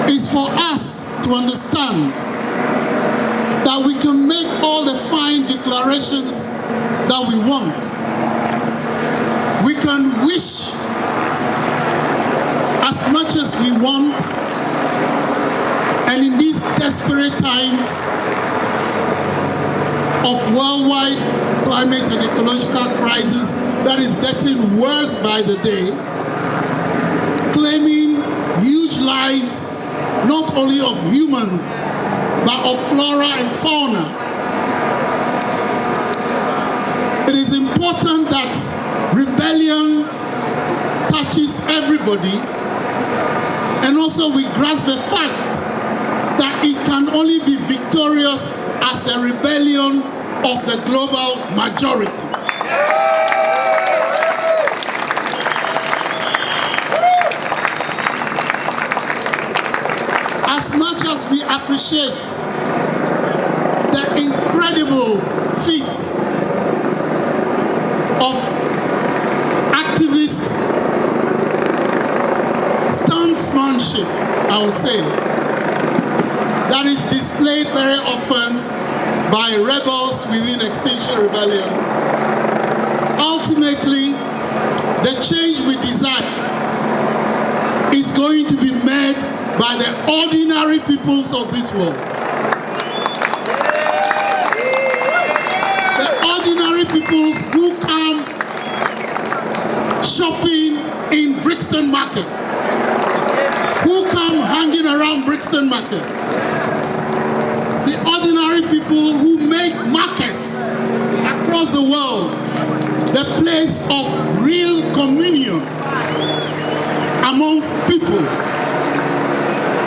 is for us to understand that we can make all the fine declarations that we want. We can wish as much as we want, and in these desperate times of worldwide climate and ecological crisis that is getting worse by the day, claiming huge lives, not only of humans, but of flora and fauna. It is important that rebellion touches everybody, and also we grasp the fact that it can only be victorious as the rebellion of the global majority. As much as we appreciate the incredible feats of activist statesmanship, I would say, that is displayed very often by rebels within Extinction Rebellion, ultimately, the change we desire is going to be made by the ordinary peoples of this world. The ordinary peoples who come shopping in Brixton Market, who come hanging around Brixton Market. The ordinary people who make markets across the world the place of real communion amongst peoples.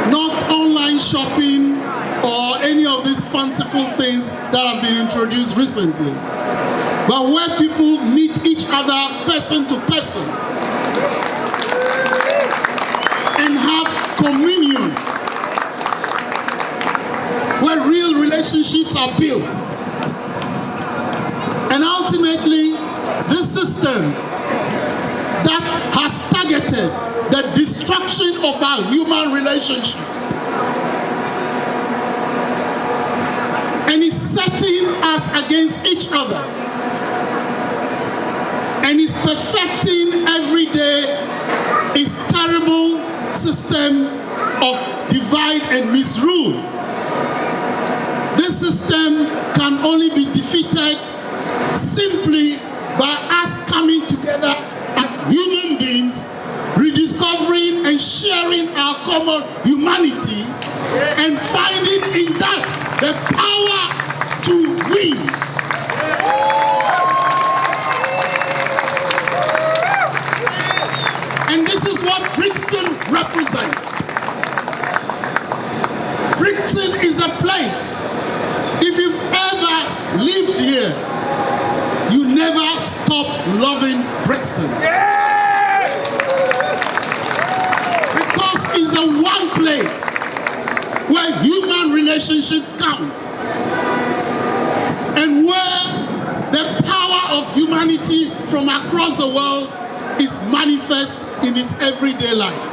Not online shopping or any of these fanciful things that have been introduced recently, but where people meet each other person to person and have communion, where real relationships are built. And ultimately, this system that has targeted the destruction of our human relationships and is setting us against each other and is perfecting every day its terrible system of divide and misrule. This system can only be defeated simply by us coming together as human beings, rediscovering and sharing our common humanity, and finding in that the power to win. And this is what Brixton represents. Brixton is a place, if you've ever lived here, you never stop loving Brixton. Because it's the one place where human relationships count and where the power of humanity from across the world is manifest in its everyday life.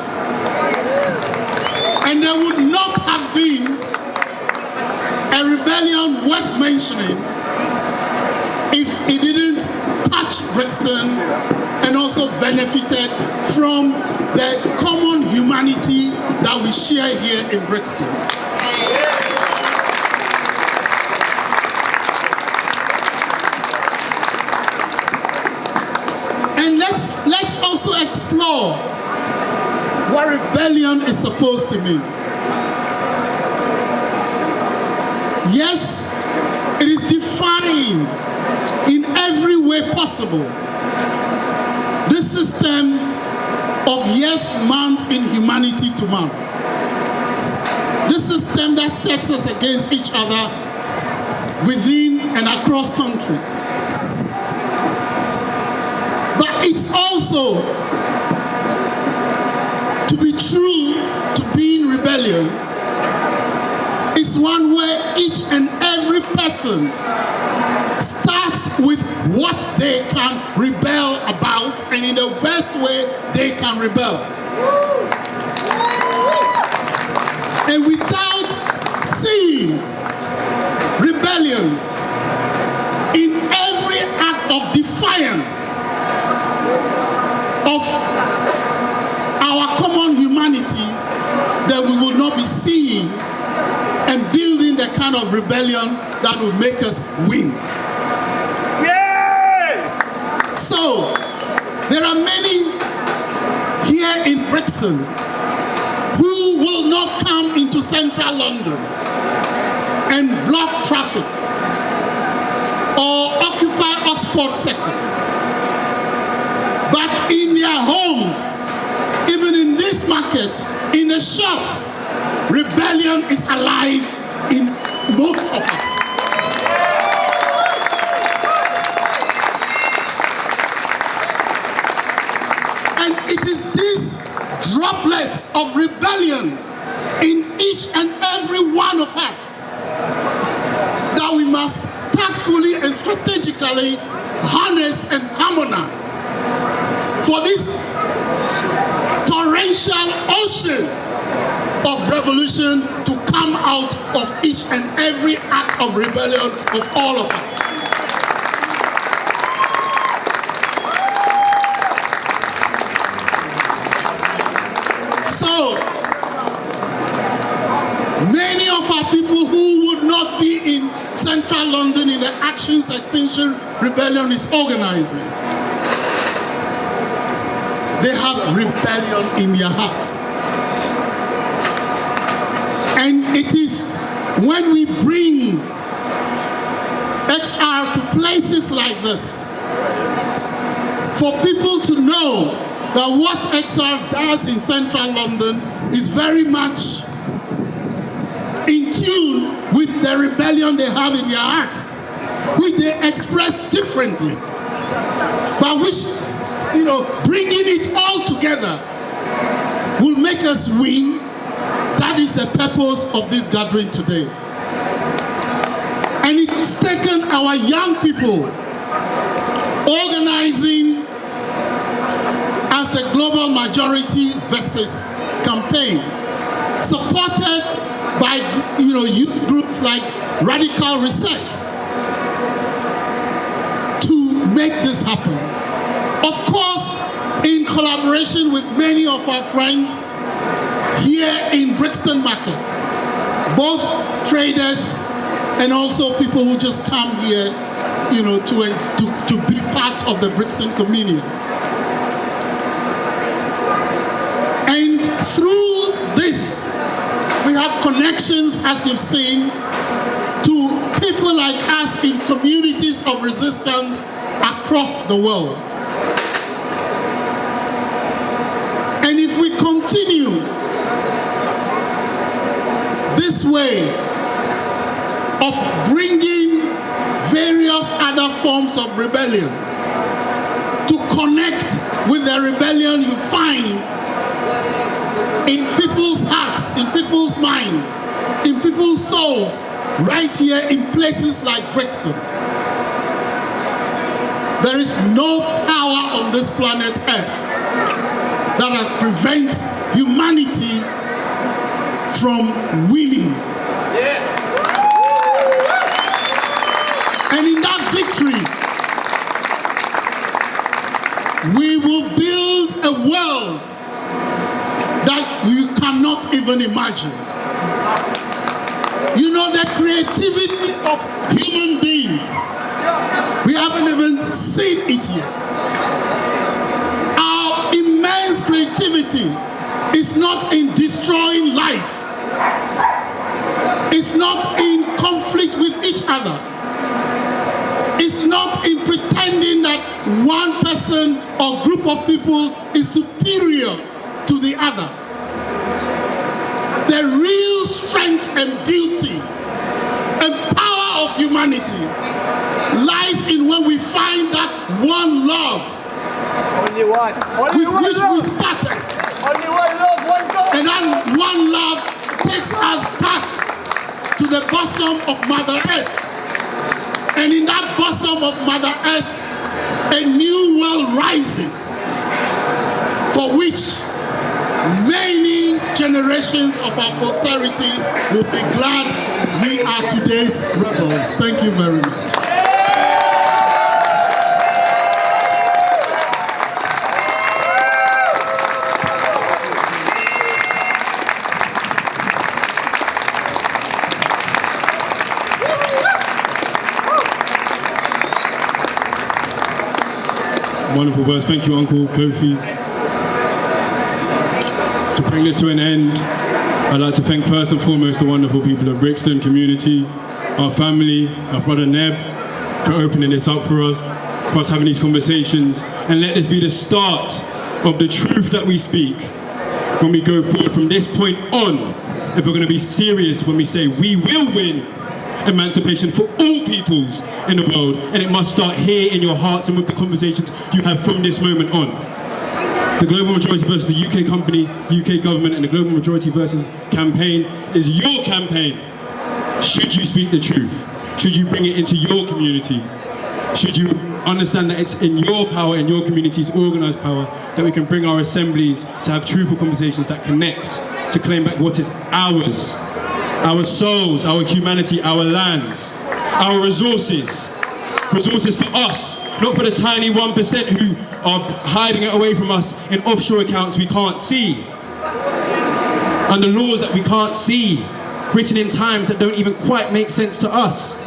And there would not have been a rebellion worth mentioning if it didn't touch Brixton and also benefited from the common humanity that we share here in Brixton. And let's also explore what rebellion is supposed to mean. Yes, it is defined in every way possible. This system of yes man's inhumanity to man. This system that sets us against each other within and across countries. But it's also to be true to being rebellious rebellion is one where each and every person starts with what they can rebel about and in the best way they can rebel. And without seeing rebellion in every act of defiance of our common humanity, then we will not be seeing and building the kind of rebellion that will make us win. Yay! So, there are many here in Brixton who will not come into central London and block traffic or occupy Oxford Circus. But in their homes, even in this market, in the shops, rebellion is alive in most of us. And it is these droplets of rebellion in each and every one of us that we must tactfully and strategically harness and harmonize for this torrential ocean of revolution to come out of each and every act of rebellion of all of us. So, many of our people who would not be in central London in the Actions Extinction Rebellion is organizing. They have rebellion in their hearts. And it is when we bring XR to places like this, for people to know that what XR does in central London is very much in tune with the rebellion they have in their hearts, which they express differently, but which, bringing it all together will make us win. That is the purpose of this gathering today. And it's taken our young people organizing as a global majority versus campaign, supported by youth groups like Radical Reset, to make this happen. Of course, in collaboration with many of our friends here in Brixton Market, both traders and also people who just come here, to be part of the Brixton community. And through this, we have connections, as you've seen, to people like us in communities of resistance across the world. And if we continue this way of bringing various other forms of rebellion to connect with the rebellion you find in people's hearts, in people's minds, in people's souls, right here in places like Brixton, there is no power on this planet Earth that prevents humanity from winning. Yeah. And in that victory, we will build a world that you cannot even imagine. The creativity of human beings, we haven't even seen it yet. Our immense creativity is not in destroying life. It's not in conflict with each other. It's not in pretending that one person or group of people is superior to the other. The real strength and beauty and power of humanity lies in when we find that one love Only one. Only with one which love. we started. Only one love, one God. And that one love bosom of Mother Earth. And in that bosom of Mother Earth, a new world rises, for which many generations of our posterity will be glad we are today's rebels. Thank you very much. Wonderful words. Thank you, Uncle Kofi. To bring this to an end, I'd like to thank first and foremost the wonderful people of Brixton community, our family, our brother Neb, for opening this up for us having these conversations, and let this be the start of the truth that we speak when we go forward from this point on. If we're going to be serious when we say we will win emancipation for all peoples in the world, and it must start here in your hearts and with the conversations you have from this moment on. The Global Majority versus the UK company, UK government, and the Global Majority versus campaign is your campaign. Should you speak the truth? Should you bring it into your community? Should you understand that it's in your power, in your community's organised power, that we can bring our assemblies to have truthful conversations that connect, to claim back what is ours, our souls, our humanity, our lands, our resources for us, not for the tiny 1% who are hiding it away from us in offshore accounts we can't see, under laws that we can't see, written in times that don't even quite make sense to us.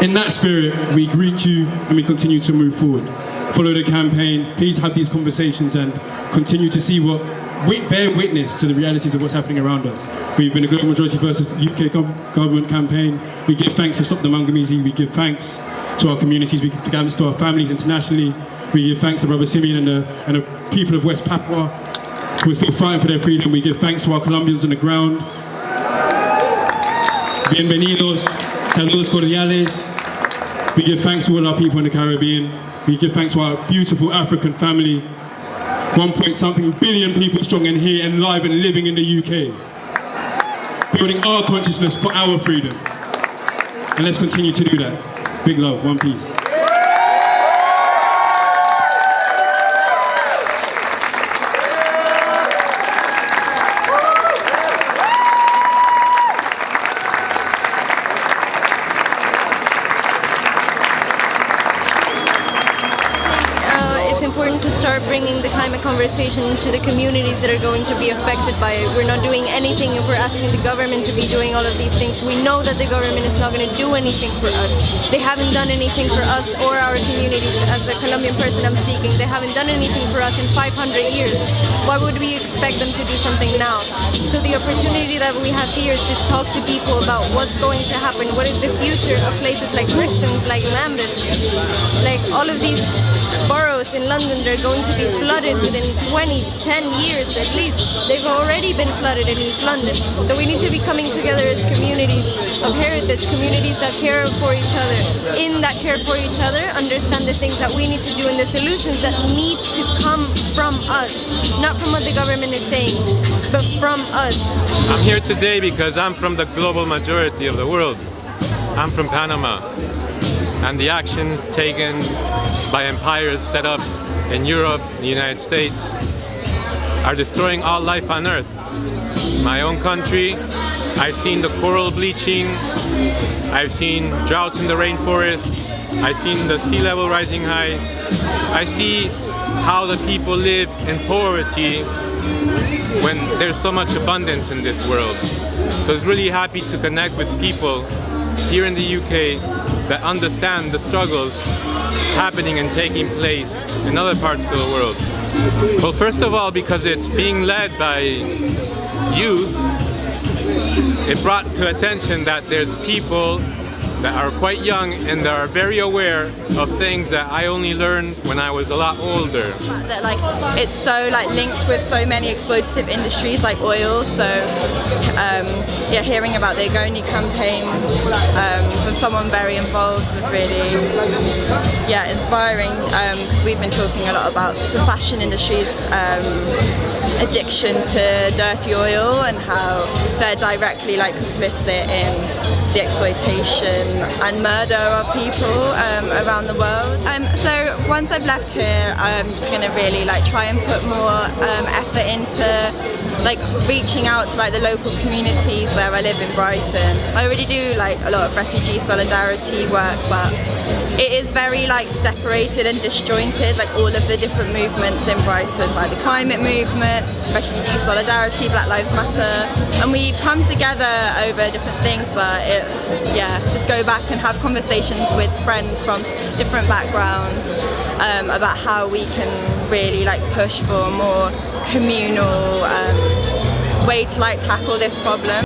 In that spirit, we greet you and we continue to move forward. Follow the campaign, please have these conversations and continue to see bear witness to the realities of what's happening around us. We've been a Global Majority versus UK government campaign. We give thanks to Stop the Mangamese. We give thanks to our communities. We give thanks to our families internationally. We give thanks to Brother Simeon and the people of West Papua who are still fighting for their freedom. We give thanks to our Colombians on the ground. Bienvenidos, saludos cordiales. We give thanks to all our people in the Caribbean. We give thanks to our beautiful African family. 1.something billion people strong and here and live and living in the UK. Building our consciousness for our freedom. And let's continue to do that. Big love, one peace. Bringing the climate conversation to the communities that are going to be affected by it. We're not doing anything if we're asking the government to be doing all of these things. We know that the government is not going to do anything for us. They haven't done anything for us or our communities. As a Colombian person I'm speaking, they haven't done anything for us in 500 years. Why would we expect them to do something now? So the opportunity that we have here is to talk to people about what's going to happen, what is the future of places like Brixton, like Lambeth, like all of these boroughs in London. They're going to be flooded within 10 years at least. They've already been flooded in East London. So we need to be coming together as communities of heritage, communities that care for each other. In that care for each other, understand the things that we need to do and the solutions that need to come from us. Not from what the government is saying, but from us. I'm here today because I'm from the global majority of the world. I'm from Panama. And the actions taken by empires set up in Europe, the United States, are destroying all life on Earth. My own country, I've seen the coral bleaching, I've seen droughts in the rainforest, I've seen the sea level rising high, I see how the people live in poverty when there's so much abundance in this world. So I was really happy to connect with people here in the UK that understand the struggles happening and taking place in other parts of the world. Well, first of all, because it's being led by youth, it brought to attention that there's people that are quite young and that are very aware of things that I only learned when I was a lot older. That it's so linked with so many exploitative industries like oil, so hearing about the Agoni campaign from someone very involved was really inspiring, because we've been talking a lot about the fashion industry's addiction to dirty oil and how they're directly like complicit in the exploitation and murder of people around the world. So once I've left here, I'm just going to really like try and put more effort into like reaching out to like the local communities where I live in Brighton. I already do like a lot of refugee solidarity work, but it is very like separated and disjointed, like all of the different movements in Brighton, like the climate movement, refugee solidarity, Black Lives Matter, and we've come together over different things, but just go back and have conversations with friends from different backgrounds about how we can really like push for a more communal way to like tackle this problem.